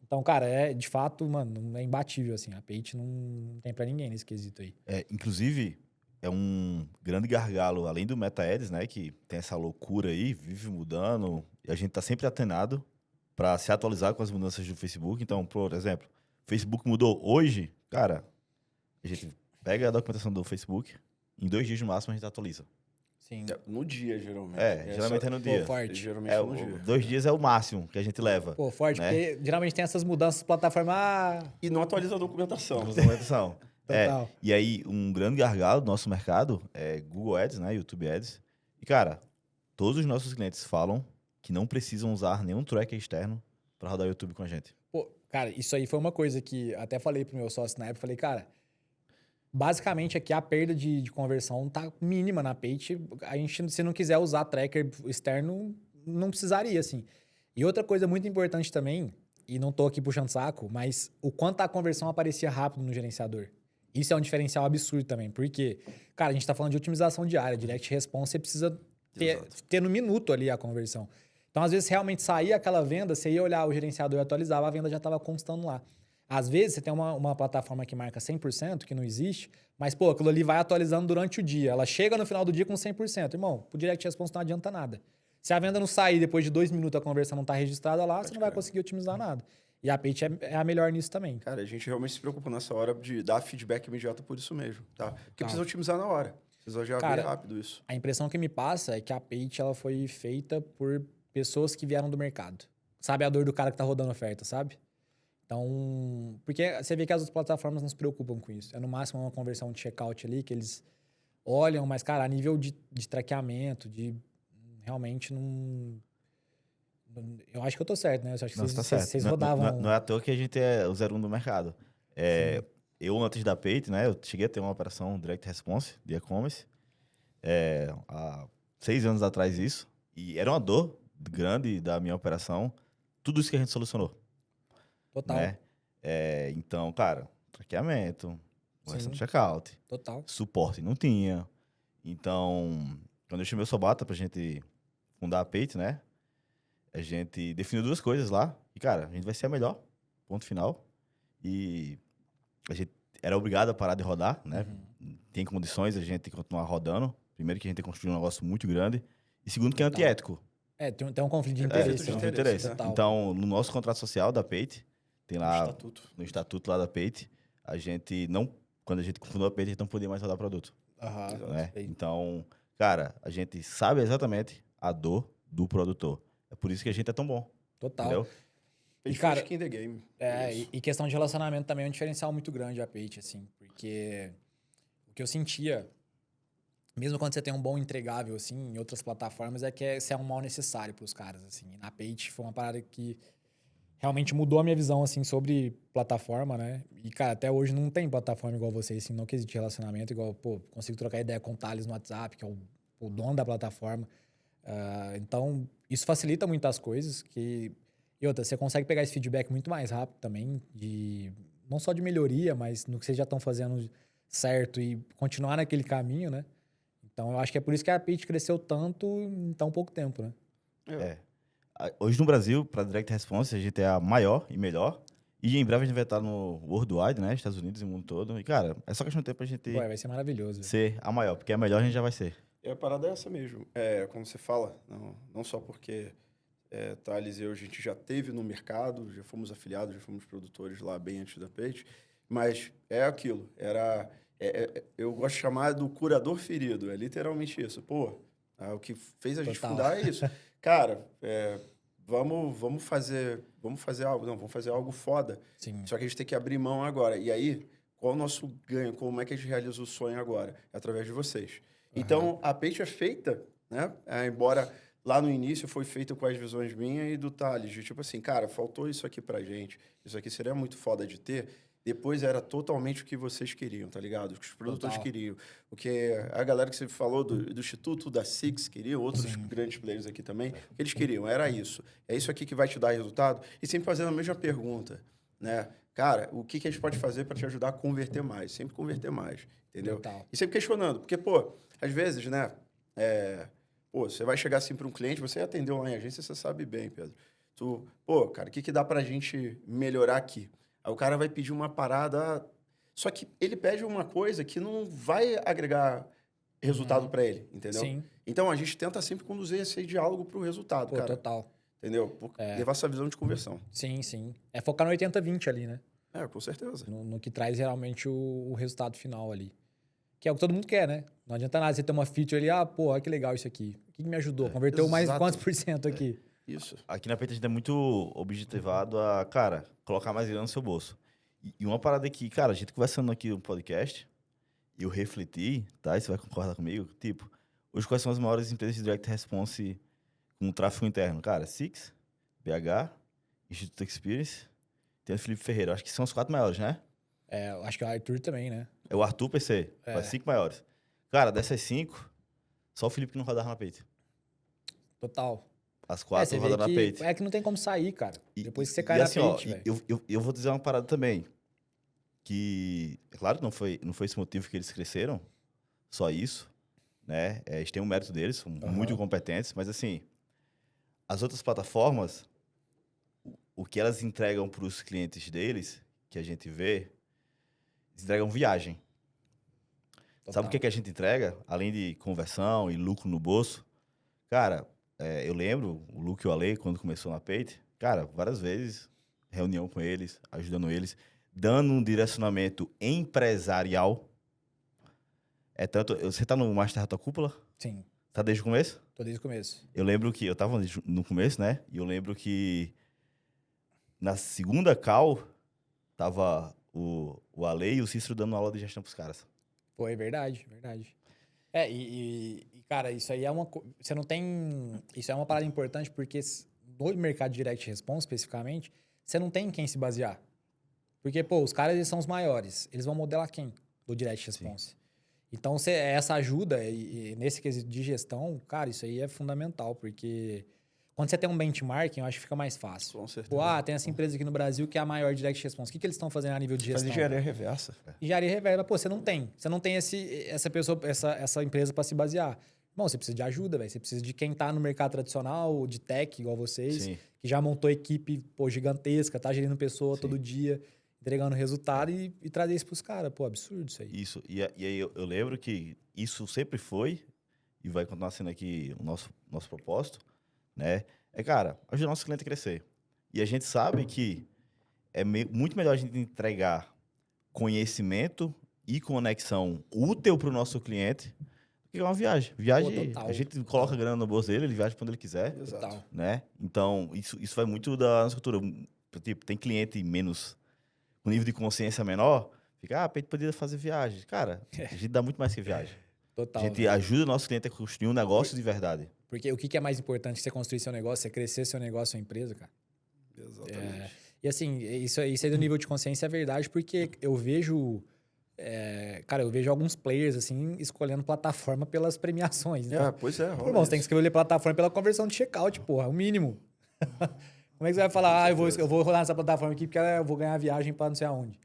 Então, cara, de fato, mano, é imbatível, assim. A Page não tem pra ninguém nesse quesito aí. Inclusive, é um grande gargalo, além do Meta Ads, né? Que tem essa loucura aí, vive mudando. E a gente tá sempre atenado para se atualizar com as mudanças do Facebook. Então, por exemplo, o Facebook mudou hoje, cara, a gente pega a documentação do Facebook, em 2 dias no máximo a gente atualiza. Sim. No dia, geralmente. Geralmente é no dia. Pô, forte. Geralmente no dia. 2 dias é o máximo que a gente leva. Pô, forte, né? porque geralmente tem essas mudanças de plataforma. E não atualiza a documentação. Documentação. Total. E aí, um grande gargalo do nosso mercado é Google Ads, né? YouTube Ads. E, cara, todos os nossos clientes falam que não precisam usar nenhum tracker externo para rodar o YouTube com a gente. Pô, cara, isso aí foi uma coisa que até falei pro meu sócio na época. Falei, cara, basicamente aqui a perda de conversão tá mínima na Page. A gente, se não quiser usar tracker externo, não precisaria, assim. E outra coisa muito importante também, e não tô aqui puxando saco, mas o quanto a conversão aparecia rápido no gerenciador. Isso é um diferencial absurdo também, porque, cara, a gente tá falando de otimização diária, direct response, você precisa ter no minuto ali a conversão. Então, às vezes, realmente saía aquela venda, você ia olhar o gerenciador e atualizava, a venda já estava constando lá. Às vezes, você tem uma plataforma que marca 100%, que não existe, mas, pô, aquilo ali vai atualizando durante o dia. Ela chega no final do dia com 100%. Irmão, pro direct response não adianta nada. Se a venda não sair depois de 2 minutos, a conversão não está registrada lá, você não vai conseguir otimizar nada. E a Page é a melhor nisso também. Cara, a gente realmente se preocupa nessa hora de dar feedback imediato por isso mesmo, tá? Porque precisa otimizar na hora. Precisa já ver rápido isso. A impressão que me passa é que a Page ela foi feita por pessoas que vieram do mercado. Sabe a dor do cara que tá rodando oferta, sabe? Então, porque você vê que as outras plataformas não se preocupam com isso. É no máximo uma conversão de checkout ali que eles olham, mas, cara, a nível de traqueamento, realmente não... Eu acho que eu tô certo, né? Eu acho que vocês rodavam... Não é à toa que a gente é o 01 do mercado. Eu, antes da Page, né? Eu cheguei a ter uma operação Direct Response de e-commerce. Há 6 anos atrás isso. E era uma dor grande da minha operação. Tudo isso que a gente solucionou. Total. Né? Então, cara, traqueamento, correção de checkout. Total. Suporte não tinha. Então, quando eu chamei o Sobata pra gente fundar a Page, né? A gente definiu 2 coisas lá. E, cara, a gente vai ser a melhor. Ponto final. E a gente era obrigado a parar de rodar, né? Tem condições a gente continuar rodando. Primeiro que a gente tem construído um negócio muito grande. E segundo que é antiético. Tem um conflito de interesse. Conflito de interesse. Então, no nosso contrato social da Page, tem lá no estatuto lá da Page, a gente não... Quando a gente fundou a Page, a gente não podia mais rodar produto. Né? Então, cara, a gente sabe exatamente a dor do produtor. É por isso que a gente é tão bom. Total. Entendeu? E, cara, skin the game. E questão de relacionamento também é um diferencial muito grande a Page, assim. Porque o que eu sentia, mesmo quando você tem um bom entregável, assim, em outras plataformas, é que você é um mal necessário para os caras, assim. E na Page foi uma parada que realmente mudou a minha visão, assim, sobre plataforma, né? E, cara, até hoje não tem plataforma igual vocês, assim, não que existe relacionamento igual, pô, consigo trocar ideia com o Thales no WhatsApp, que é o dono da plataforma. Então, isso facilita muitas coisas, que E outra, você consegue pegar esse feedback muito mais rápido também, não só de melhoria, mas no que vocês já estão fazendo certo e continuar naquele caminho, né? Então, eu acho que é por isso que a Pitch cresceu tanto em tão pouco tempo, né? Hoje no Brasil, para Direct Response, a gente é a maior e melhor. E em breve a gente vai estar no Worldwide, né? Estados Unidos e o mundo todo. E, cara, é só questão de tempo pra gente Vai ser maravilhoso. ser a maior, porque a melhor a gente já vai ser. E a parada é essa mesmo. Como você fala, não só porque Thales e eu, a gente já teve no mercado, já fomos afiliados, já fomos produtores lá bem antes da Page, mas é aquilo. Eu gosto de chamar do curador ferido, é literalmente isso. Pô, o que fez a gente fundar é isso. Cara, vamos fazer algo. Não, vamos fazer algo foda. Sim. Só que a gente tem que abrir mão agora. E aí, qual é o nosso ganho? Como é que a gente realiza o sonho agora? É através de vocês. Então, a Page é feita, né? Embora lá no início foi feita com as visões minhas e do Thales. De tipo assim, cara, faltou isso aqui pra gente. Isso aqui seria muito foda de ter. Depois era totalmente o que vocês queriam, tá ligado? O que os produtores queriam. O que a galera que você falou do Instituto, da Six queriam, outros grandes players aqui também, o que eles queriam era isso. É isso aqui que vai te dar resultado. E sempre fazendo a mesma pergunta, né? Cara, o que a gente pode fazer para te ajudar a converter mais? Sempre converter mais, entendeu? Total. E sempre questionando. Porque, pô, às vezes, né? Você vai chegar assim para um cliente, você atendeu lá em agência, você sabe bem, Pedro. Cara, o que dá para a gente melhorar aqui? Aí o cara vai pedir uma parada, só que ele pede uma coisa que não vai agregar resultado para ele, entendeu? Sim. Então, a gente tenta sempre conduzir esse diálogo para o resultado, cara. Total. Entendeu? Levar essa visão de conversão. Sim, sim. É focar no 80-20 ali, né? Com certeza. No que traz realmente o resultado final ali. Que é o que todo mundo quer, né? Não adianta nada você ter uma feature ali, olha que legal isso aqui. O que me ajudou? Converteu mais quantos por cento aqui? Isso. Aqui na Page a gente é muito objetivado a, cara, colocar mais grana no seu bolso. E uma parada que, cara, a gente conversando aqui no podcast, e eu refleti, tá? E você vai concordar comigo, tipo, hoje quais são as maiores empresas de Direct Response com tráfego interno? Cara, Six, BH, Instituto Experience, tem o Felipe Ferreira. Acho que são os 4 maiores, né? Eu acho que o Arthur também, né? É o Arthur PC, as 5 maiores. Cara, dessas 5, só o Felipe que não rodava na Page. Total. As 4 rodam na Page. É que não tem como sair, cara. Depois que você cai na assim, Page, velho. Eu vou dizer uma parada também. Que, é claro que não foi esse motivo que eles cresceram, só isso, né? Eles têm um mérito deles, são muito competentes, mas assim, as outras plataformas, o que elas entregam para os clientes deles, que a gente vê, eles entregam viagem. Total. Sabe o que a gente entrega? Além de conversão e lucro no bolso, cara, eu lembro, o Luke e o Ale, quando começou na Page, cara, várias vezes, reunião com eles, ajudando eles, dando um direcionamento empresarial. Você tá no Master da tua cúpula? Sim. Tá desde o começo? Tô desde o começo. Eu lembro que eu tava no começo, né? E eu lembro que na segunda call tava o Ale e o Cícero dando aula de gestão pros caras. Foi, verdade, verdade. Cara, isso aí é você não tem... Isso é uma parada importante porque no mercado de Direct Response, especificamente, você não tem em quem se basear. Porque, os caras eles são os maiores. Eles vão modelar quem? Do Direct Response. Sim. Então, essa ajuda, e nesse quesito de gestão, cara, isso aí é fundamental. Porque quando você tem um benchmarking, eu acho que fica mais fácil. Com certeza. Tem essa empresa aqui no Brasil que é a maior Direct Response. O que eles estão fazendo a nível de gestão? Fazer engenharia reversa. Engenharia reversa. Você não tem. Você não tem essa pessoa, essa empresa para se basear. Bom, você precisa de ajuda, velho. Você precisa de quem tá no mercado tradicional, de tech, igual vocês. Sim. Que já montou equipe, gigantesca, tá gerindo pessoa todo dia, entregando resultado e trazer isso pros caras. Absurdo isso aí. Isso. E aí eu lembro que isso sempre foi, e vai continuar sendo aqui o nosso propósito, né? Cara, ajudar o nosso cliente a crescer. E a gente sabe que é muito melhor a gente entregar conhecimento e conexão útil para o nosso cliente do que uma viagem. A gente coloca grana no bolso dele, ele viaja quando ele quiser. Exato. Né? Então, isso vai muito da nossa cultura. Tipo, tem cliente com nível de consciência menor, fica, a gente poderia fazer viagem. Cara, a gente dá muito mais que viagem. Total. A gente ajuda o nosso cliente a construir um negócio de verdade. Porque o que é mais importante você construir seu negócio, você crescer seu negócio, sua empresa, cara? Exatamente. E assim, isso aí do nível de consciência é verdade, porque eu vejo... eu vejo alguns players, assim, escolhendo plataforma pelas premiações. Então, pois é. irmão, você tem que escolher plataforma pela conversão de checkout, porra, o mínimo. Como é que você vai falar, eu vou rodar nessa plataforma aqui porque eu vou ganhar viagem pra não sei aonde?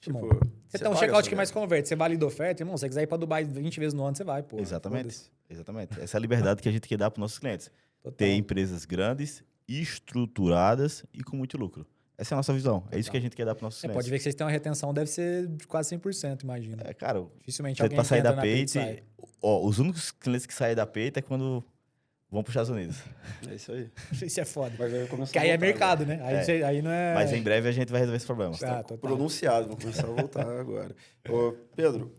Tipo, Irmão, você tem um paga checkout essa que mais viagem. converte, você valida oferta, irmão, se você quiser ir pra Dubai 20 vezes no ano, você vai, pô. Exatamente. Foda-se. Exatamente. Essa é a liberdade que a gente quer dar para nossos clientes. Total. Ter empresas grandes, estruturadas e com muito lucro. Essa é a nossa visão. É isso que a gente quer dar para nossos clientes. Pode ver que vocês têm uma retenção, deve ser de quase 100%, imagina. Cara, Dificilmente cliente alguém para que sair da entra na Pay Payte, sai. os únicos clientes que saem da Payte é quando vão para os Estados Unidos. É isso aí. Isso é foda. Vai começar Porque aí a é voltar mercado, agora. né? Aí não é... Mas em breve a gente vai resolver esse problema. Ah, total. Pronunciado, vou começar a voltar agora. Ô, Pedro,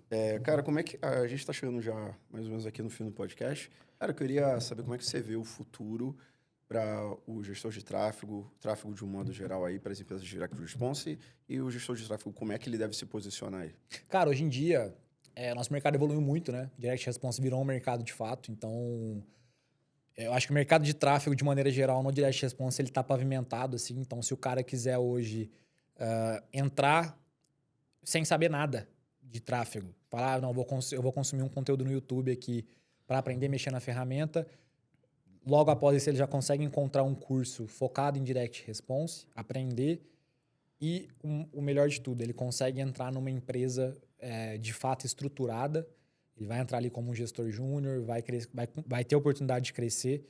cara, como é que... A gente está chegando já mais ou menos aqui no fim do podcast. Cara, eu queria saber como é que você vê o futuro para o gestor de tráfego de um modo geral aí, para as empresas de direct response, e o gestor de tráfego, como é que ele deve se posicionar aí? Cara, hoje em dia, nosso mercado evoluiu muito, né? Direct Response virou um mercado de fato, então... Eu acho que o mercado de tráfego, de maneira geral, no Direct Response, ele tá pavimentado, assim. Então, se o cara quiser hoje entrar sem saber nada de tráfego, falar, não, eu vou consumir um conteúdo no YouTube aqui para aprender a mexer na ferramenta, logo após isso ele já consegue encontrar um curso focado em Direct Response, aprender e, o melhor de tudo, ele consegue entrar numa empresa de fato estruturada. Ele vai entrar ali como um gestor júnior, vai ter a oportunidade de crescer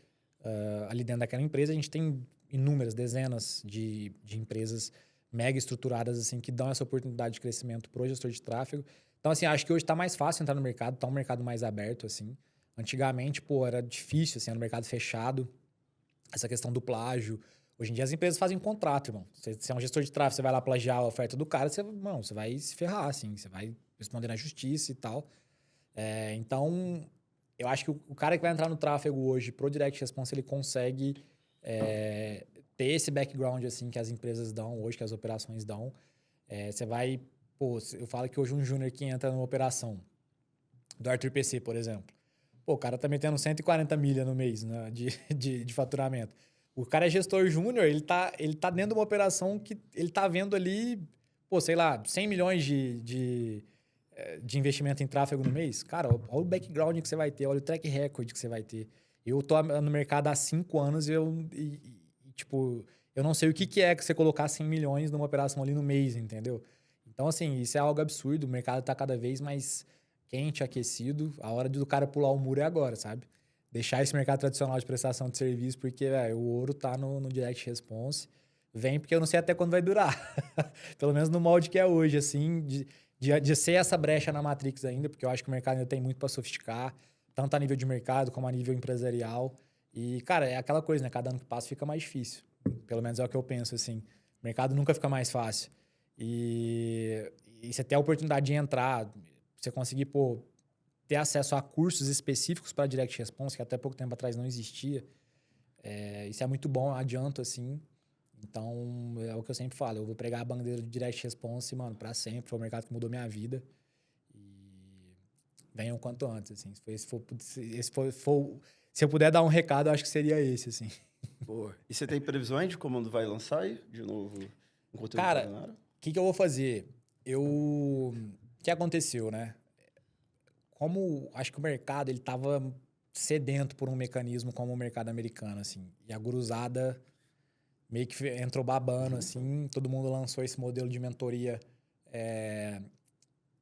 ali dentro daquela empresa. A gente tem inúmeras, dezenas de empresas mega estruturadas assim que dão essa oportunidade de crescimento para o gestor de tráfego. Então, assim, acho que hoje está mais fácil entrar no mercado, está um mercado mais aberto, assim. Antigamente, era difícil, assim, era um mercado fechado. Essa questão do plágio. Hoje em dia as empresas fazem contrato, irmão. Você é um gestor de tráfego, você vai lá plagiar a oferta do cara, você vai se ferrar, assim. Você vai responder na justiça e tal. Então, eu acho que o cara que vai entrar no tráfego hoje pro Direct Response, ele consegue ter esse background assim que as empresas dão hoje, que as operações dão. Você vai... eu falo que hoje um júnior que entra numa operação do Arthur PC, por exemplo. O cara tá metendo 140 milha no mês, né, de faturamento. O cara é gestor júnior, ele tá dentro de uma operação que ele tá vendo ali, sei lá, 100 milhões de investimento em tráfego no mês. Cara, olha o background que você vai ter, olha o track record que você vai ter. Eu tô no mercado há 5 anos e eu não sei o que é que você colocar 100 milhões numa operação ali no mês, entendeu? Então, assim, isso é algo absurdo. O mercado tá cada vez mais quente, aquecido. A hora do cara pular o muro é agora, sabe? Deixar esse mercado tradicional de prestação de serviço, porque o ouro tá no Direct Response. Vem porque eu não sei até quando vai durar. Pelo menos no molde que é hoje, assim, de ser essa brecha na Matrix ainda, porque eu acho que o mercado ainda tem muito para sofisticar, tanto a nível de mercado como a nível empresarial. E, cara, é aquela coisa, né? Cada ano que passa fica mais difícil. Pelo menos é o que eu penso, assim. O mercado nunca fica mais fácil. E você ter a oportunidade de entrar, você conseguir, ter acesso a cursos específicos para Direct Response, que até pouco tempo atrás não existia. Isso é muito bom, adianto, assim. Então, é o que eu sempre falo. Eu vou pregar a bandeira do Direct Response, mano, pra sempre. Foi o mercado que mudou minha vida. E venham quanto antes, assim. Se eu puder dar um recado, eu acho que seria esse, assim. Boa. E você tem previsões de como vai lançar aí, de novo, um conteúdo? Cara, o que eu vou fazer? O que aconteceu, né? Como acho que o mercado, ele tava sedento por um mecanismo como o mercado americano, assim. E a guruzada meio que entrou babando, assim. Todo mundo lançou esse modelo de mentoria.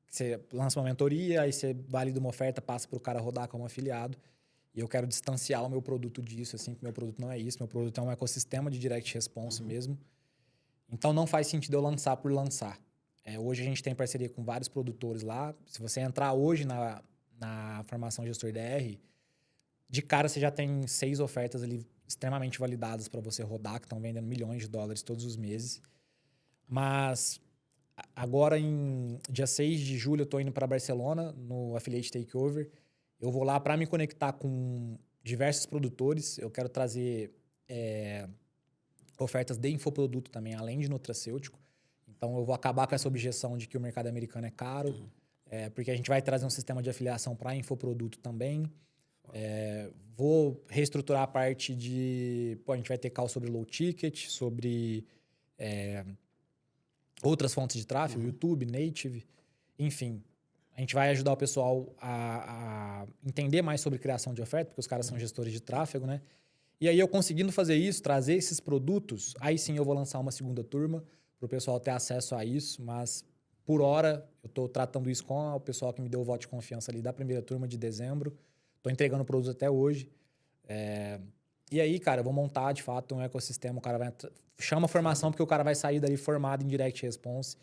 Você lança uma mentoria, aí você valida uma oferta, passa para o cara rodar como afiliado. E eu quero distanciar o meu produto disso, assim, que meu produto não é isso. Meu produto é um ecossistema de Direct Response mesmo. Então, não faz sentido eu lançar por lançar. Hoje a gente tem parceria com vários produtores lá. Se você entrar hoje na formação Gestor DR, de cara você já tem 6 ofertas ali extremamente validadas para você rodar, que estão vendendo milhões de dólares todos os meses. Mas agora, em dia 6 de julho, eu estou indo para Barcelona, no Affiliate Takeover. Eu vou lá para me conectar com diversos produtores. Eu quero trazer ofertas de infoproduto também, além de nutracêutico. Então, eu vou acabar com essa objeção de que o mercado americano é caro, porque a gente vai trazer um sistema de afiliação para infoproduto também. Vou reestruturar a parte de... a gente vai ter call sobre low ticket, sobre outras fontes de tráfego, YouTube, Native, enfim. A gente vai ajudar o pessoal a entender mais sobre criação de oferta, porque os caras são gestores de tráfego, né? E aí, eu conseguindo fazer isso, trazer esses produtos, aí sim eu vou lançar uma segunda turma para o pessoal ter acesso a isso. Mas, por hora, eu estou tratando isso com o pessoal que me deu o voto de confiança ali da primeira turma de dezembro. Estou entregando produtos até hoje. E aí, cara, eu vou montar, de fato, um ecossistema. O cara vai... Chama formação, porque o cara vai sair dali formado em Direct Response.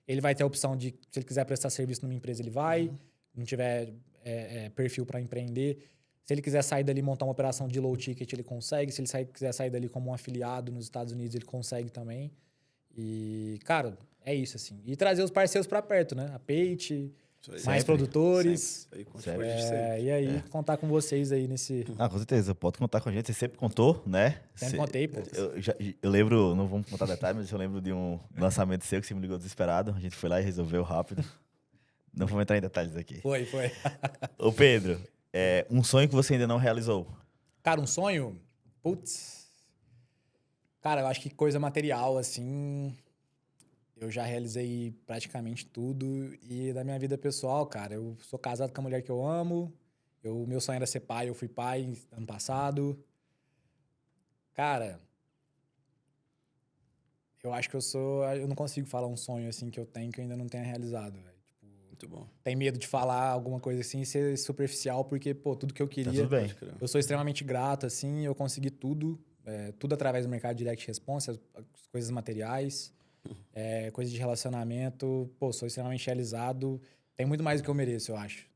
Ele vai ter a opção de, se ele quiser prestar serviço numa empresa, ele vai. Não tiver perfil para empreender. Se ele quiser sair dali e montar uma operação de low ticket, ele consegue. Se ele quiser sair dali como um afiliado nos Estados Unidos, ele consegue também. E, cara, é isso, assim. E trazer os parceiros para perto, né? A Page, mais Sempre, produtores. Aí, conte Sempre. com a gente sempre. E aí, contar com vocês aí nesse... Ah, com certeza, pode contar com a gente. Você sempre contou, né? Sempre contei, pô. Eu lembro, não vamos contar detalhes, mas eu lembro de um lançamento seu que você me ligou desesperado. A gente foi lá e resolveu rápido. Não vamos entrar em detalhes aqui. Foi. Ô, Pedro, um sonho que você ainda não realizou. Cara, um sonho? Putz. Cara, eu acho que coisa material, assim... Eu já realizei praticamente tudo. E da minha vida pessoal, cara, eu sou casado com a mulher que eu amo. Meu sonho era ser pai, eu fui pai ano passado. Cara, eu acho que eu não consigo falar um sonho assim que eu tenho que eu ainda não tenha realizado, velho. Tipo, Muito bom. tem medo de falar alguma coisa assim e ser superficial, porque, pô, tudo que eu Tá queria... tudo bem. Eu sou extremamente grato, assim, eu consegui tudo. Tudo através do mercado Direct Response, as coisas materiais... coisa de relacionamento, pô, sou extremamente realizado. Tem muito mais do que eu mereço, eu acho.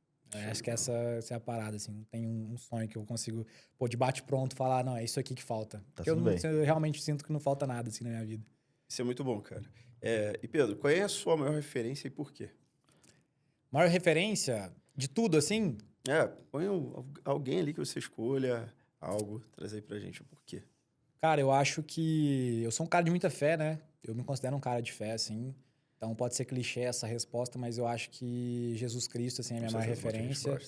Acho que essa é a parada, assim. Não tem um sonho que eu consigo, pô, de bate-pronto, falar, não, é isso aqui que falta. Porque tudo bem. eu realmente sinto que não falta nada, assim, na minha vida. Isso é muito bom, cara. E Pedro, qual é a sua maior referência e por quê? Maior referência de tudo, assim? Põe alguém ali que você escolha, algo, traz aí pra gente o porquê. Cara, eu acho que eu sou um cara de muita fé, né? Eu me considero um cara de fé, assim. Então, pode ser clichê essa resposta, mas eu acho que Jesus Cristo, assim, é a minha maior referência.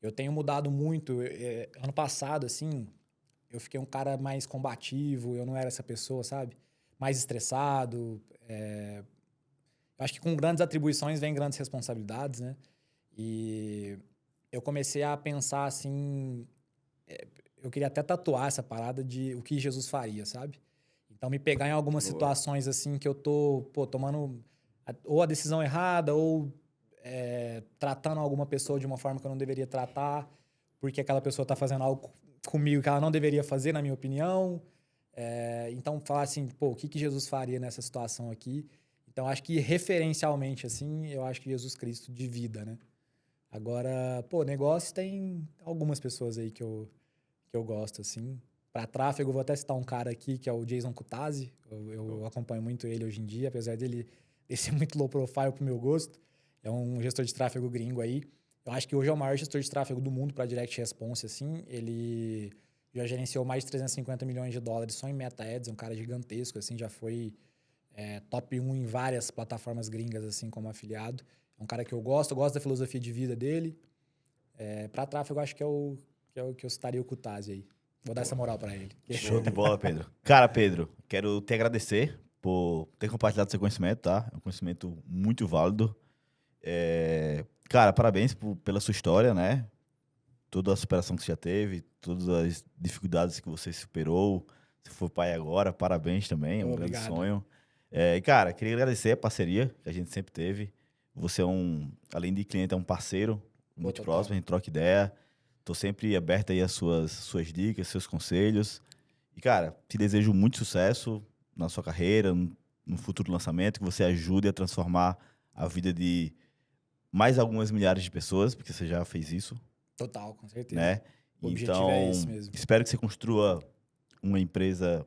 Eu tenho mudado muito. Ano passado, assim, eu fiquei um cara mais combativo, eu não era essa pessoa, sabe? Mais estressado. Eu acho que com grandes atribuições vem grandes responsabilidades, né? E eu comecei a pensar, assim... eu queria até tatuar essa parada de o que Jesus faria, sabe? Então, me pegar em algumas situações, assim, que eu tô, pô, tomando ou a decisão errada ou tratando alguma pessoa de uma forma que eu não deveria tratar, porque aquela pessoa tá fazendo algo comigo que ela não deveria fazer, na minha opinião. Então, falar assim, pô, o que Jesus faria nessa situação aqui? Então, acho que referencialmente, assim, eu acho que Jesus Cristo de vida, né? Agora, pô, negócio tem algumas pessoas aí que eu gosto, assim. Para tráfego, eu vou até citar um cara aqui, que é o Jason Kutazi. Eu acompanho muito ele hoje em dia, apesar dele ser muito low profile pro meu gosto. É um gestor de tráfego gringo aí. Eu acho que hoje é o maior gestor de tráfego do mundo para Direct Response, assim. Ele já gerenciou mais de 350 milhões de dólares só em Meta Ads, é um cara gigantesco, assim, já foi top 1 em várias plataformas gringas, assim, como afiliado. É um cara que eu gosto da filosofia de vida dele. Para tráfego, eu acho que é o que eu citaria o Kutazi aí. Vou dar essa moral para ele. Show de bola, Pedro. Cara, Pedro, quero te agradecer por ter compartilhado seu conhecimento, tá? É um conhecimento muito válido. Cara, parabéns pela sua história, né? Toda a superação que você já teve, todas as dificuldades que você superou. Você foi pai agora, parabéns também, é um grande sonho. E, cara, queria agradecer a parceria que a gente sempre teve. Você além de cliente, é um parceiro muito próximo, a gente troca ideia. Tô sempre aberto aí às suas dicas, seus conselhos. E, cara, te desejo muito sucesso na sua carreira, no futuro lançamento, que você ajude a transformar a vida de mais algumas milhares de pessoas, porque você já fez isso. Total, com certeza. Né? O objetivo é esse mesmo. Espero que você construa uma empresa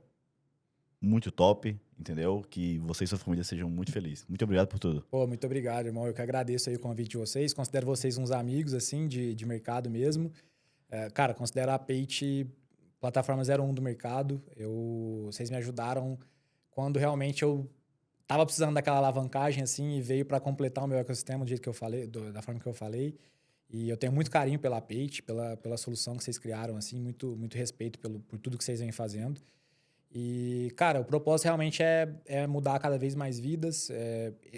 muito top, entendeu? Que você e sua família sejam muito felizes. Muito obrigado por tudo. Pô, muito obrigado, irmão. Eu que agradeço aí o convite de vocês. Considero vocês uns amigos, assim, de mercado mesmo. Cara, considero a Page plataforma 01 do mercado. Vocês me ajudaram quando realmente eu tava precisando daquela alavancagem, assim, e veio para completar o meu ecossistema do jeito que eu falei, da forma que eu falei. E eu tenho muito carinho pela Page, pela solução que vocês criaram, assim, muito, muito respeito por tudo que vocês vêm fazendo. E, cara, o propósito realmente é mudar cada vez mais vidas.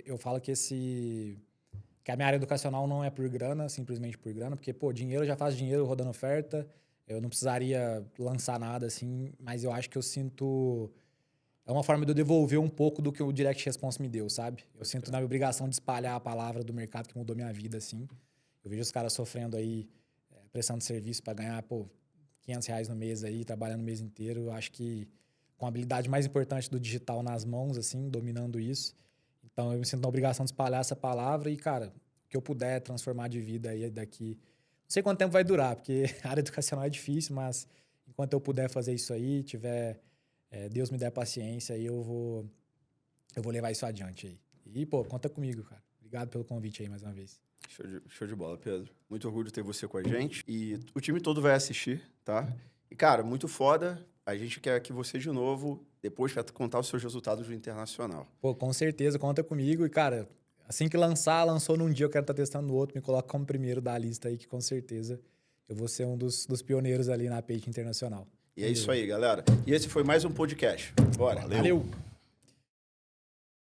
Eu falo que a minha área educacional não é por grana, simplesmente por grana, porque, pô, dinheiro eu já faço dinheiro rodando oferta, Eu não precisaria lançar nada, assim, mas eu acho que eu sinto... É uma forma de eu devolver um pouco do que o Direct Response me deu, sabe? Eu sinto na minha obrigação de espalhar a palavra do mercado que mudou minha vida, assim. Eu vejo os caras sofrendo aí, prestando serviço para ganhar, pô, R$500 no mês aí, trabalhando o mês inteiro. Eu acho que com a habilidade mais importante do digital nas mãos, assim, dominando isso. Então, eu me sinto na obrigação de espalhar essa palavra e, cara, o que eu puder transformar de vida aí daqui... Não sei quanto tempo vai durar, porque a área educacional é difícil, mas enquanto eu puder fazer isso aí, Deus me der paciência, aí eu vou levar isso adiante aí. E, pô, conta comigo, cara. Obrigado pelo convite aí mais uma vez. Show de bola, Pedro. Muito orgulho de ter você com a gente. E o time todo vai assistir, tá? E, cara, muito foda. A gente quer que você, de novo, depois para contar os seus resultados do Internacional. Pô, com certeza, conta comigo. E, cara, assim que lançou num dia, eu quero estar testando no outro. Me coloca como primeiro da lista aí, que com certeza eu vou ser um dos pioneiros ali na page internacional. E é isso aí, galera. E esse foi mais um podcast. Bora. Valeu.